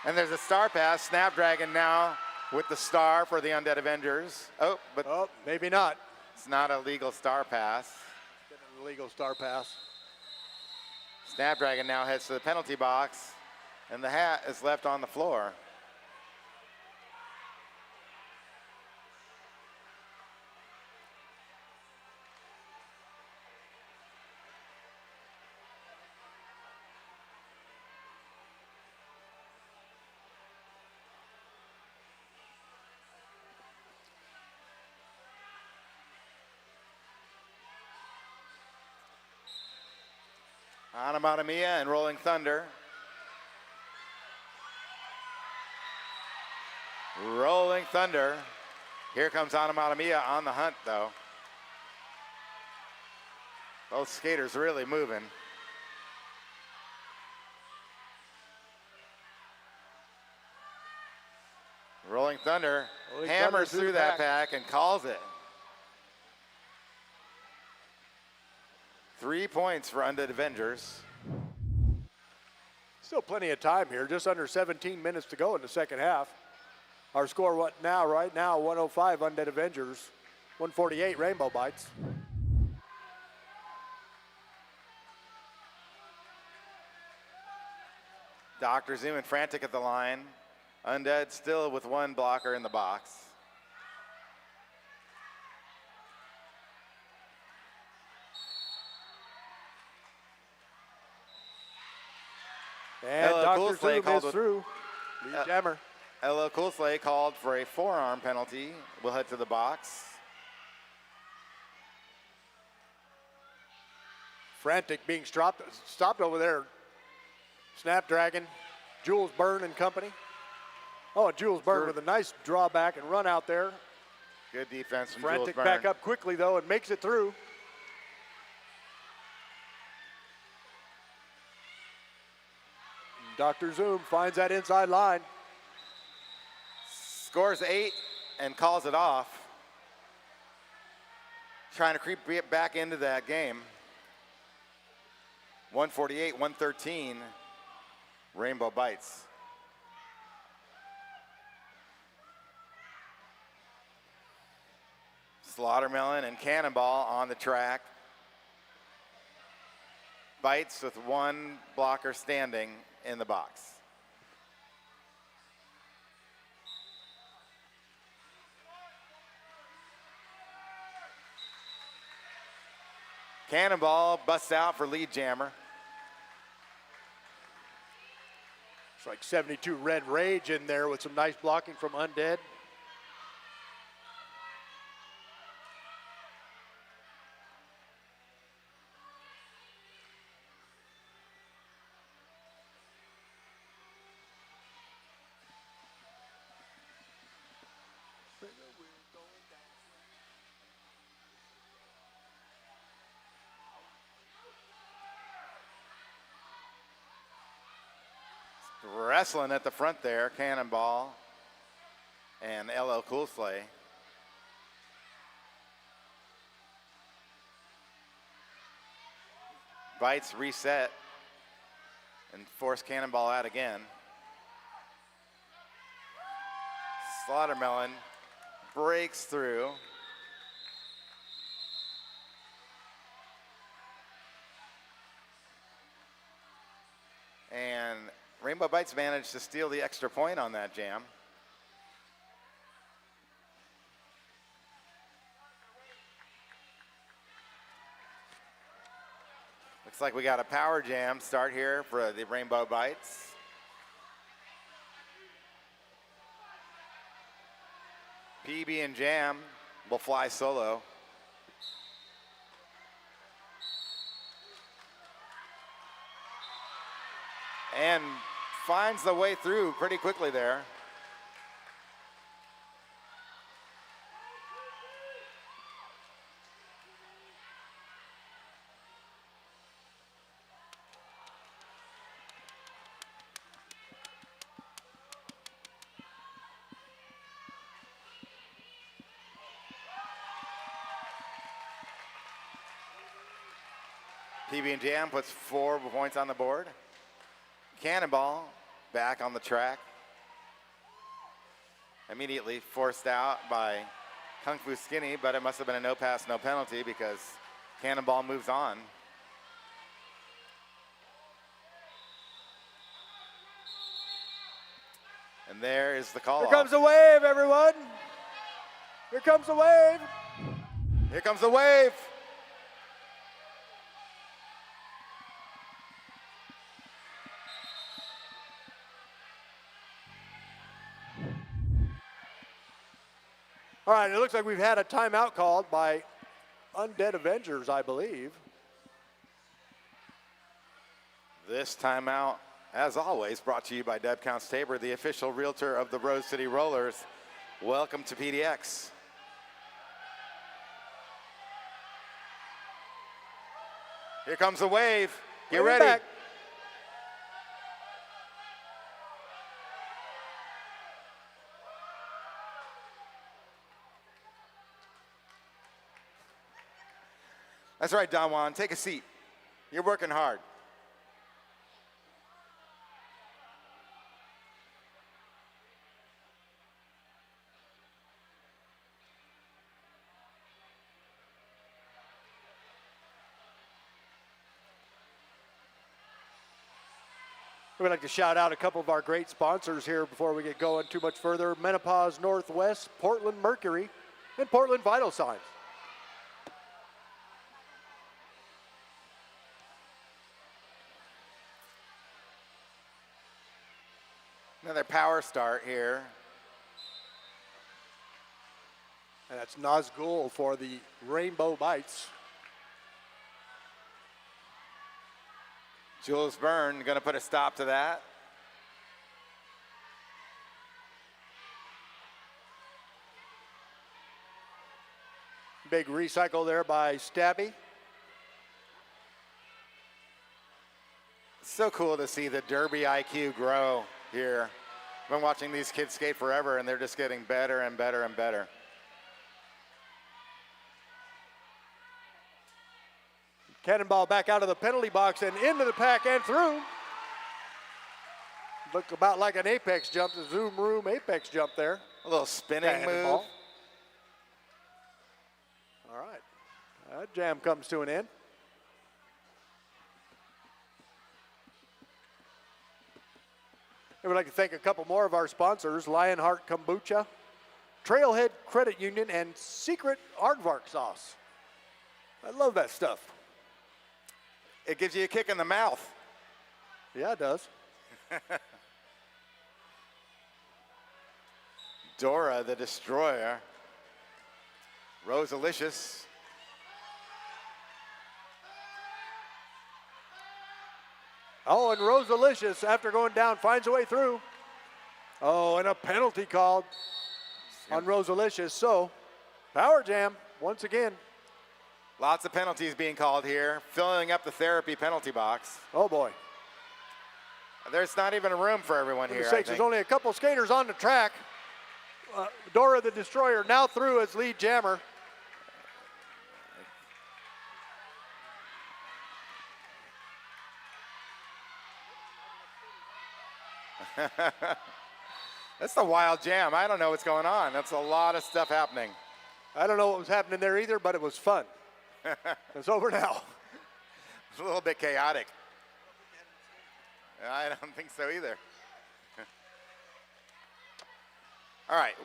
And there's a star pass. Snapdragon now with the star for the Undead Avengers. Oh, but maybe not. It's not a legal star pass. Getting an illegal star pass. Snapdragon now heads to the penalty box, and the hat is left on the floor. Anamatamia and Rolling Thunder. Rolling Thunder. Here comes Anamatamia on the hunt, though. Both skaters really moving. Rolling Thunder hammers through that pack and calls it. 3 points for Undead Avengers. Still plenty of time here, just under 17 minutes to go in the second half. Our score right now, 105 Undead Avengers, 148 Rainbow Bites. Dr. Zoom and frantic at the line. Undead still with one blocker in the box. Dr. Coolsley Zoom called is through. Lead jammer. LL Coolsley called for a forearm penalty. We'll head to the box. Frantic being stopped over there. Snapdragon, Jules Byrne and company. Oh, Jules Byrne with a nice drawback and run out there. Good defense from Jules Frantic Byrne. back up quickly though and makes it through. Dr. Zoom finds that inside line. Scores 8 and calls it off. Trying to creep back into that game. 148-113, Rainbow Bites. Slaughtermelon and Cannonball on the track. Bites with one blocker standing in the box. Cannonball busts out for lead jammer. It's like 72 Red Rage in there with some nice blocking from Undead. Wrestling at the front there, Cannonball and LL Coolsley. Bites reset and force Cannonball out again. Slaughtermelon breaks through. And Rainbow Bites managed to steal the extra point on that jam. Looks like we got a power jam start here for the Rainbow Bites. PB and Jam will fly solo. And finds the way through pretty quickly there. PB and Jam puts 4 points on the board. Cannonball back on the track. Immediately forced out by Kung Fu Skinny, but it must have been a no pass, no penalty because Cannonball moves on. And there is the call. Here comes the wave, everyone. Here comes the wave. Here comes the wave. All right, it looks like we've had a timeout called by Undead Avengers, I believe. This timeout, as always, brought to you by Deb Counts Tabor, the official realtor of the Rose City Rollers. Welcome to PDX. Here comes the wave. Get ready. Back. That's right, Don Juan. Take a seat. You're working hard. We'd like to shout out a couple of our great sponsors here before we get going too much further. Menopause Northwest, Portland Mercury, and Portland Vital Signs. another power start here. And that's Nazgul for the Rainbow Bites. Jules Byrne going to put a stop to that. Big recycle there by Stabby. It's so cool to see the Derby IQ grow here. I've been watching these kids skate forever, and they're just getting better and better and better. Cannonball back out of the penalty box and into the pack and through. Look about like an apex jump, the zoom room apex jump there. A little spinning move. Cannonball. All right, that jam comes to an end. I would like to thank a couple more of our sponsors, Lionheart Kombucha, Trailhead Credit Union, and Secret Aardvark Sauce. I love that stuff. It gives you a kick in the mouth. Yeah, it does. Dora the Destroyer. Rosalicious. Oh, and Rosalicious, after going down, finds a way through. Oh, and a penalty called on Rosalicious. So, Power Jam, once again. Lots of penalties being called here, filling up the therapy penalty box. Oh, boy. There's not even a room for everyone here, I think. There's only a couple skaters on the track. Dora the Destroyer now through as lead jammer. That's the wild jam. I don't know what's going on. That's a lot of stuff happening. I don't know what was happening there either, but it was fun. It's over now. It's a little bit chaotic. I don't think so either. All right.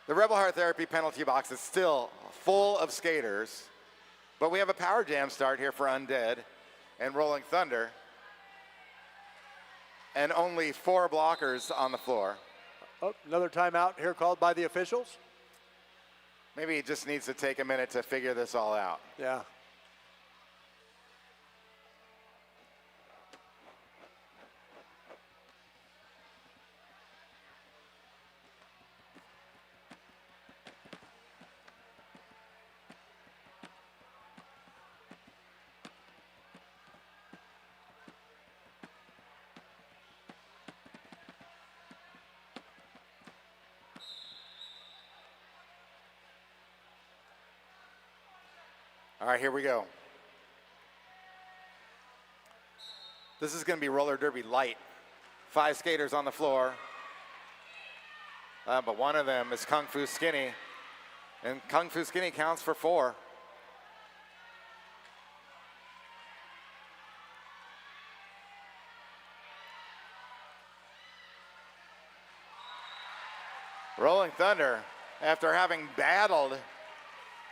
The Rebel Heart Therapy penalty box is still full of skaters, but we have a power jam start here for Undead and Rolling Thunder, and only 4 blockers on the floor. Oh, another timeout here called by the officials. Maybe he just needs to take a minute to figure this all out. Yeah. All right, here we go. This is going to be roller derby light. 5 skaters on the floor. But one of them is Kung Fu Skinny. And Kung Fu Skinny counts for 4. Rolling Thunder, after having battled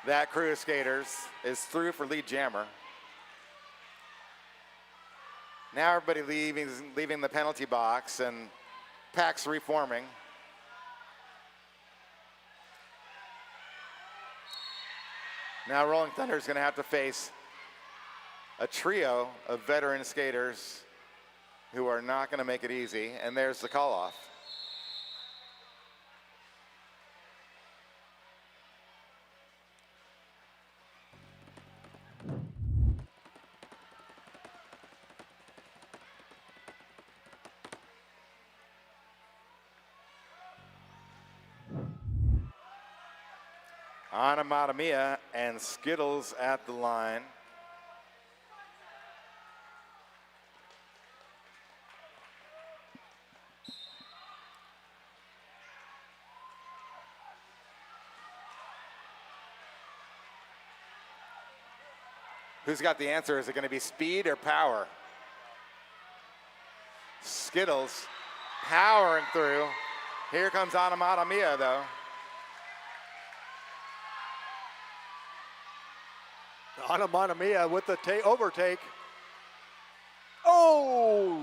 that crew of skaters, is through for lead jammer. Now everybody leaving the penalty box and packs reforming. Now Rolling Thunder is going to have to face a trio of veteran skaters who are not going to make it easy, and there's the call-off. Onomatopoeia and Skittles at the line. Who's got the answer? Is it going to be speed or power? Skittles powering through. Here comes Onomatopoeia, though. Onomatopoeia with the overtake. Oh!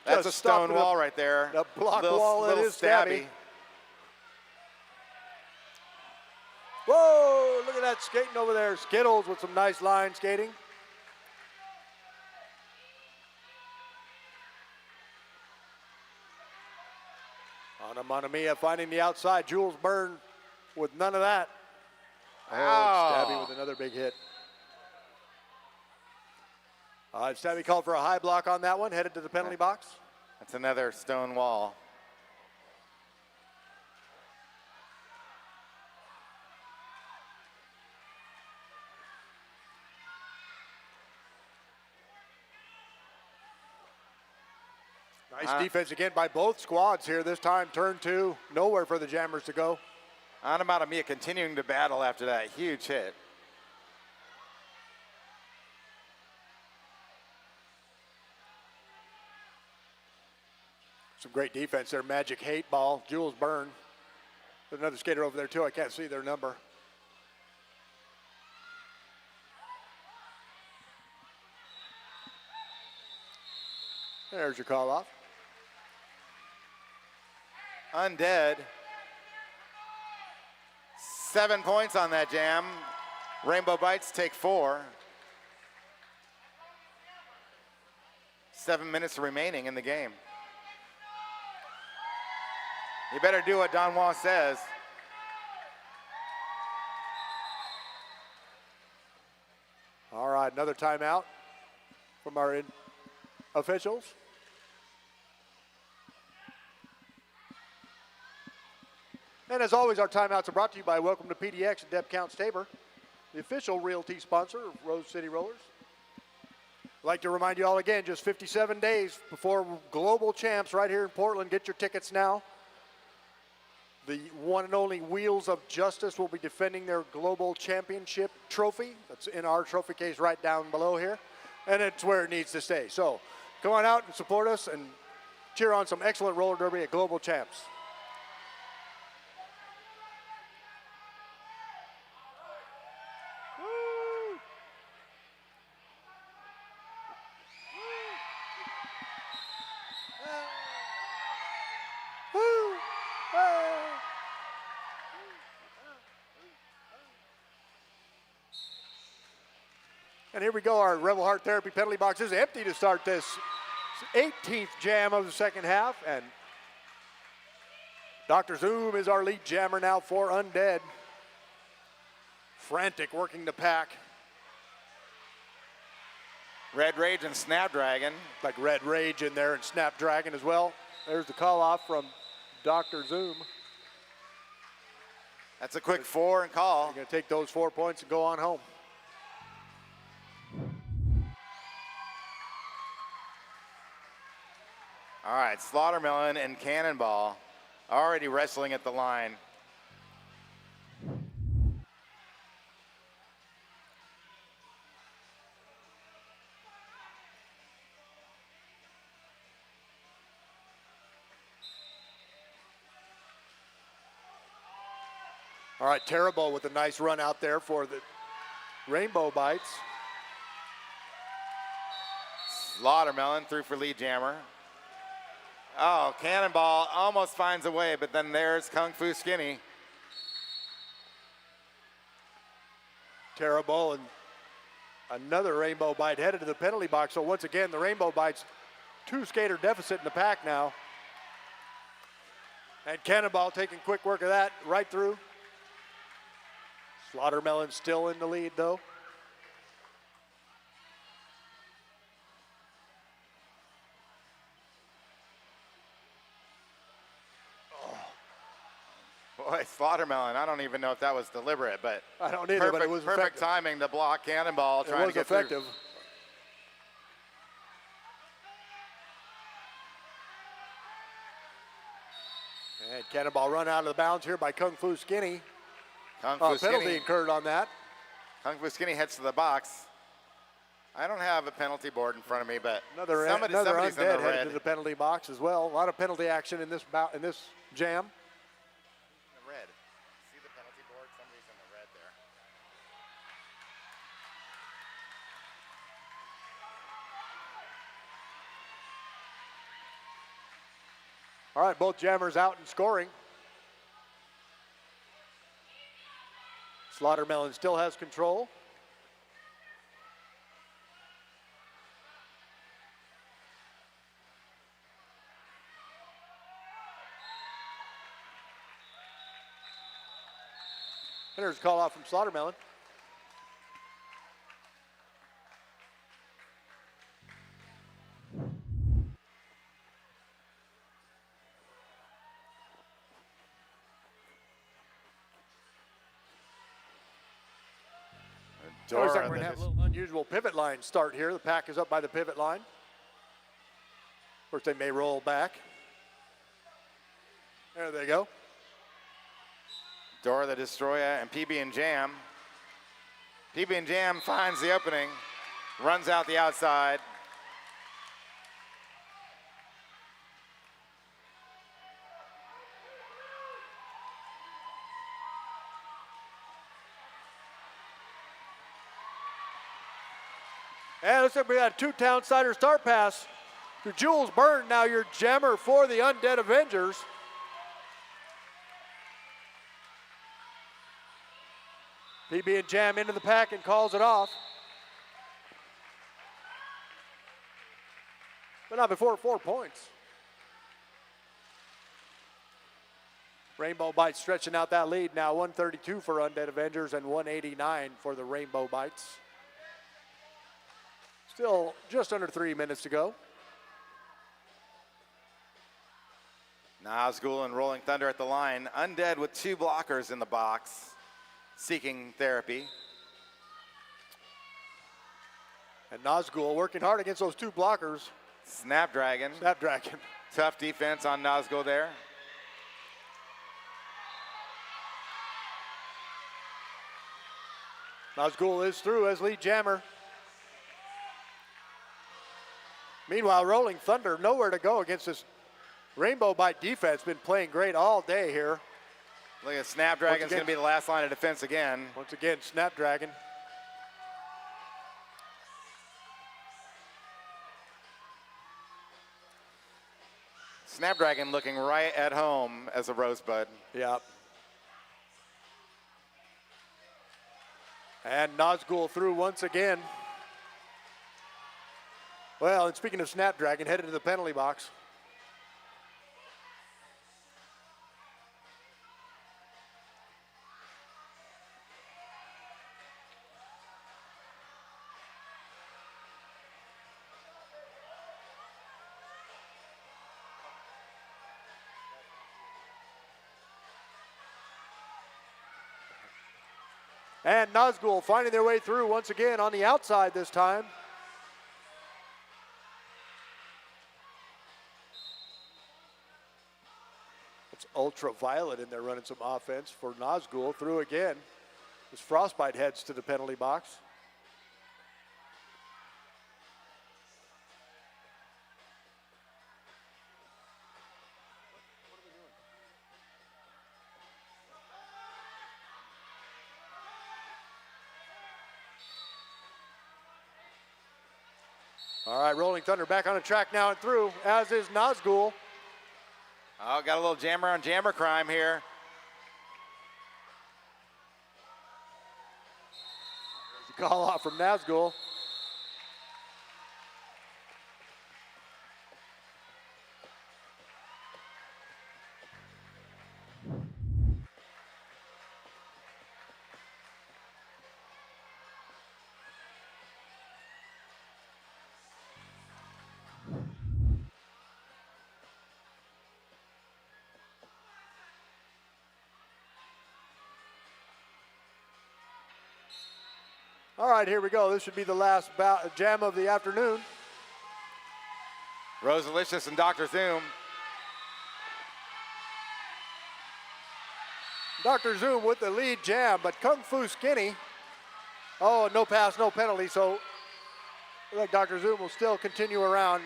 That's a Just stone stopping wall right there. The block little, wall, little it is stabby. Whoa, look at that skating over there. Skittles with some nice line skating. Anna Mia finding the outside. Jules Byrne with none of that. Oh, Stabby with another big hit. Stabby called for a high block on that one, headed to the penalty box. That's another stone wall. Nice defense again by both squads here. This time, turn 2, nowhere for the Jammers to go. Anna Mia continuing to battle after that huge hit. Some great defense there. Magic hate ball. Jules Byrne. There's another skater over there too. I can't see their number. There's your call off. Undead. 7 points on that jam. Rainbow Bites take 4. 7 minutes remaining in the game. You better do what Don Juan says. All right, another timeout from our officials. And as always, our timeouts are brought to you by Welcome to PDX and Deb Counts Tabor, the official realty sponsor of Rose City Rollers. I'd like to remind you all again, just 57 days before Global Champs right here in Portland. Get your tickets now. The one and only Wheels of Justice will be defending their Global Championship trophy. That's in our trophy case right down below here. And it's where it needs to stay. So come on out and support us and cheer on some excellent roller derby at Global Champs. And here we go, our Rebel Heart Therapy penalty box is empty to start this 18th jam of the second half. And Dr. Zoom is our lead jammer now for Undead. Frantic working the pack. Red Rage and Snapdragon. Like Red Rage in there and Snapdragon as well. There's the call off from Dr. Zoom. That's a quick 4 and call. You're going to take those 4 points and go on home. All right, Slaughtermelon and Cannonball already wrestling at the line. All right, Terrible with a nice run out there for the Rainbow Bites. Slaughtermelon through for lead jammer. Oh, Cannonball almost finds a way, but then there's Kung Fu Skinny. Terrible and another Rainbow Bite headed to the penalty box. So once again, the Rainbow Bites 2 skater deficit in the pack now. And Cannonball taking quick work of that right through. Slaughtermelon still in the lead though. Boy, Slaughtermelon, I don't even know if that was deliberate, but I don't either, perfect, but it was perfect effective. timing to block Cannonball trying to get effective. through. And Cannonball run out of the bounds here by Kung Fu Skinny. Kung Fu Penalty Skinny. incurred on that. Kung Fu Skinny heads to the box. I don't have a penalty board in front of me, but Another somebody's Undead in the headed red. to the penalty box as well. A lot of penalty action in this jam. The red. See the penalty board? Somebody's in the red there. All right, both jammers out and scoring. Slaughtermelon still has control. There's a call off from Slaughtermelon. Looks like we're going to have a little unusual pivot line start here. The pack is up by the pivot line. Of course, they may roll back. There they go. Dora the Destroyer and PB and Jam. PB and Jam finds the opening, runs out the outside. And looks like we got a two-town cider start pass to Jules Byrne, now your jammer for the Undead Avengers. PB and Jam into the pack and calls it off. But not before 4 points. Rainbow Bites stretching out that lead now, 132 for Undead Avengers and 189 for the Rainbow Bites. Still just under 3 minutes to go. Nazgul and Rolling Thunder at the line. Undead with 2 blockers in the box, seeking therapy. And Nazgul working hard against those 2 blockers. Snapdragon. Tough defense on Nazgul there. Nazgul is through as lead jammer. Meanwhile, Rolling Thunder nowhere to go against this Rainbow Bite defense. Been playing great all day here. Look at Snapdragon's going to be the last line of defense again. Once again, Snapdragon. Snapdragon looking right at home as a Rosebud. Yeah. And Nazgul through once again. Well, and speaking of Snapdragon, headed to the penalty box. And Nazgul finding their way through once again on the outside this time. It's Ultraviolet in there running some offense for Nazgul. Through again as Frostbite heads to the penalty box. All right, Rolling Thunder back on the track now and through, as is Nazgul. Oh, got a little jammer on jammer crime here. There's a call off from Nazgul. All right, here we go. This should be the last jam of the afternoon. Rosalicious and Dr. Zoom. Dr. Zoom with the lead jam, but Kung Fu Skinny. Oh, no pass, no penalty, so looks like Dr. Zoom will still continue around.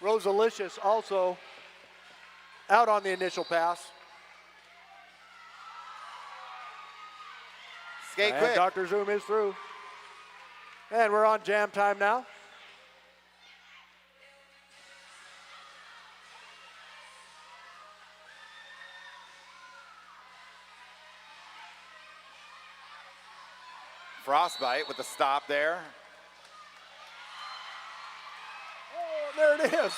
Rosalicious also out on the initial pass. Skate And quick. Dr. Zoom is through. And we're on jam time now. Frostbite with the stop there. Oh, there it is.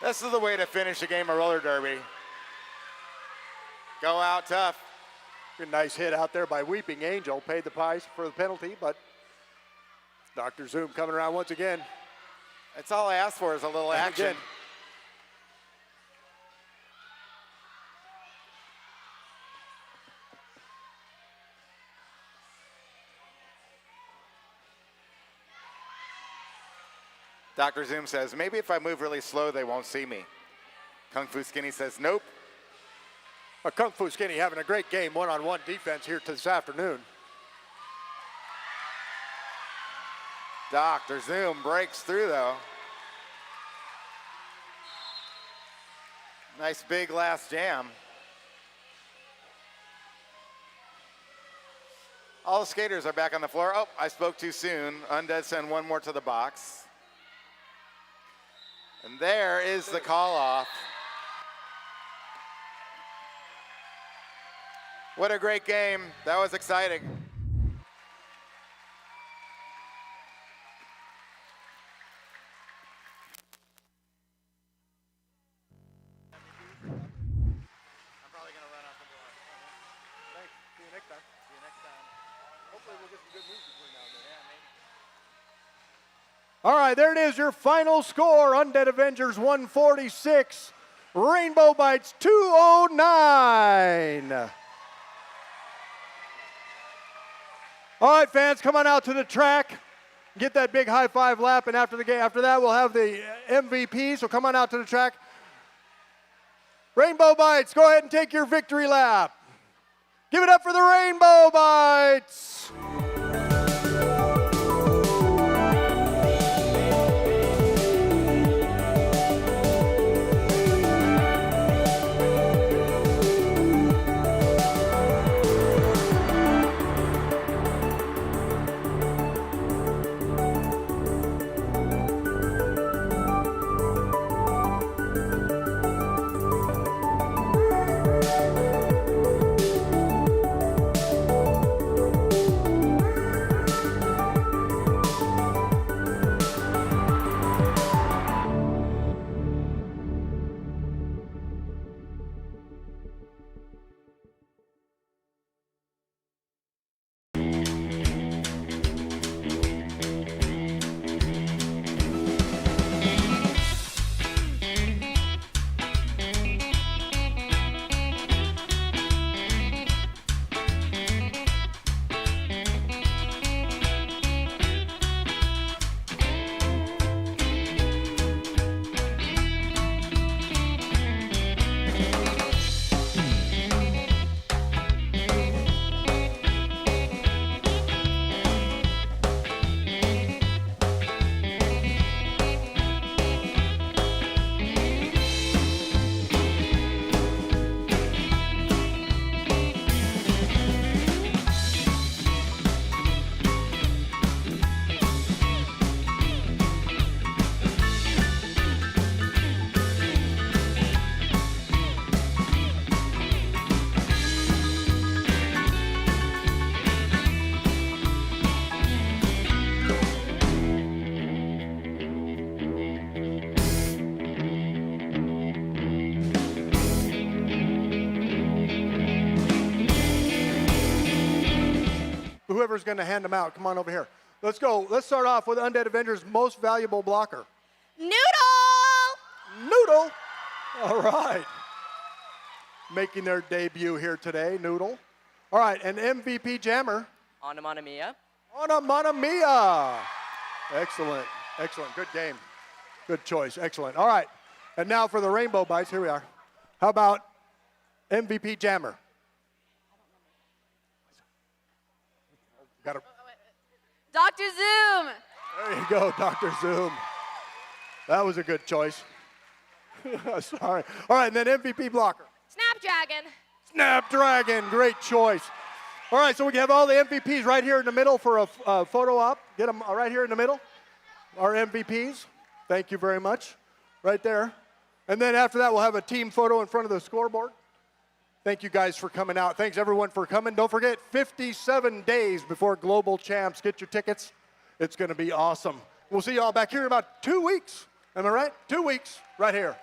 This is the way to finish a game of roller derby. Go out tough. Good nice hit out there by Weeping Angel. Paid the price for the penalty, but Dr. Zoom coming around once again. That's all I asked for is a little And action. again. Dr. Zoom says, maybe if I move really slow, they won't see me. Kung Fu Skinny says, nope. Kung Fu Skinny having a great game, one-on-one defense here this afternoon. Dr. Zoom breaks through, though. Nice big last jam. All the skaters are back on the floor. Oh, I spoke too soon. Undead send one more to the box. And there is the call off. What a great game. That was exciting. I'm probably going to run out the door. Thanks. See you next time. See you next time. Hopefully we'll get some good news between now and then. Yeah, maybe. All right, there it is, your final score. Undead Avengers 146, Rainbow Bites 209. All right, fans, come on out to the track. Get that big high five lap, and after the game, after that, we'll have the MVP. So come on out to the track. Rainbow Bites, go ahead and take your victory lap. Give it up for the Rainbow Bites. Whoever's going to hand them out, come on over here. Let's go. Let's start off with Undead Avengers' most valuable blocker. Noodle! Noodle. All right. Making their debut here today, Noodle. All right, and MVP jammer. Mana Mia. Mana Mia. Excellent. Excellent. Good game. Good choice. Excellent. All right. And now for the Rainbow Bites. Here we are. How about MVP jammer? Got it. Dr. Zoom! There you go, Dr. Zoom. That was a good choice. Sorry. All right, and then MVP blocker. Snapdragon. Snapdragon, great choice. All right, so we have all the MVPs right here in the middle for a photo op. Get them right here in the middle. Our MVPs. Thank you very much. Right there. And then after that, we'll have a team photo in front of the scoreboard. Thank you guys for coming out. Thanks everyone for coming. Don't forget, 57 days before Global Champs. Get your tickets. It's going to be awesome. We'll see y'all back here in about 2 weeks. Am I right? 2 weeks, right here.